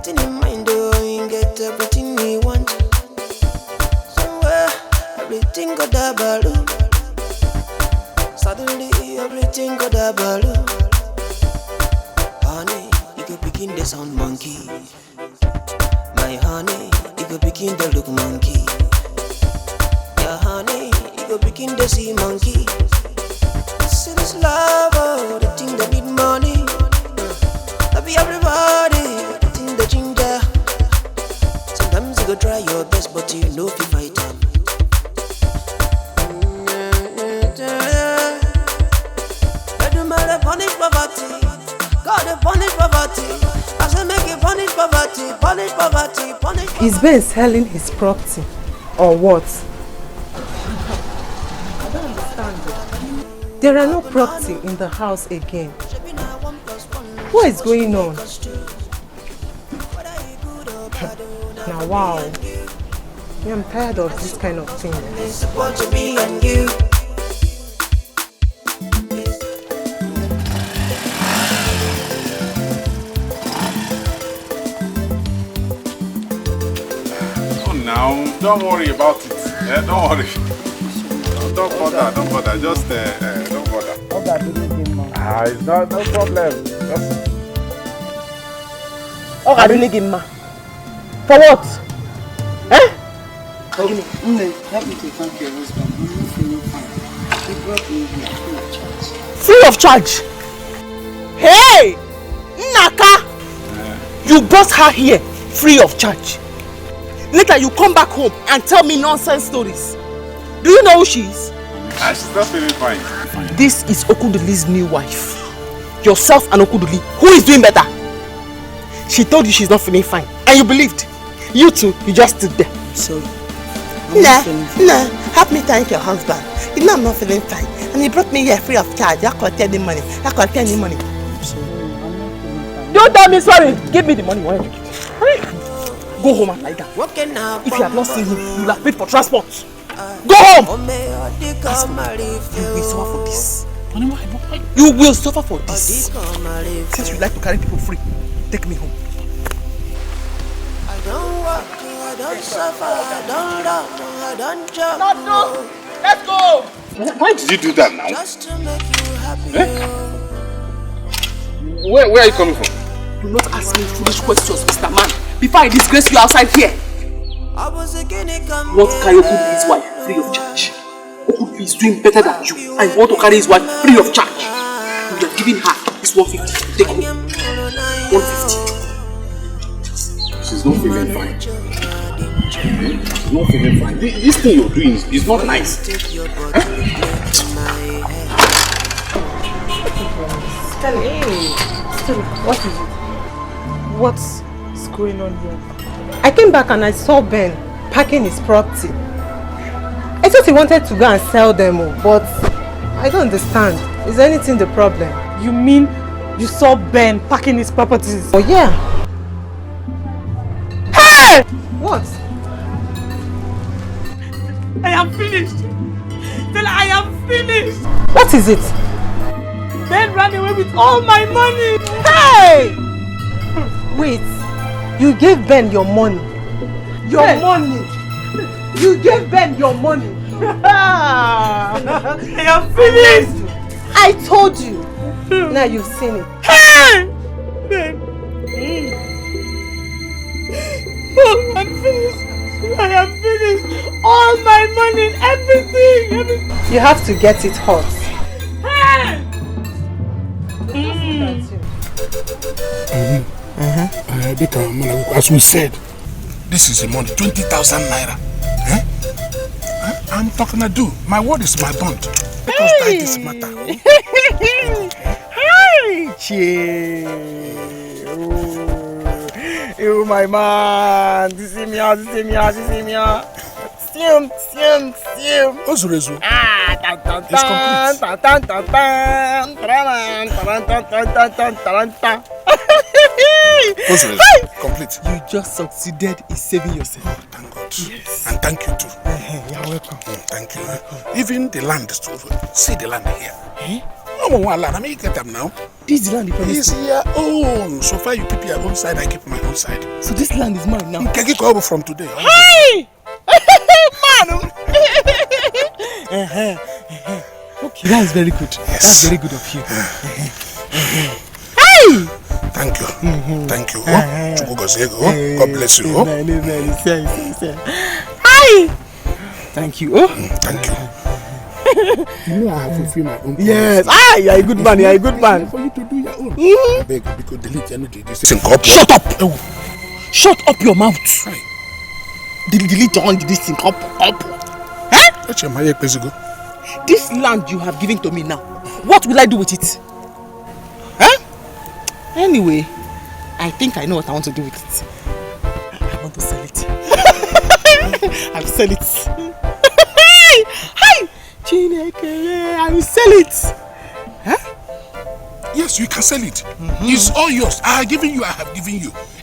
In your mind, you get everything you want. Somewhere, everything got a balloon. Suddenly, everything got a balloon. Honey, you could begin the sound monkey. My honey, you could begin the look monkey. Yeah, honey, you could begin the see monkey. See this love, oh, the thing that need money. Love everybody. The ginger. Sometimes you go try your best, but you know if you fight them. God punish poverty. God punish poverty. I say make you punish poverty, punish poverty, punish poverty. Is Ben selling his property or what? I don't understand. There are no property in the house again. What is going on? Now, wow. Yeah, I'm tired of this kind of thing. Support to me and you. Oh, now, don't worry about it. Yeah, don't worry. Don't bother. Just don't bother. It's not no problem. Just. Oh, I didn't give him. For what? Help me to thank your husband. I'm feeling fine. He brought me here free of charge. Free of charge? Hey! Naka! You brought her here free of charge. Later you come back home and tell me nonsense stories. Do you know who she is? She's not feeling fine. This is Okuduli's new wife. Yourself and Okuduli. Who is doing better? She told you she's not feeling fine. And you believed. You two, you just stood there. Sorry. Nah, help me thank your husband. You know I'm not feeling fine. And he brought me here free of charge. I can't tell the money. I'm not feeling fine. Don't tell me sorry. Give me the money. Why don't you give me? Go home and lie down. If you have not seen him, you will have paid for transport. Go home! As for you will suffer for this. You will suffer for this. Since you like to carry people free, take me home. I don't work, I don't suffer, I don't love, I don't job. No. Let's go! Why did you do that now? Just to make you happy. Where are you coming from? Do not ask me foolish questions, Mr. Man, before I disgrace you outside here. You want to carry Okuduli's wife free of charge. Okuduli is doing better than you, and you want to carry his wife free of charge. You have given her this 150. Take home. 150. She's not feeling fine. She's not feeling fine. This thing you're doing is not nice. Stella, what is it? What's going on here? I came back and I saw Ben packing his property. I thought he wanted to go and sell them all, but I don't understand. Is anything the problem? You mean you saw Ben packing his properties? Oh yeah. Hey! What? I am finished. Stella, I am finished. What is it? Ben ran away with all my money. Hey! Wait. You gave Ben your money. Your money. You gave Ben your money. I am finished. I told you. Now you've seen it. Hey! Ben. Oh, I'm finished. I am finished. All my money, everything. You have to get it hot. Hey! As we said, this is the money, 20,000 naira. I'm talking to do. My word is my bond. Let us die this matter. Hi, Chie. You, my man. This is me. Sim. Ozurezu. Ozurezu, complete. You just succeeded in saving yourself. Oh, thank God. Yes. And thank you too. You're welcome. Thank you. Even the land is too. See the land here. No more land. I mean, you get them now. This is the land you promised me. It's your own. So far you keep your own side, I keep my own side. So this land is mine now. You can get over from today. Hey! Man! Okay, that's very good. Yes. That's very good of you. Hey! Thank you. Thank you. God bless you. Hi! Thank you. Thank you. You know I have fulfilled my own. Yes. You're a good man. You're a good man. For you to do your own. I beg, because delete this thing. Shut up! Shut up your mouth. Delete on this thing. Up. This land you have given to me now, what will I do with it? Anyway, I think I know what I want to do with it. I want to sell it. I'll sell it. Hi! I will sell it. Yes, you can sell it. It's all yours. I have given you.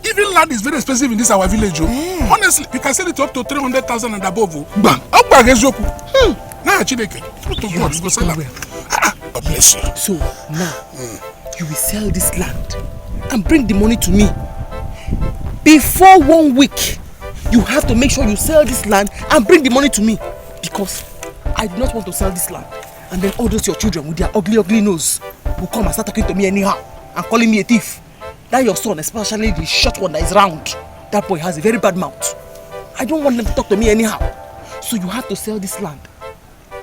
Even land is very expensive in this our village. Honestly, you can sell it up to 300,000 and above. Bam! God bless you. So now, you will sell this land and bring the money to me. Before 1 week, you have to make sure you sell this land and bring the money to me. Because I do not want to sell this land. And then all those your children with their ugly nose will come and start talking to me anyhow and calling me a thief. That your son, especially the short one that is round, that boy has a very bad mouth. I don't want them to talk to me anyhow. So you have to sell this land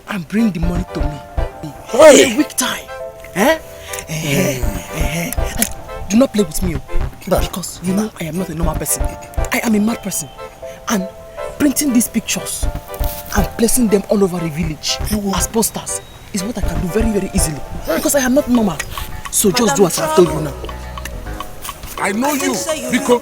and bring the money to me. In a week time. Do not play with me, because you know I am not a normal person. I am a mad person. And printing these pictures and placing them all over the village as posters is what I can do very, very easily. Because I am not normal. So just do as I told you now. I know you. Biko.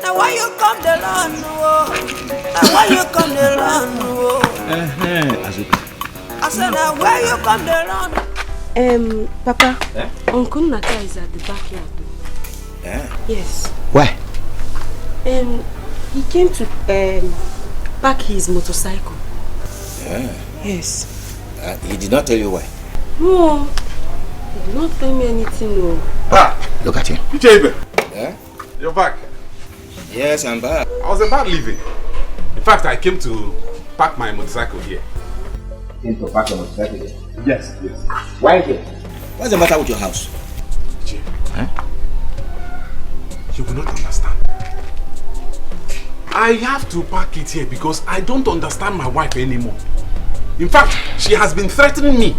Now why you come the land? Now why you come the land? I said now why you come the land? Papa, Uncle Naka is at the backyard. Yes. Why? He came to pack his motorcycle. Yes. He did not tell you why? No. He did not tell me anything, no. Look at him. You're back. Yes, I'm back. I was about leaving. In fact, I came to park my motorcycle here. You came to park your motorcycle here? Yes. Why here? What's the matter with your house? Jim, you will not understand. I have to park it here because I don't understand my wife anymore. In fact, she has been threatening me.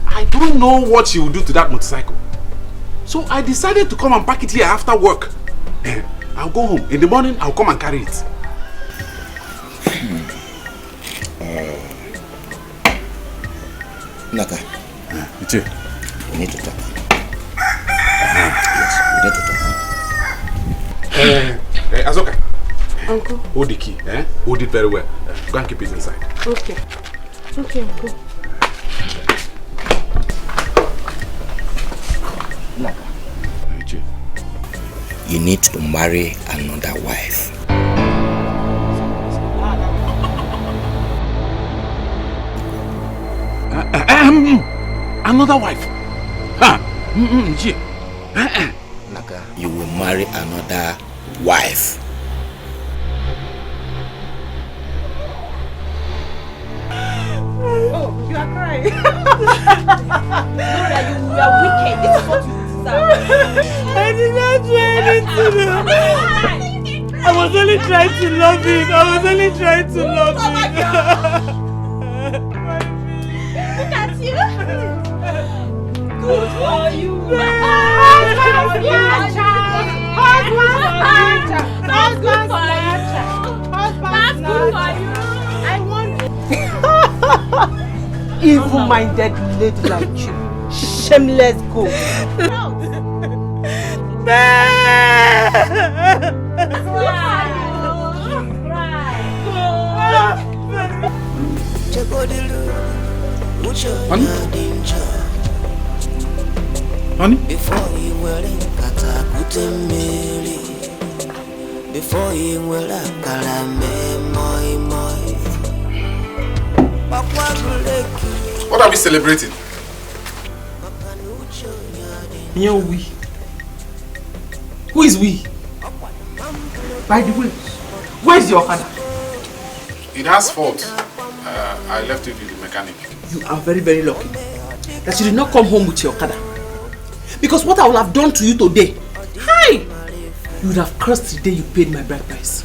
I don't know what she will do to that motorcycle. So I decided to come and park it here after work. I'll go home. In the morning, I'll come and carry it. Naka. We need to talk. Yes, we need to talk. Azoka. Uncle. Hold the key. Hold it very well. Go and keep it inside. Okay. Okay, Uncle. Naka. You need to marry another wife. Another wife? Naka, you will marry another wife. Oh, you are crying. Nora, you are wicked. This is what you deserve. I did not do anything. I was only trying to love him. I was only trying to love him. Look at you. Good for you. Evil-minded lady like you. Shameless goat. Honey? Before you were before you were a What are we celebrating? Yeah, we. Who is we? By the way, where is your father? It has fault. I left it with the mechanic. You are very, very lucky that you did not come home with your father. Because what I will have done to you today, hi! You would have cursed the day you paid my bride price.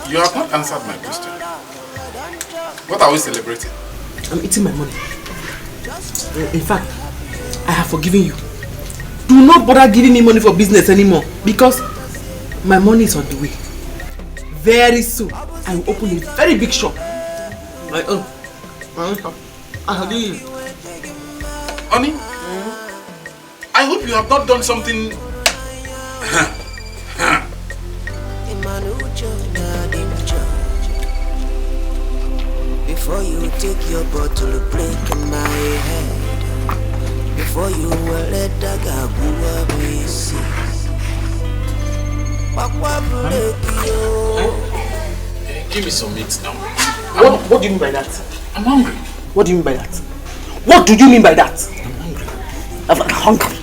You have not answered my question. What are we celebrating? I'm eating my money. In fact, I have forgiven you. Do not bother giving me money for business anymore because my money is on the way. Very soon, I will open a very big shop. My own. I'll give you. Honey, I hope you have not done something. Before you take your bottle, break in my head. Before you will let the gabu see. Give me some meat now. What do you mean by that? I'm hungry. What do you mean by that? What do you mean by that? I'm hungry. I'm hungry.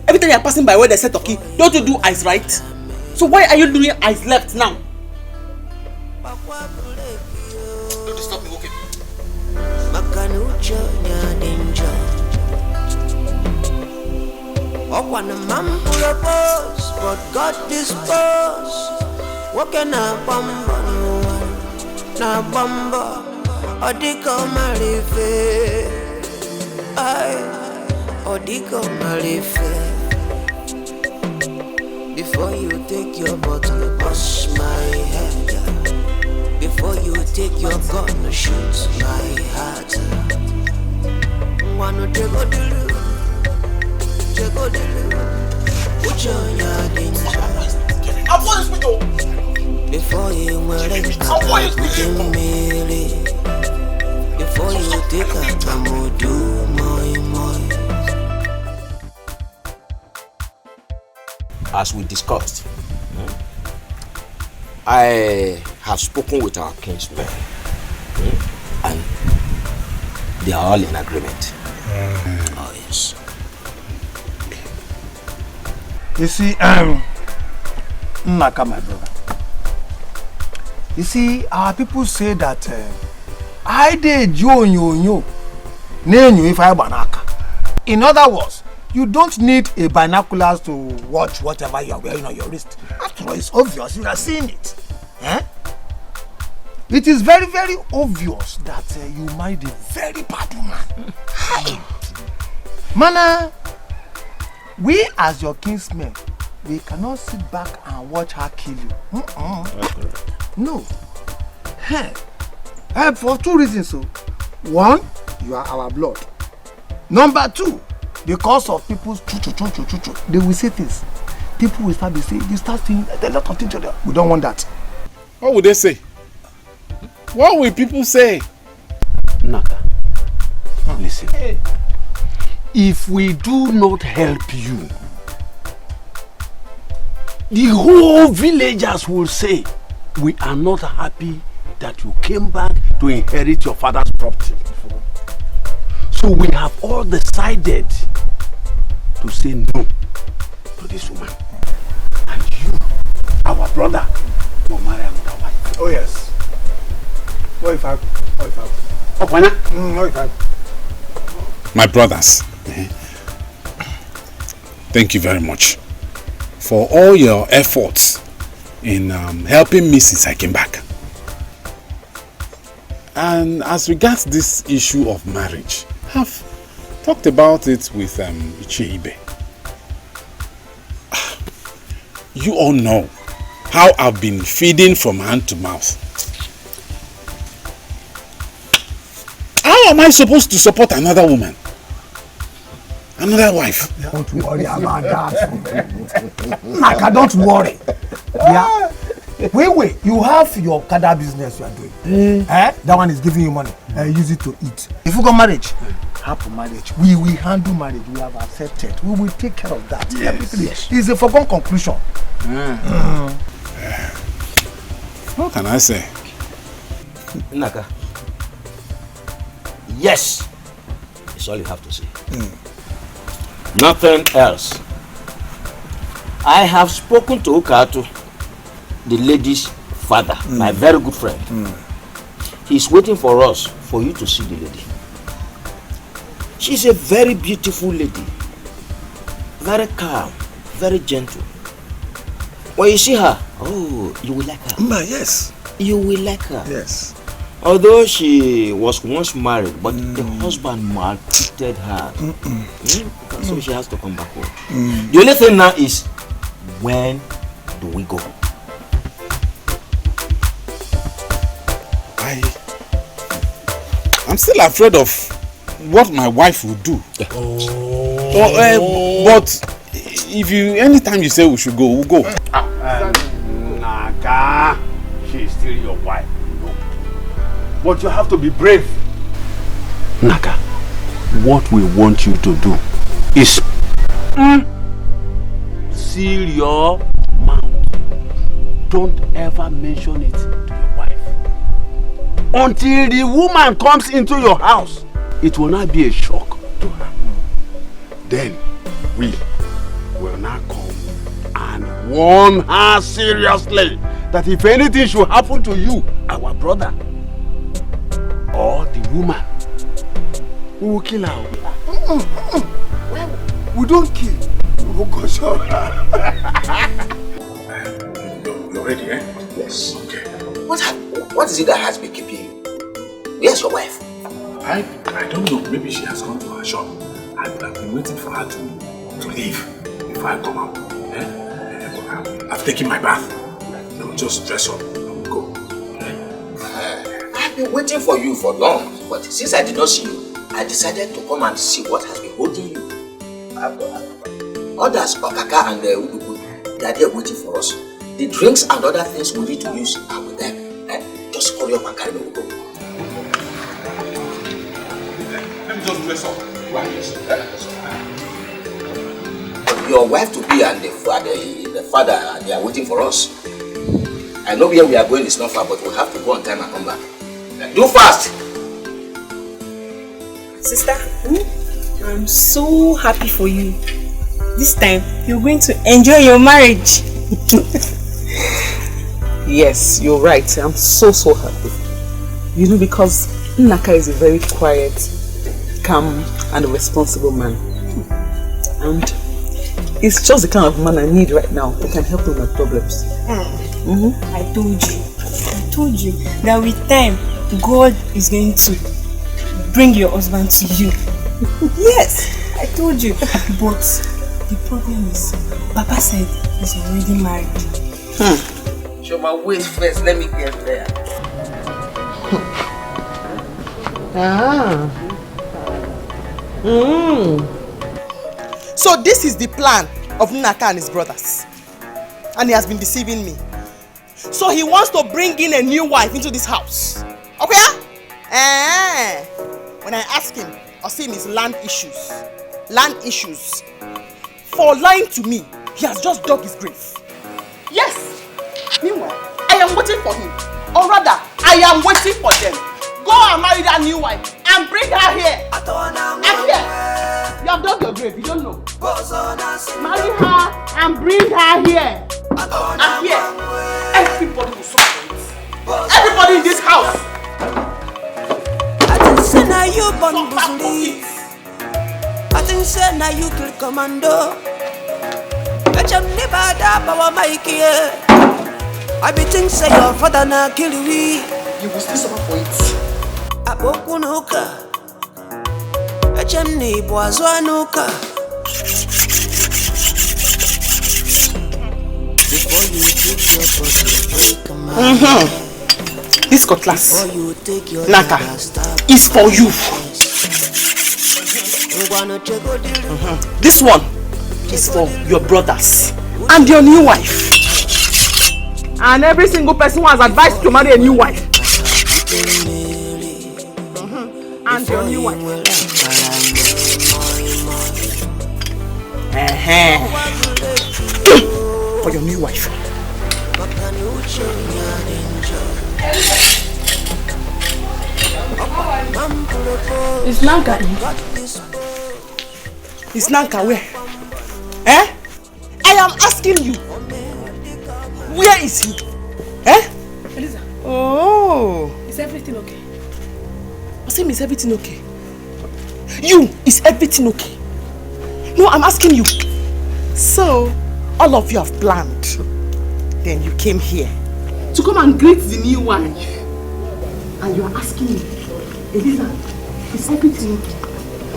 Every time you're passing by where they say turkey, don't you do eyes right? So why are you doing eyes left now? Don't disturb me, okay? But God dispose. What can I bamba no one? Na bamba. Odiko marife. Ay. Odiko marife. Before you take your bottle, bust my head. Before you take your gun, shoot my heart. Wanna take a delu. Take a delu. Put your yard in charge. Before you wear it, before you take a do my. As we discussed, I have spoken with our kinsmen, and they are all in agreement. Oh yes. You see, Naka, my brother. You see, our people say that I did yo. If I banaka. In other words, you don't need a binoculars to watch whatever you are wearing on your wrist. After all, it's obvious. You are seeing it. Eh? It is very, very obvious that you married a very bad woman. Mana, we as your kinsmen, we cannot sit back and watch her kill you. No. Hey. For two reasons. So, one, you are our blood. Number two, because of people's they will say things. People will start saying, they start saying a lot of things. We don't want that. What would they say? What will people say? Naka, listen. If we do not help you, the whole villagers will say we are not happy that you came back to inherit your father's property. So we have all decided to say no to this woman. And you, our brother, will marry another wife. Oh yes. What if I? My brothers, thank you very much for all your efforts in helping me since I came back. And as regards this issue of marriage, I've talked about it with Icheibe. You all know how I've been feeding from hand to mouth. How am I supposed to support another woman? Another wife? Don't worry about that. Naka, don't worry. Yeah. Wait. You have your kada business you are doing. That one is giving you money. Use it to eat. If you got marriage, happy marriage. We will handle marriage. We have accepted. We will take care of that. Yes. Everything is a foregone conclusion. What can I say? Naka. Yes. That's all you have to say. Nothing else. I have spoken to Ukatu, the lady's father, my very good friend. He's waiting for us, for you to see the lady. She's a very beautiful lady. Very calm, very gentle. When you see her, oh, you will like her. Yes. You will like her. Yes. Although she was once married, but the husband maltreated her. So she has to come back home. The only thing now is, when do we go? I'm still afraid of what my wife will do. But anytime you say we should go, we'll go. Naka, she is still your wife. But you have to be brave. Naka, what we want you to do is seal your mouth. Don't ever mention it to your wife. Until the woman comes into your house, it will not be a shock to her. Then we will not come and warn her seriously that if anything should happen to you, our brother, or the woman, we will kill her. We don't kill. We will console her. You're ready, eh? Yes. Okay. What is it that has been keeping you? Where's your wife? I don't know. Maybe she has gone to her shop. I've been waiting for her to leave before I come out. I've taken my bath. I'll just dress up and go. I've been waiting for you for long, but since I did not see you, I decided to come and see what has been holding you. Others, Okaka and Udugu, they are there waiting for us. The drinks and other things we need to use are with them. Just hurry up and carry me, we'll go. Let me just dress up. Your wife to be and the father, they are waiting for us. I know where we are going is not far, but we'll have to go on time and come back. Do fast! Sister, I'm so happy for you. This time, you're going to enjoy your marriage. Yes, you're right. I'm so happy. You know, because Naka is a very quiet, calm and responsible man. And he's just the kind of man I need right now that can help me with my problems. I told you that with time, God is going to bring your husband to you. Yes, I told you. But the problem is, Papa said he's already married. Show my waist first, let me get there. So this is the plan of Naka and his brothers. And he has been deceiving me. So he wants to bring in a new wife into this house. Okay? When I ask him, I'll see him is land issues. Land issues. For lying to me, he has just dug his grave. Yes. Meanwhile, I am waiting for him. Or rather, I am waiting for them. Go and marry that new wife and bring her here. And here. You have dug your grave, you don't know. Marry her and bring her here. And here. Everybody will suffer for it. Everybody in this house. I think say now you born busuli. I think say now you kill commando. I jam never da power Mikey. I be think say your father na kill we. You will still suffer for it. Abokunuka. chimney was wanuka. Before you take your break a man. This cutlass, Naka, is for you. This one is for your brothers and your new wife. And every single person who has advised to marry a new wife. And your new wife. For your new wife. Is Nanka in? Is Nanka where? Eh? I am asking you. Where is he? Eh? Eliza. Oh. Is everything okay? Osim, is everything okay? You, is everything okay? No, I'm asking you. So, all of you have planned. Then you came here to come and greet the new wife. And you are asking me, Eliza, is everything okay?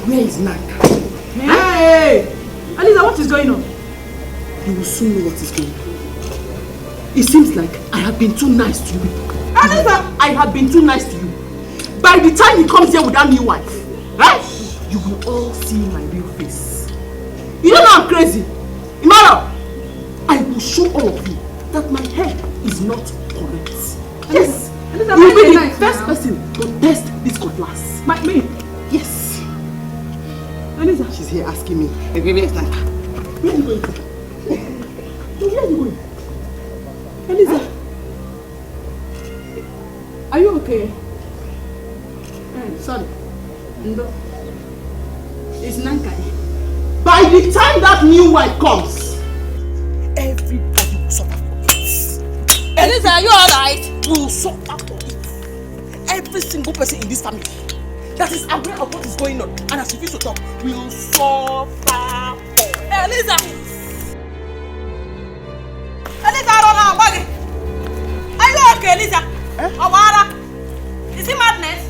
Where is Nanka? Hey! Eliza, what is going on? You will soon know what is going on. It seems like I have been too nice to you. Eliza, I have been too nice to you. By the time he comes here with that new wife, right? You will all see my real face. You don't know I'm crazy. Imara, I will show all of you that my head is not correct. Yes. Eliza, you will be the nice first now. person to test this cutlass. Me? Yes. Eliza. She's here asking me. Where is Nanka? Where are you going to? Where are you going? Eliza. Are you okay? Sorry. No. It's Nanka. By the time that new wife comes, everybody will suffer for it. Eliza, are you alright? Will suffer for it. Every single person in this family that is aware of what is going on and has refused to talk will suffer for it. Eliza! Eliza, run out, buddy! Are you okay, Eliza? Awara? Is it madness?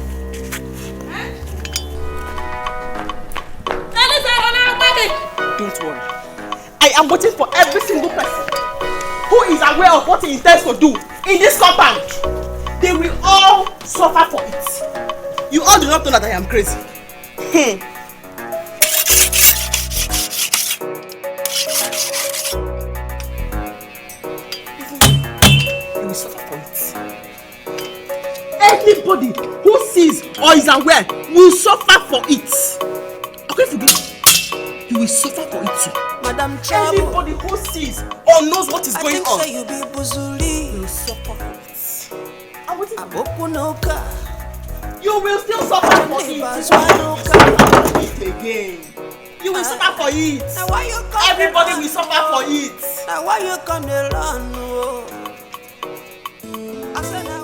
Eliza, run out, buddy! Don't worry. I am waiting for every single person who is aware of what he intends to do in this compound. They will all suffer for it. You all do not know that I am crazy. You will suffer for it. Anybody who sees or is aware will suffer for it. Okay, forgive me. You will suffer for it too. Madam Trouble. Anybody who sees or knows what is going on you be Buzuli. will suffer for it. And what is Abokunoka. You will still suffer for it. Again. You will suffer for it. Now why you come? Everybody will suffer for it. Now why you come alone? I said now.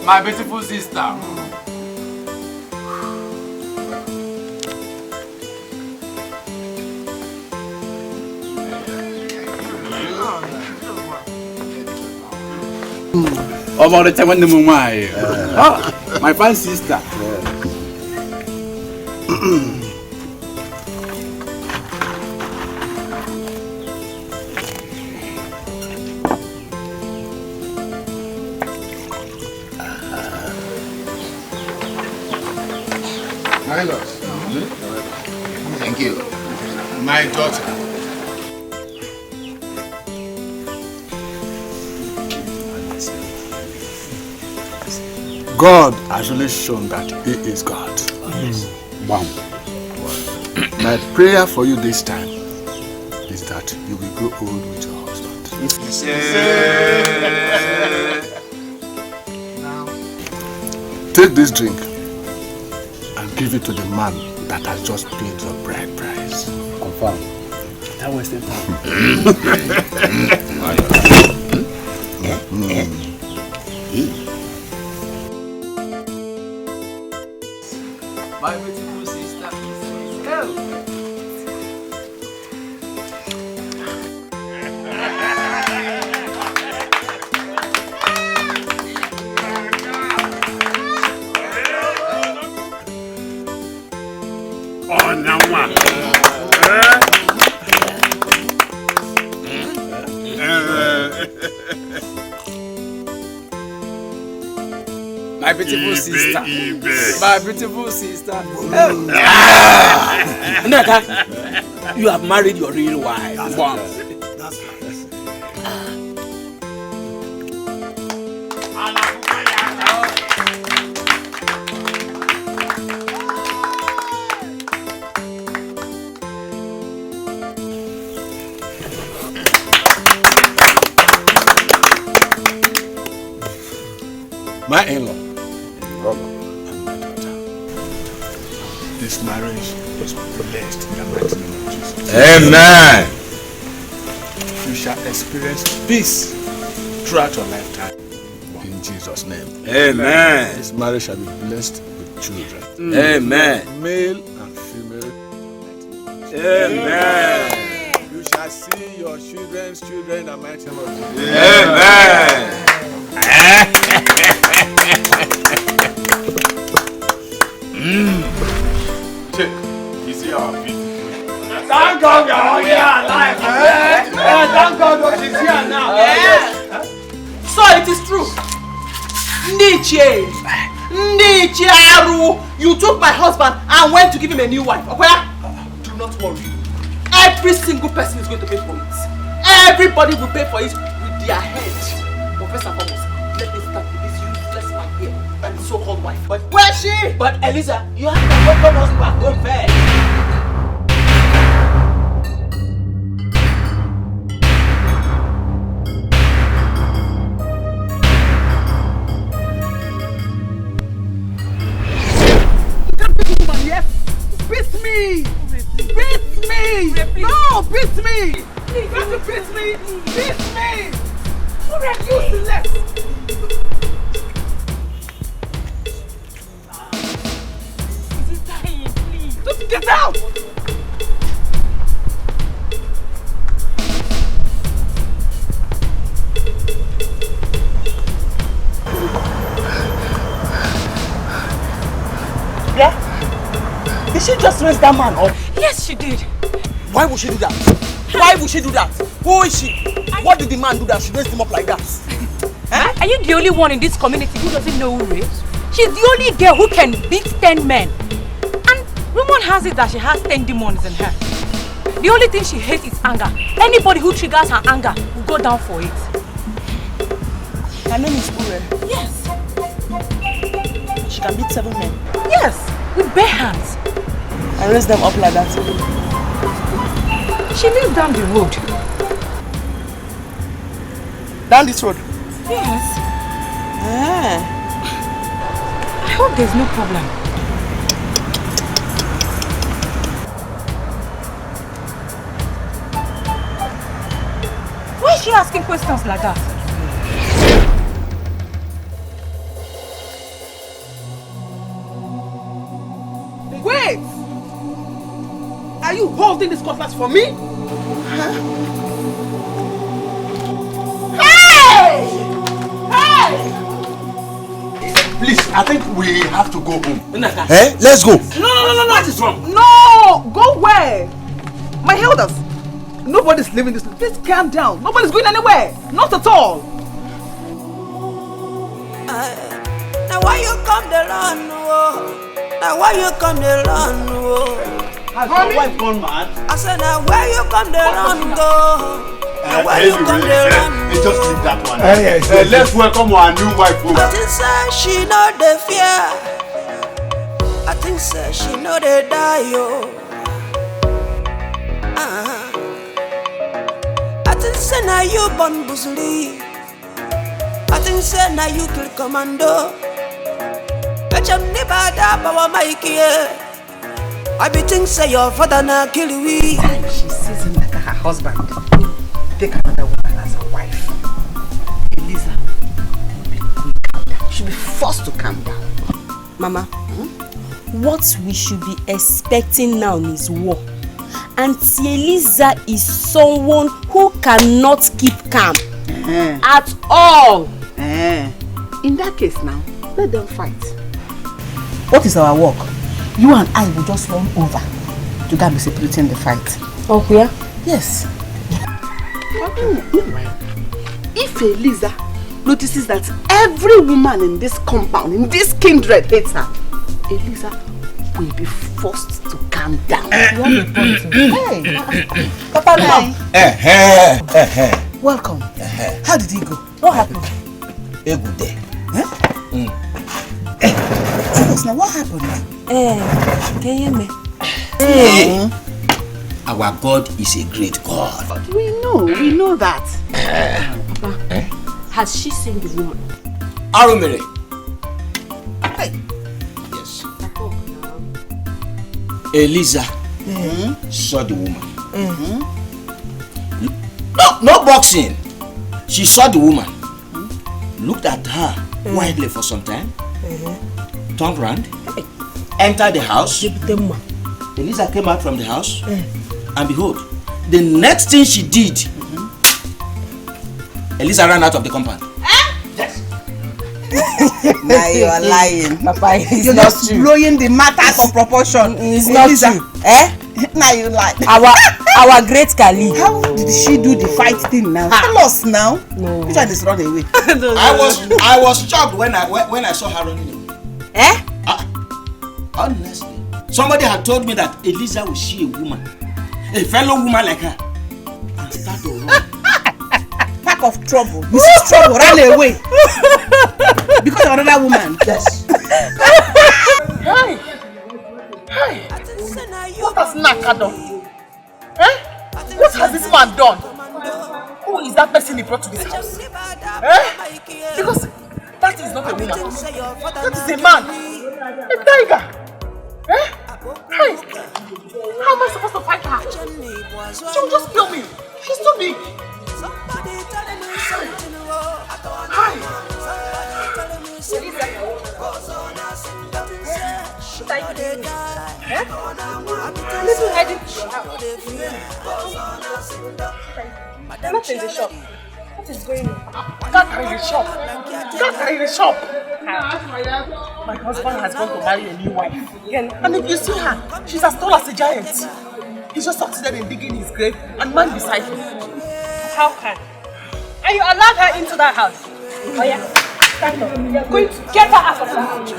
My beautiful sister. About the time when the my fine sister. My lord. Thank you. My daughter. God has really shown that He is God. Wow. My prayer for you this time is that you will grow old with your husband. Take this drink and give it to the man that has just paid your bride price. Confirm. That was the time. My beautiful sister. My beautiful sister. My beautiful sister. Naka, you have married your real wife. Wow. That's right. My in-law, and my daughter, this marriage was blessed in the mighty name of Jesus. Amen. You shall experience peace throughout your lifetime. In Jesus' name. Amen. This marriage shall be blessed with children. Amen. Male and female. Amen. You shall see your children's children in the mighty name of Jesus. Amen. Check. You see our beautiful. Thank God we are all here alive. Thank God she's here now. So it is true. Niche Aru, you took my husband and went to give him a new wife. Okay? Do not worry. Every single person is going to pay for it. Everybody will pay for it with their head. But first and foremost, let me start with this useless man here and his so-called wife. But where's she? But Eliza, you have to welcome us back home first. Beat me! Beat me! No, beat me! You got to beat me! Beat me! You're useless! He's dying, please! Just get out! Yeah? Did she just raise that man up? Yes, she did. Why would she do that? Why would she do that? Who is she? What did the man do that she raised him up like that? Are you the only one in this community who doesn't know who rapes? She's the only girl who can beat 10 men. And rumor has it that she has 10 demons in her. The only thing she hates is anger. Anybody who triggers her anger will go down for it. Her name is Ure. Yes. She can beat 7 men. Yes, with bare hands. And raise them up like that. She lives down the road. Down this road? Yes. I hope there's no problem. Why is she asking questions like that? Wait! Are you holding this cutlass for me? Huh? Hey! Hey! Please, I think we have to go home. Eh? Let's go. No. What is wrong? No! Go where? My elders. Nobody's leaving this. Please calm down. Nobody's going anywhere. Not at all. Now why you come the run? Now why you come the run? Has your wife gone mad? I said now where you come the run go? Now why you come the run? Just leave that one. Let's welcome our new wife home. I think say she know the fear. I think say she know the die yo. I think say now you born busuli. I think say now you kill commando. I be think say your father na kill we. She sees him like her husband. Take another woman as a wife. Eliza, calm down. You should be forced to calm down. Mama, what we should be expecting now is war. Auntie Eliza is someone who cannot keep calm at all. In that case now, let them fight. What is our work? You and I will just run over to go and be separating the fight. Oh, yeah? Yes. if Eliza notices that every woman in this compound, in this kindred hates her, Eliza will be forced to calm down. Hey, Papa, now. Welcome. How did he go? What happened? A good day. Tell us now, what happened now? Can you hear me? Our God is a great God. We know that. Papa, has she seen the woman? Arumere. Yes. Eliza saw the woman. No boxing. She saw the woman. Looked at her wildly for some time. Turned around. Entered the house. Eliza came out from the house. And behold, the next thing she did, Eliza ran out of the compound. Yes. Now you are lying. Papa, You're not just true. blowing the matter out of proportion. It's not true. Now you lie. Our great Kali. How did she do the fight thing now? Tell us now. No. Which one is run away? I was shocked when I saw her running away. Honestly, somebody had told me that Eliza will see a woman, a fellow woman like her, and start to run. Pack of trouble. You see trouble, run away. Because of another woman. Yes. Hey. What has Naka done? What has this man done? Who is that person he brought to this house? Because that is not a woman. That is a man. A tiger. Hey. How am I supposed to fight her? She will just kill me. She's too big. Little headed to your house. I'm not in the shop. What is going on? Got her in the shop. My husband has gone to marry a new wife. And if you see her, she's as tall as a giant. He's just succeeded in digging his grave and man beside him. How can? And you allowed her into that house? Oh yeah? Stand up. You're going to get her out of that house.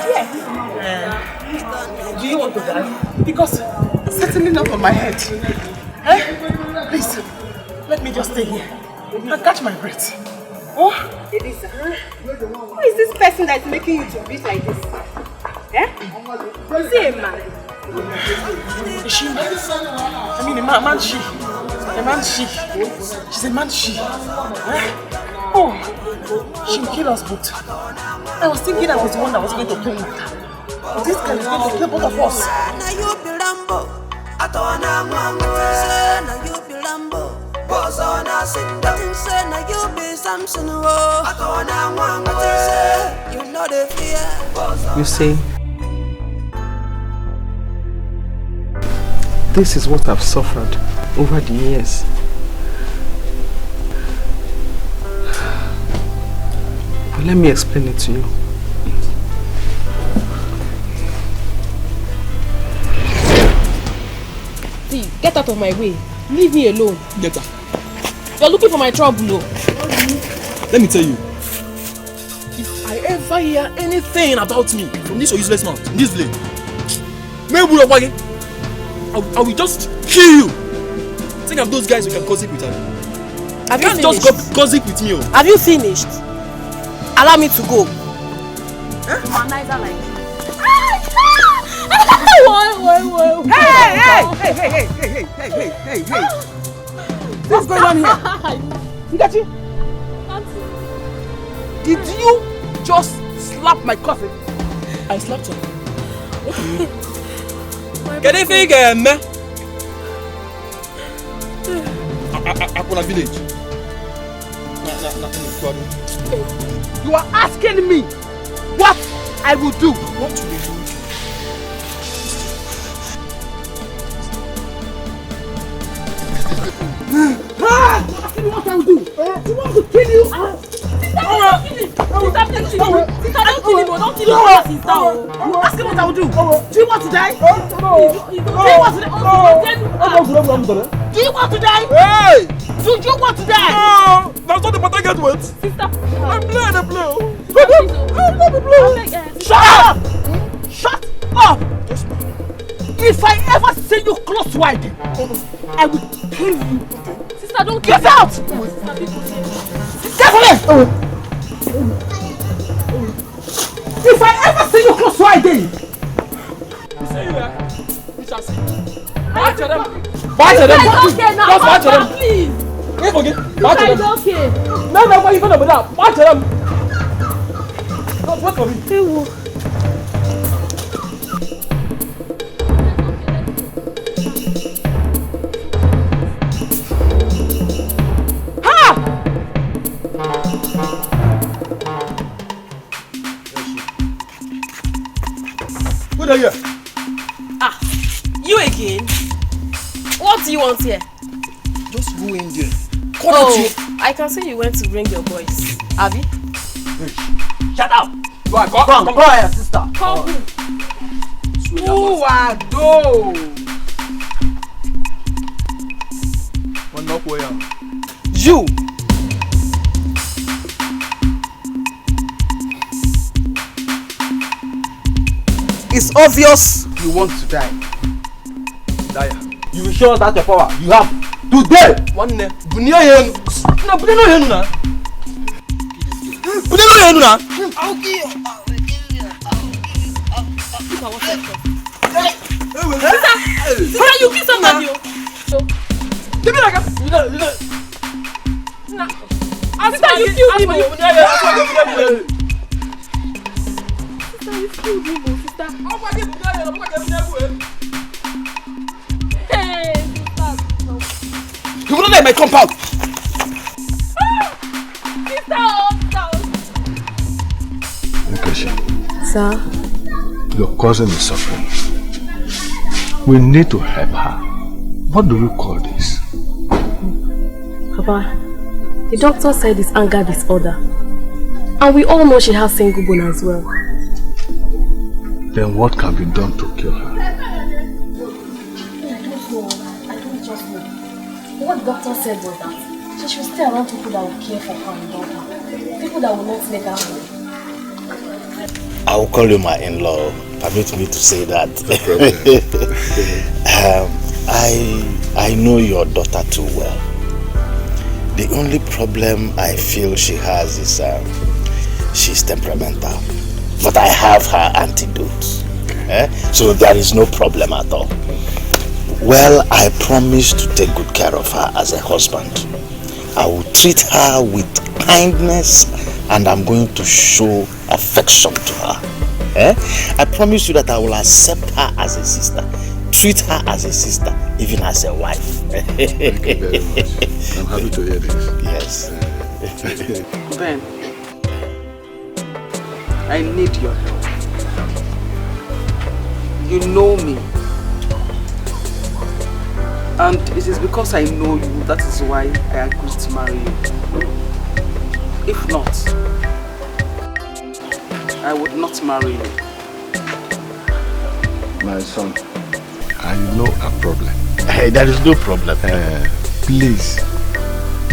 Yes. Do you want to die? Because it's certainly not on my head. Please, let me just stay here and catch my breath. Oh, Elisa, who is this person that is making you to breathe like this? Is he a man? Is she? I mean, a man she. A man she. She's a man she. Oh, she will kill us both. I was thinking I was the one that was going to play with her. But this girl is going to kill both of us. You see, this is what I've suffered over the years. But let me explain it to you. See, get out of my way. Leave me alone. Get her. You're looking for my trouble, no? Let me tell you. If I ever hear anything about me from this useless mouth in this village, I will just kill you. Think of those guys who can gossip with her. Have you finished? Just gossip with me. Have you finished? Allow me to go. Naija like Hey! What's going on here? Ngachi? Did you just slap my cousin? I slapped her. What do you mean? Get a figure, man. Akuna village. You are asking me what I will do. What will you do? Asking me what I will do. You want to kill you? Don't kill him. Ask him what I will do. Do you want to die? Do you want to die? Do you want to die? Hey! Do you want to die? That's not the part I get wet. Sister. I'm blue. I'm blue. Shut up! Shut up! If I ever see you close to ID, I will kill you. Sister, don't get out! Get away! If I ever see you close to ID, see you there. We shall see. Watch them. Watch them. It's okay now. Just watch them. Please. Wait for it. Watch them. It's okay. No, what you gonna do now? Watch them. Just wait for me. What are you? Ah, you again? What do you want here? Just go in there. I can see you went to bring your boys. Abby? Shut up! Come here, sister. Come. Who are those? You! It's obvious you want to die. You will show us that your power. You have today. One name. Bunia yen. No, Bunia no yen na. Bunia no yen na. I'll kill you. Sister, you kill somebody. Give me that gun. Sister, you killed him. Sister, you killed him, sister. Hey, sister. You will not let my compound. Sister, Sir? Your cousin is suffering. We need to help her. What do you call this? Papa, the doctor said it's anger disorder. And we all know she has single bone as well. Then what can be done to cure her? I don't just know. What the doctor said was that she should stay around people that will care for her and love her. People that will not make her happy. I will call you my in-law. Permit me to say that. I know your daughter too well. The only problem I feel she has is she's temperamental. But I have her antidote. So there is no problem at all. Well, I promise to take good care of her as a husband. I will treat her with kindness and I'm going to show affection to her. I promise you that I will accept her as a sister, treat her as a sister, even as a wife. Thank you very much. I'm happy to hear this. Yes. Ben, I need your help. You know me. And it is because I know you, that is why I agreed to marry you. If not, I would not marry you. My son, I know a problem. Hey, there is no problem. Please,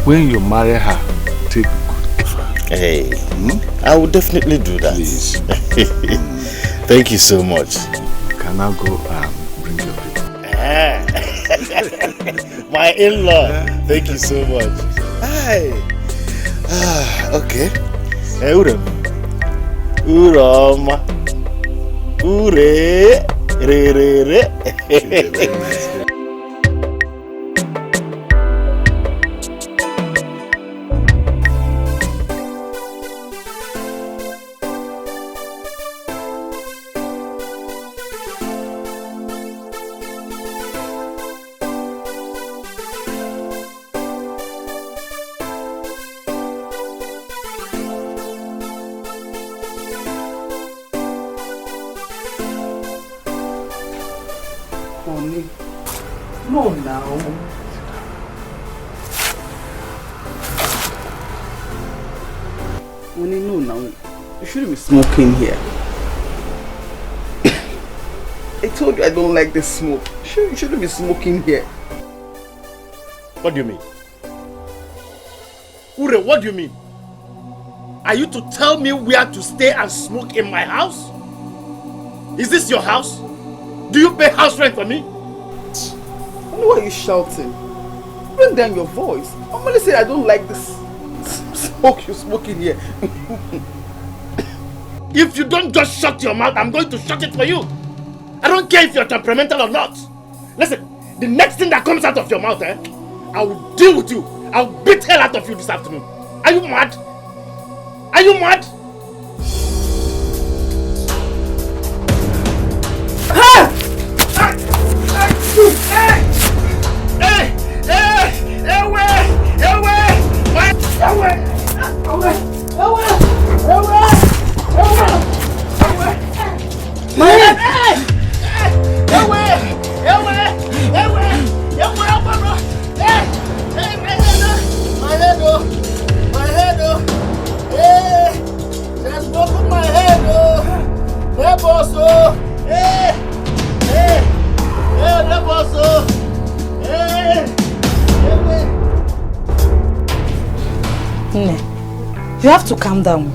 when you marry her, take good care of her. Hey, I will definitely do that. Please. Thank you so much. Can I go and bring your people? My in-law. Thank you so much. Hi. Okay. Hey, Uram. Urama. Ure. Re, re, re. Very nice. No, now. Honey, no, now. You shouldn't be smoking here. I told you I don't like the smoke. You shouldn't be smoking here. What do you mean? Ure, what do you mean? Are you to tell me where to stay and smoke in my house? Is this your house? Do you pay house rent for me? Why are you shouting? Bring down your voice. I'm only saying I don't like this smoke you smoking here. If you don't just shut your mouth, I'm going to shut it for you. I don't care if you're temperamental or not. Listen, the next thing that comes out of your mouth, I will deal with you. I'll beat hell out of you this afternoon. Are you mad? Are you mad? You have to calm down.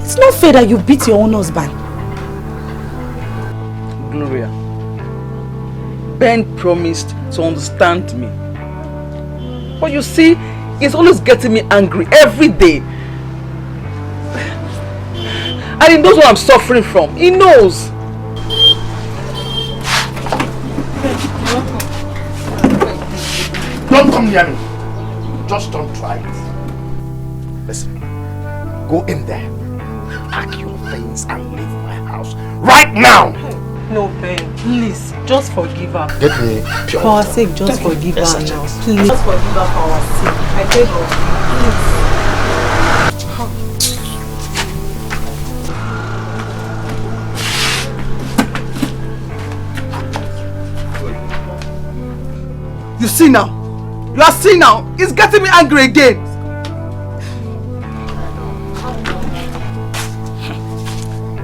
It's not fair that you beat your own husband. Gloria, Ben promised to understand me. But you see, he's always getting me angry every day. And he knows what I'm suffering from. He knows. Don't come near me. Just don't try it. Listen, go in there, pack your things and leave my house right now. No, Ben, please, just forgive her. Get me pure. For our sake, just forgive her now. Please. Just forgive her for our sake. I beg of you. You see now? You are seeing now? It's getting me angry again.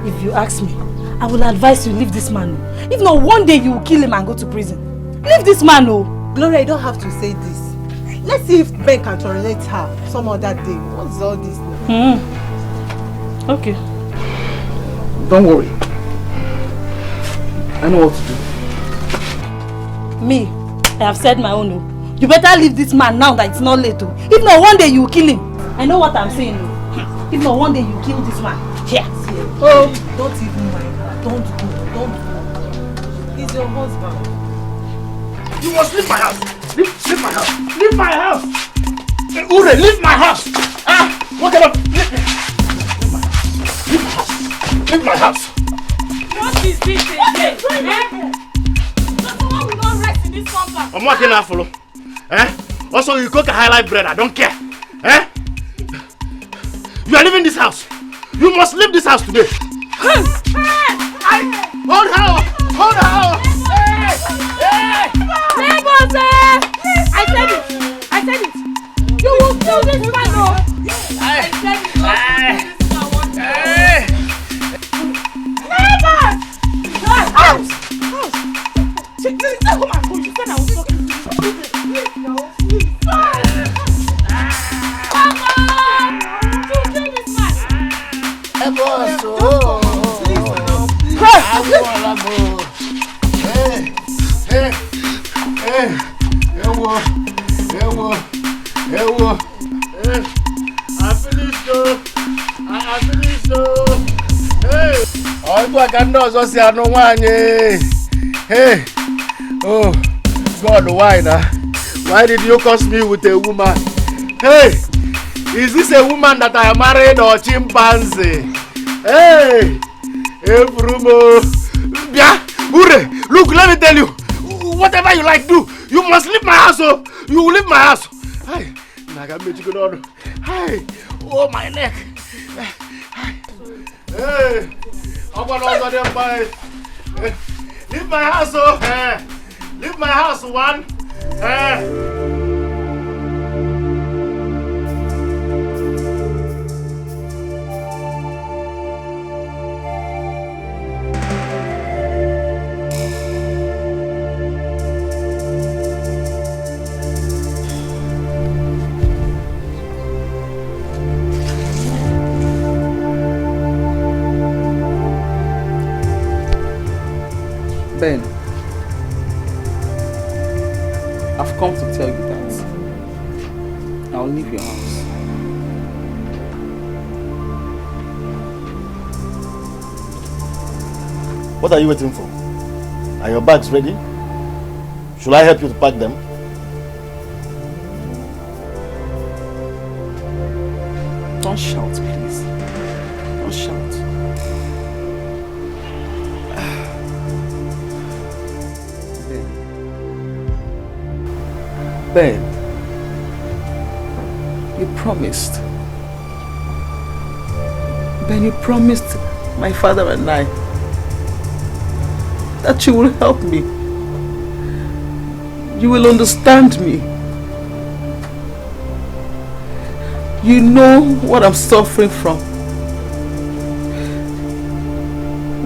If you ask me, I will advise you leave this man. If not, one day you will kill him and go to prison. Leave this man. Gloria, you don't have to say this. Let's see if Ben can tolerate her some other day. What's all this now? Okay. Don't worry. I know what to do. Me, I have said my own. You better leave this man now that it's not late. If not, one day you will kill him. I know what I'm saying. If not, one day you kill this man. Here. Oh, don't even mind her. Don't go. He's your husband. You must leave my house. Leave my house. Leave my house. Ure, leave my house. What kind of... Leave my house. What is this again? Someone will not rest in this compound. I'm working now, follow. Also, you cook a high life bread. I don't care. You are leaving this house. You must leave this house today. Hold her! Hold her! Neighbors, I said it. You will kill this man, I said it. Neighbors! House! You said I was talking to you. Come on! You kill this man. I finished. Oh, I can't also say I don't want you. Hey, oh, God, why now? Why did you curse me with a woman? Hey, is this a woman that I married or chimpanzee? Hey, Bruno. Yeah, Ure, look, let me tell you. Whatever you like, do. You must leave my house, oh. You will leave my house. Hey, oh, my neck. Hey, I'm going to them by. Leave my house, oh. Leave my house, one. What are you waiting for? Are your bags ready? Should I help you to pack them? Don't shout, please. Don't shout. Ben, you promised. Ben, you promised my father and I that you will help me. You will understand me. You know what I'm suffering from.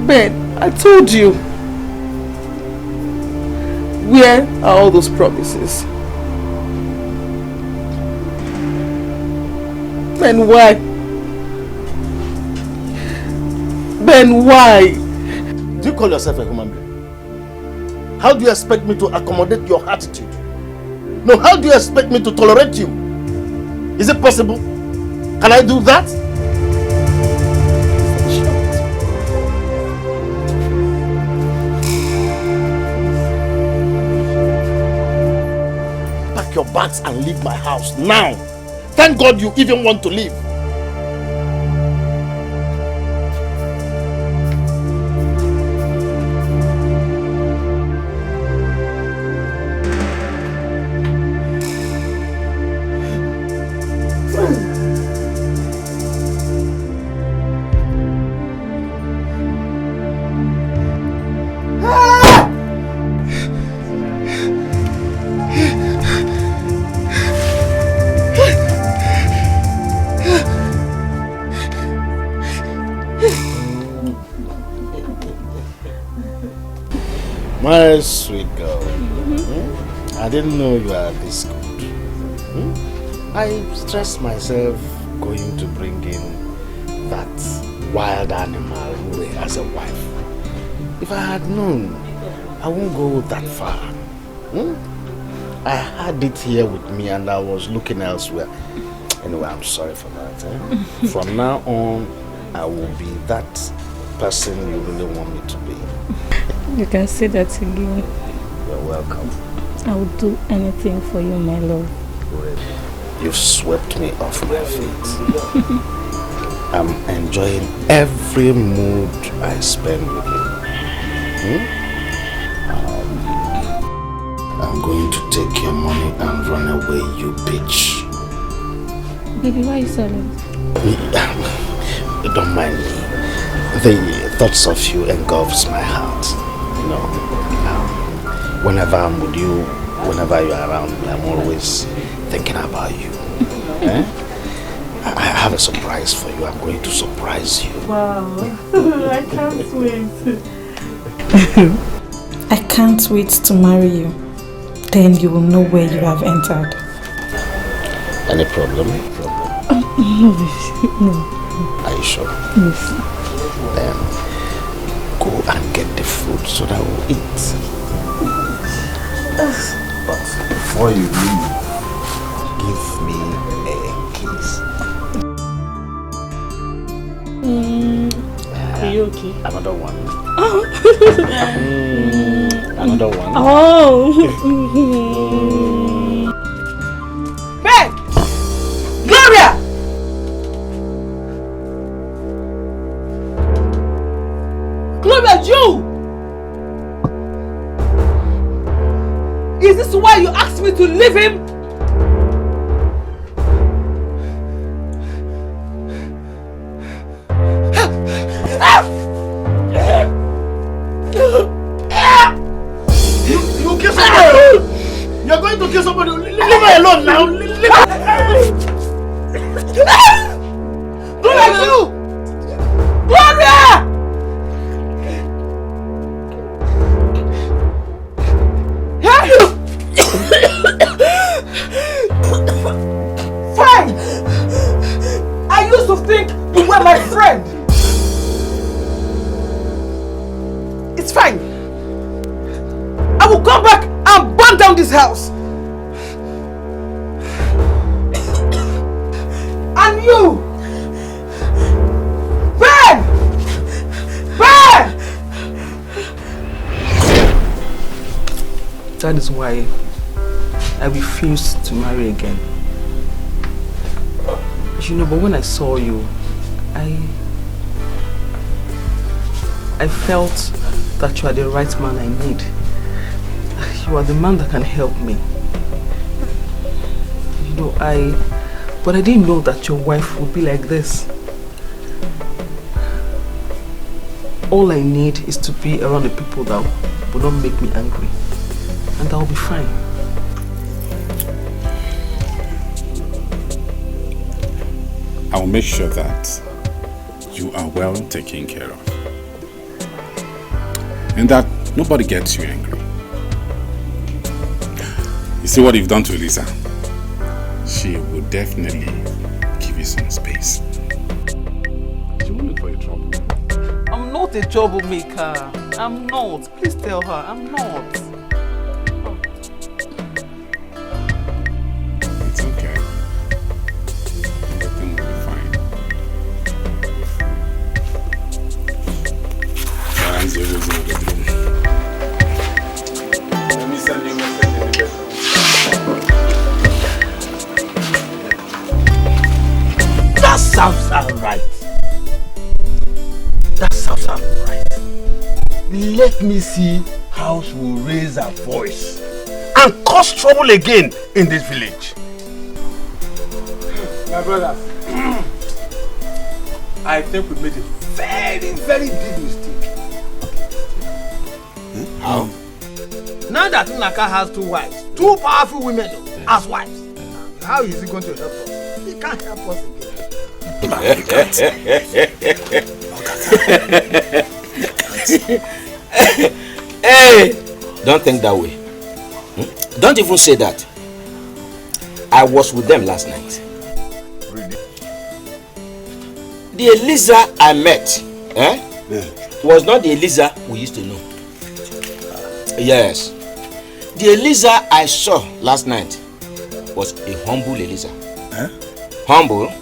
Ben, I told you. Where are all those promises? Ben, why? Ben, why? Do you call yourself a human being? How do you expect me to accommodate your attitude? No, how do you expect me to tolerate you? Is it possible? Can I do that? Pack your bags and leave my house now. Thank God you even want to leave. My sweet girl, I didn't know you are this good. I stressed myself going to bring in that wild animal as a wife. If I had known, I won't go that far. I had it here with me and I was looking elsewhere. Anyway, I'm sorry for that. From now on, I will be that person you really want me to be. You can say that again. You're welcome. I will do anything for you, my love. Really? You've swept me off my feet. I'm enjoying every mood I spend with you. I'm going to take your money and run away, you bitch. Baby, why are you silent? Don't mind me. The thoughts of you engulfs my heart. You know, whenever I'm with you, whenever you're around me, I'm always thinking about you. I have a surprise for you. I'm going to surprise you. Wow, I can't wait. I can't wait to marry you. Then you will know where you have entered. Any problem? No, no. Are you sure? Yes. Then go and get the food so that we'll eat. But before you leave, give me a kiss. Are you okay? Another one. Oh. Another one. Oh. Ben! Gloria! Gloria, you! Is this why you asked me to leave him? You kill somebody! You're going to kill somebody! Leave her alone now! Leave her! Gloria, you! Gloria! Fine! I used to think you were my friend. It's fine. I will come back and burn down this house. And you! Ben! Ben! that is why I refused to marry again. You know, but when I saw you, I felt that you are the right man I need. You are the man that can help me. You know, but I didn't know that your wife would be like this. All I need is to be around the people that will not make me angry. And I'll be fine. I'll make sure that you are well taken care of. And that nobody gets you angry. You see what you've done to Elisa? She will definitely give you some space. She won't look for your trouble. I'm not a troublemaker. I'm not. Please tell her I'm not. It's okay. Everything will be fine. Let me send you a message in the bedroom. That sounds alright. That sounds alright. Let me see how she will raise her voice and cause trouble again in this village. My brothers, I think we made a very, very big mistake. How? Now that Naka has two wives, two powerful women as wives, how is he going to help us? He can't help us again. Hey, don't think that way. Don't even say that. I was with them last night. Really? The Eliza I met was not the Eliza we used to know. Yes. The Eliza I saw last night was a humble Eliza. Humble,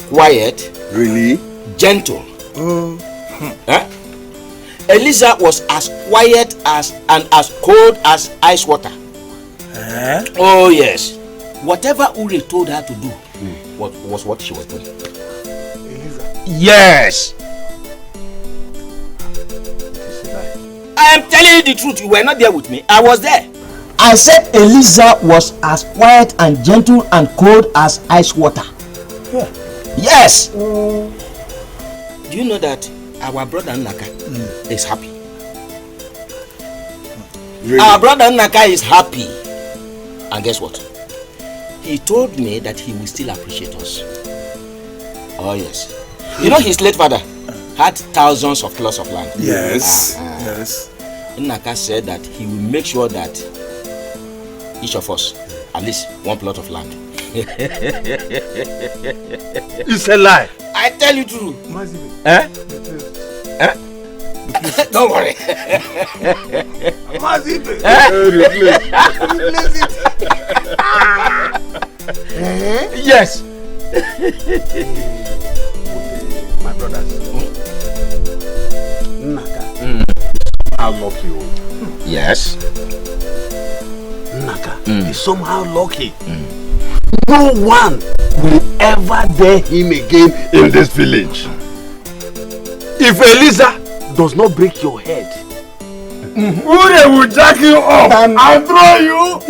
quiet, really, gentle. Eliza was as quiet as and as cold as ice water. Oh yes. Whatever Uri told her to do was what she was doing. Eliza? Yes. I am telling you the truth. You were not there with me. I was there. I said Eliza was as quiet and gentle and cold as ice water. Yeah. Yes. Do you know that our brother Naka is happy? Really? Our brother Naka is happy. And guess what? He told me that he will still appreciate us. Oh yes. You know his late father had thousands of plots of land. Yes. Yes. Naka said that he will make sure that each of us at least one plot of land. It's a lie. I tell you true. Majesty. Don't worry. Majesty. Yes. My brothers. Naka. How lucky you. Yes. Naka is somehow lucky. No one will ever dare him again in this village. If Eliza does not break your head, Ure will jack you up and throw you.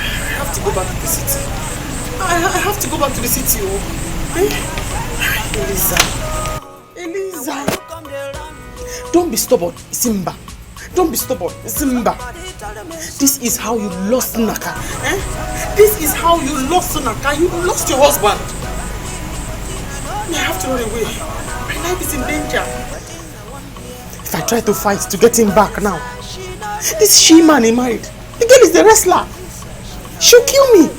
I have to go back to the city. I have to go back to the city. Eliza. Don't be stubborn, Simba. Don't be stubborn, Simba. This is how you lost Naka. This is how you lost Naka. You lost your husband. I have to run away. My life is in danger. If I try to fight to get him back now, this she-man he married, the girl is the wrestler. She'll kill me.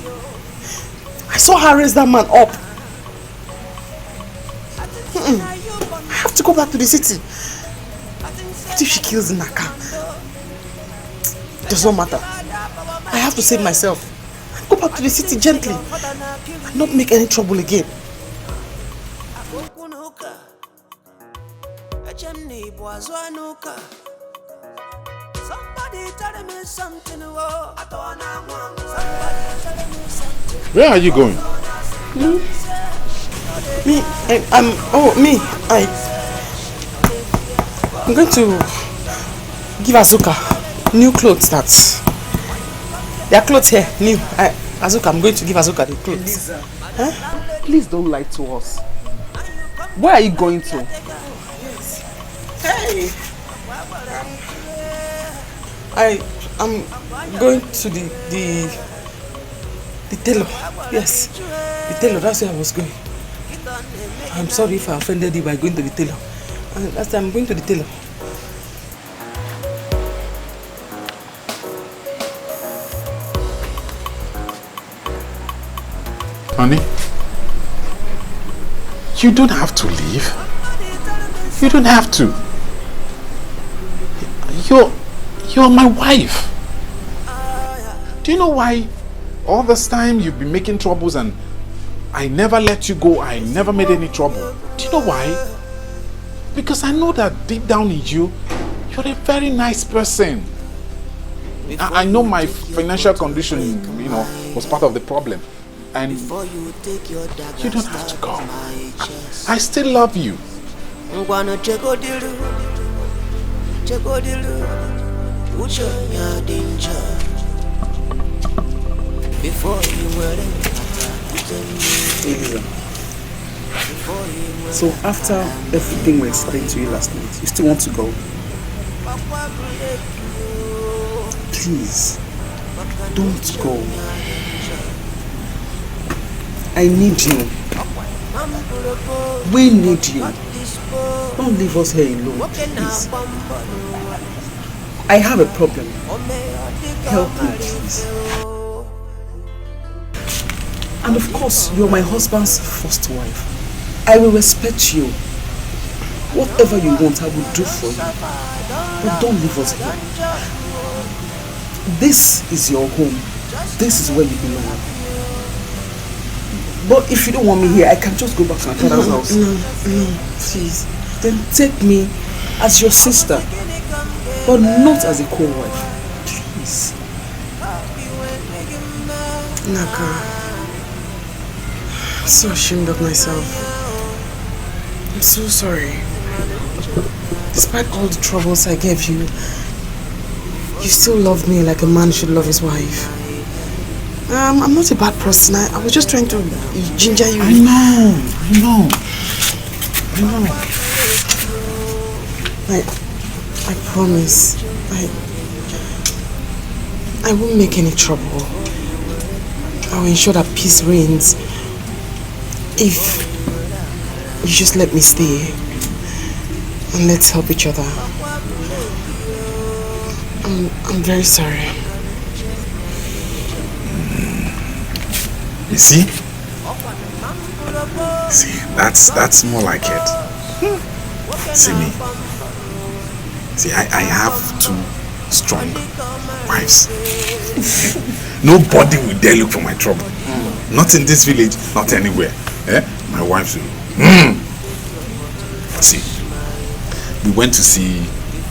I saw her raise that man up. I have have to go back to the city. What if she kills Naka? It does not matter. I have to save myself. Go back to the city gently and not make any trouble again. Where are you going? I'm going to give Azuka new clothes. There are clothes here, new. Azuka, I'm going to give Azuka the clothes. Huh? Please don't lie to us. Where are you going to? Hey! I'm going to the tailor. Yes, the tailor. That's where I was going. I'm sorry if I offended you by going to the tailor. Last time I'm going to the tailor. Honey, you don't have to leave. You don't have to. You're my wife. Do you know why all this time you've been making troubles and I never let you go, I never made any trouble? Do you know why? Because I know that deep down in you, you're a very nice person. I know my financial condition, was part of the problem. And you don't have to go. I still love you. Elisa, so after everything we explained to you last night, you still want to go? Please, don't go. I need you. We need you. Don't leave us here alone, please. I have a problem. Help me, please. And of course, you're my husband's first wife. I will respect you. Whatever you want, I will do for you. But don't leave us here. This is your home. This is where you belong. But if you don't want me here, I can just go back to my father's house. No, please. Then take me as your sister, but not as a co-wife. Please. Naka, I'm so ashamed of myself. I'm so sorry. Despite all the troubles I gave you, you still love me like a man should love his wife. I'm not a bad person. I was just trying to ginger you. I know. I promise. I won't make any trouble. I will ensure that peace reigns. If you just let me stay and let's help each other. I'm very sorry. You see? That's more like it. See me. See, I have two strong wives. Nobody will dare look for my trouble. Not in this village, not anywhere. My wives will. See, we went to see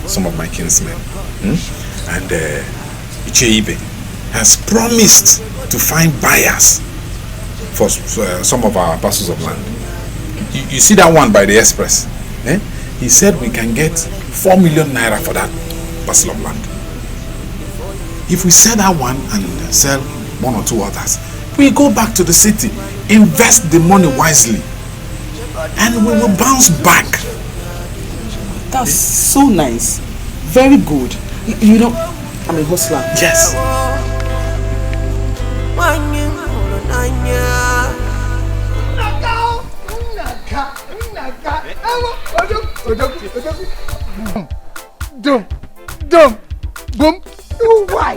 some of my kinsmen. And Icheibe has promised to find buyers for some of our parcels of land. You see that one by the express? He said we can get 4 million naira for that parcel of land. If we sell that one and sell one or two others, we go back to the city, invest the money wisely, and we will bounce back. That's so nice. Very good. You know, I'm a hustler. Yes. Dum, boom. Why?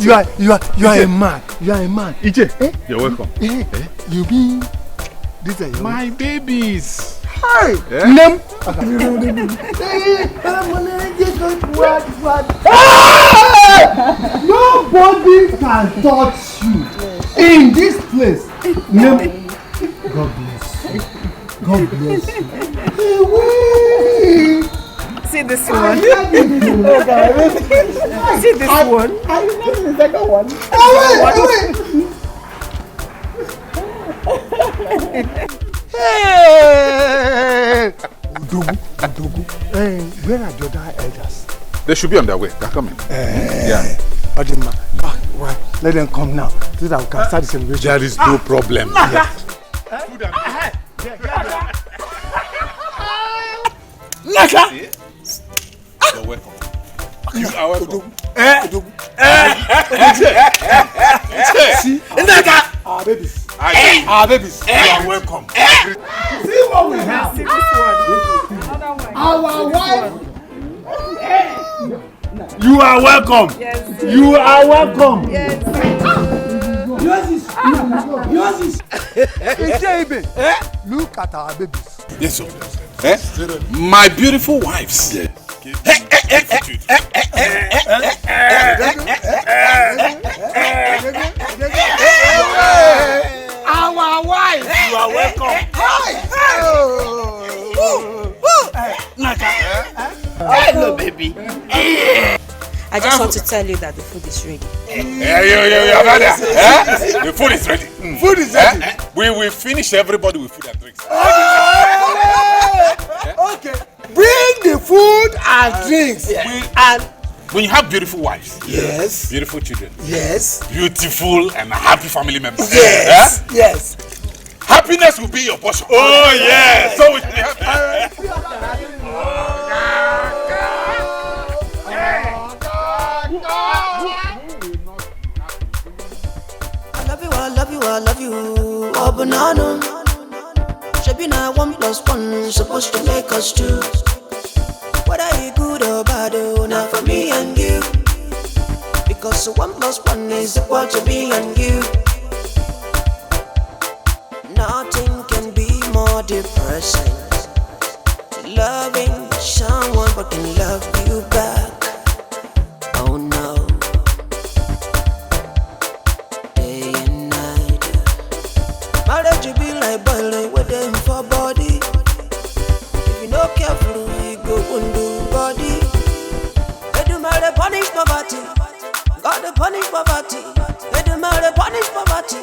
You are a man. You are a man. Ije, you're welcome. You mean These are my babies. Hi. Yeah? Name. Nobody can touch you in this place. Name. God bless you. God bless you. See this one. See this one. I remember the second one. Hey! Udogu. Where are the other elders? They should be on their way. They're coming. Yeah. Adima, right. Let them come now so that we can start the celebration. There is no problem. Naka! You're welcome. You are welcome. See? Naka! Our babies. Our babies. You are welcome. See what we have. See this one. Our wife. You are welcome. Yes. You are welcome. Yes. Yours is. Look at our babies. Yes, sir. My beautiful wives. Our wife. You are welcome. Hello, baby. I just want to tell you that the food is ready. The food is ready. Food is ready. We will finish everybody with food and drinks. Okay. Bring the food and drinks. And when you have beautiful wives, yes, beautiful children, yes, beautiful and happy family members, yes, yes, happiness will be your portion. Oh yes, so we should be happy. I love you, oh banana. Shebi na 1+1 supposed to make us two. Whether you good or bad, oh, now for me and you. Because 1+1 is equal to me and you. Nothing can be more depressing. Loving someone but can love you back. Oh no. Day and night. Marriage be like boiling with them for body. If you not careful, you go undo body. They do matter punish poverty. God the punish poverty. They do matter punish poverty.